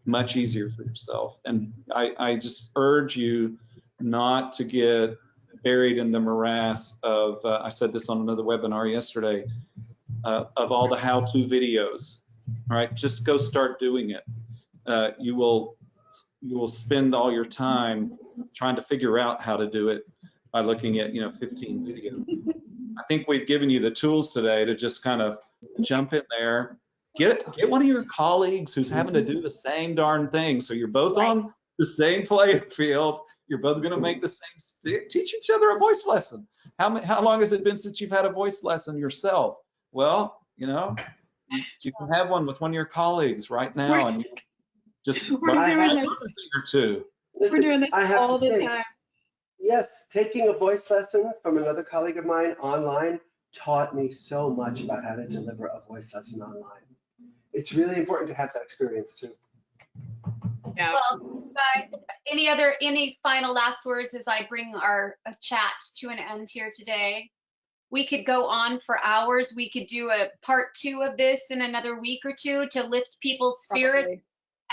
much easier for yourself. And I just urge you not to get buried in the morass of, I said this on another webinar yesterday, of all the how-to videos. All right, just go start doing it. You will spend all your time trying to figure out how to do it by looking at 15 videos. I think we've given you the tools today to just kind of jump in there, get one of your colleagues who's having to do the same darn thing, so you're both on the same playing field. You're both going to make the same teach each other a voice lesson. How long has it been since you've had a voice lesson yourself? Well, you can have one with one of your colleagues right now, and just We're doing this. a thing or two. We're doing this I have all to the say, time. yes, taking a voice lesson from another colleague of mine online taught me so much about how to deliver a voice lesson online. It's really important to have that experience too. Yeah. Well, any final last words as I bring our chat to an end here today? We could go on for hours. We could do a part 2 of this in another week or two to lift people's spirit Probably.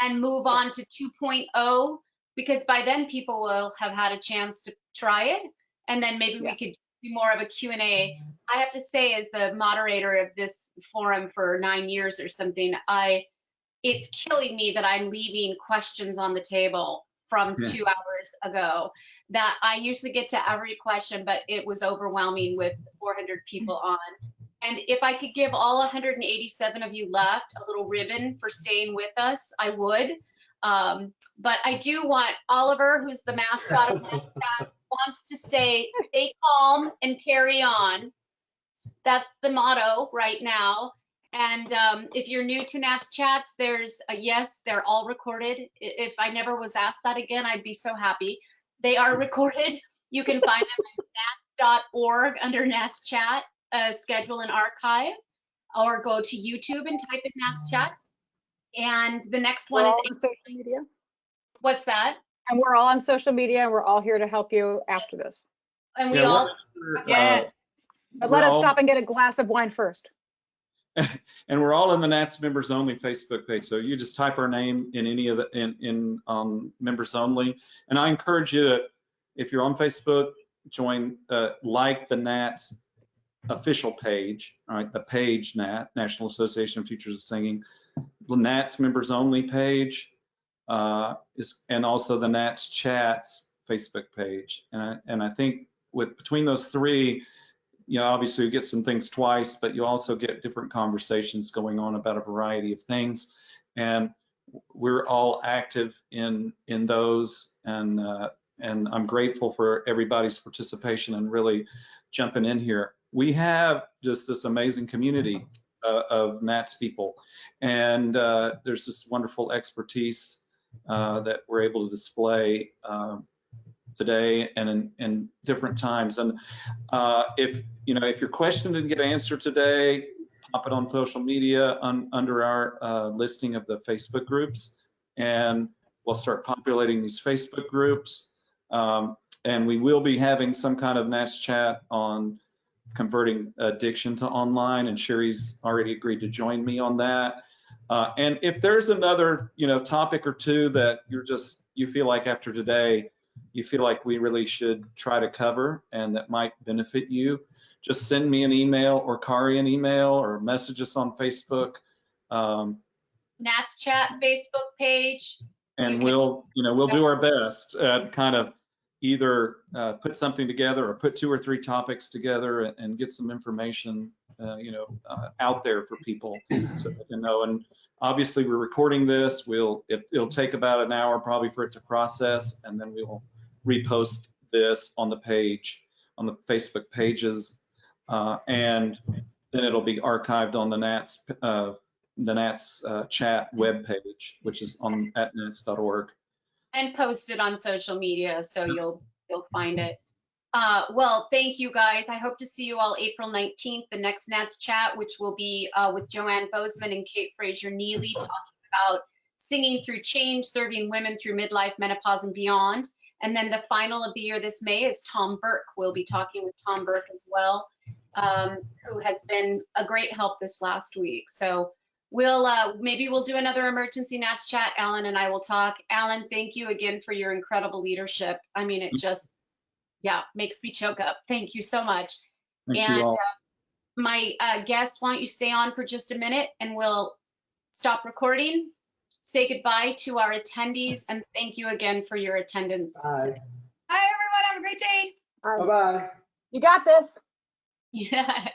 and move on to 2.0, because by then people will have had a chance to try it, and then maybe we could do more of a Q&A. I have to say, as the moderator of this forum for 9 years or something, it's killing me that I'm leaving questions on the table from 2 hours ago, that I usually get to every question, but it was overwhelming with 400 people on. And if I could give all 187 of you left a little ribbon for staying with us, I would. But I do want Oliver, who's the mascot of NATS, wants to stay calm and carry on. That's the motto right now. And if you're new to NATS chats, there's a yes, they're all recorded. If I never was asked that again, I'd be so happy. They are recorded. You can find them at nats.org under NATS chat, schedule and archive, or go to YouTube and type in NATS chat. And the next one is on social media. What's that? And we're all on social media, and we're all here to help you after this. And we all Yes. But let us stop and get a glass of wine first. And we're all in the NATS members only Facebook page. So you just type our name in any of the in members only. And I encourage you to, if you're on Facebook, join, like the NATS official page, all right, the page National Association of Teachers of Singing, the NATS members only page, and also the NATS chats Facebook page. And I think between those three, obviously you get some things twice, but you also get different conversations going on about a variety of things. And we're all active in those, and I'm grateful for everybody's participation and really jumping in here. We have just this amazing community of NATS people, and there's this wonderful expertise that we're able to display today and in different times. And if your question didn't get answered today, pop it on social media under our listing of the Facebook groups, and we'll start populating these Facebook groups. And we will be having some kind of NATS chat on converting addiction to online, and Sherry's already agreed to join me on that. And if there's another topic or two that you feel like after today you feel like we really should try to cover and that might benefit you, just send me an email or Kari an email or message us on Facebook. NATS chat Facebook page. And we'll do our best to kind of either put something together or put 2 or 3 topics together and get some information out there for people so they can know. And obviously we're recording this. It'll take about an hour probably for it to process, and then we will repost this on the page, on the Facebook pages, and then it'll be archived on the NATS chat webpage, which is at nats.org. And posted on social media, so you'll find it. Well, thank you guys. I hope to see you all April 19th, the next NATS chat, which will be with Joanne Bozeman and Kate Frazier-Neely, talking about singing through change, serving women through midlife, menopause, and beyond. And then the final of the year this May is Tom Burke. We'll be talking with Tom Burke as well, who has been a great help this last week. So maybe we'll do another emergency NATS chat. Alan and I will talk. Alan, thank you again for your incredible leadership. I mean, Yeah, makes me choke up. Thank you so much. Thank And you all. my guests, why don't you stay on for just a minute and we'll stop recording, say goodbye to our attendees, and thank you again for your attendance Bye. today. Bye, everyone. Have a great day. Bye-bye. You got this. Yeah.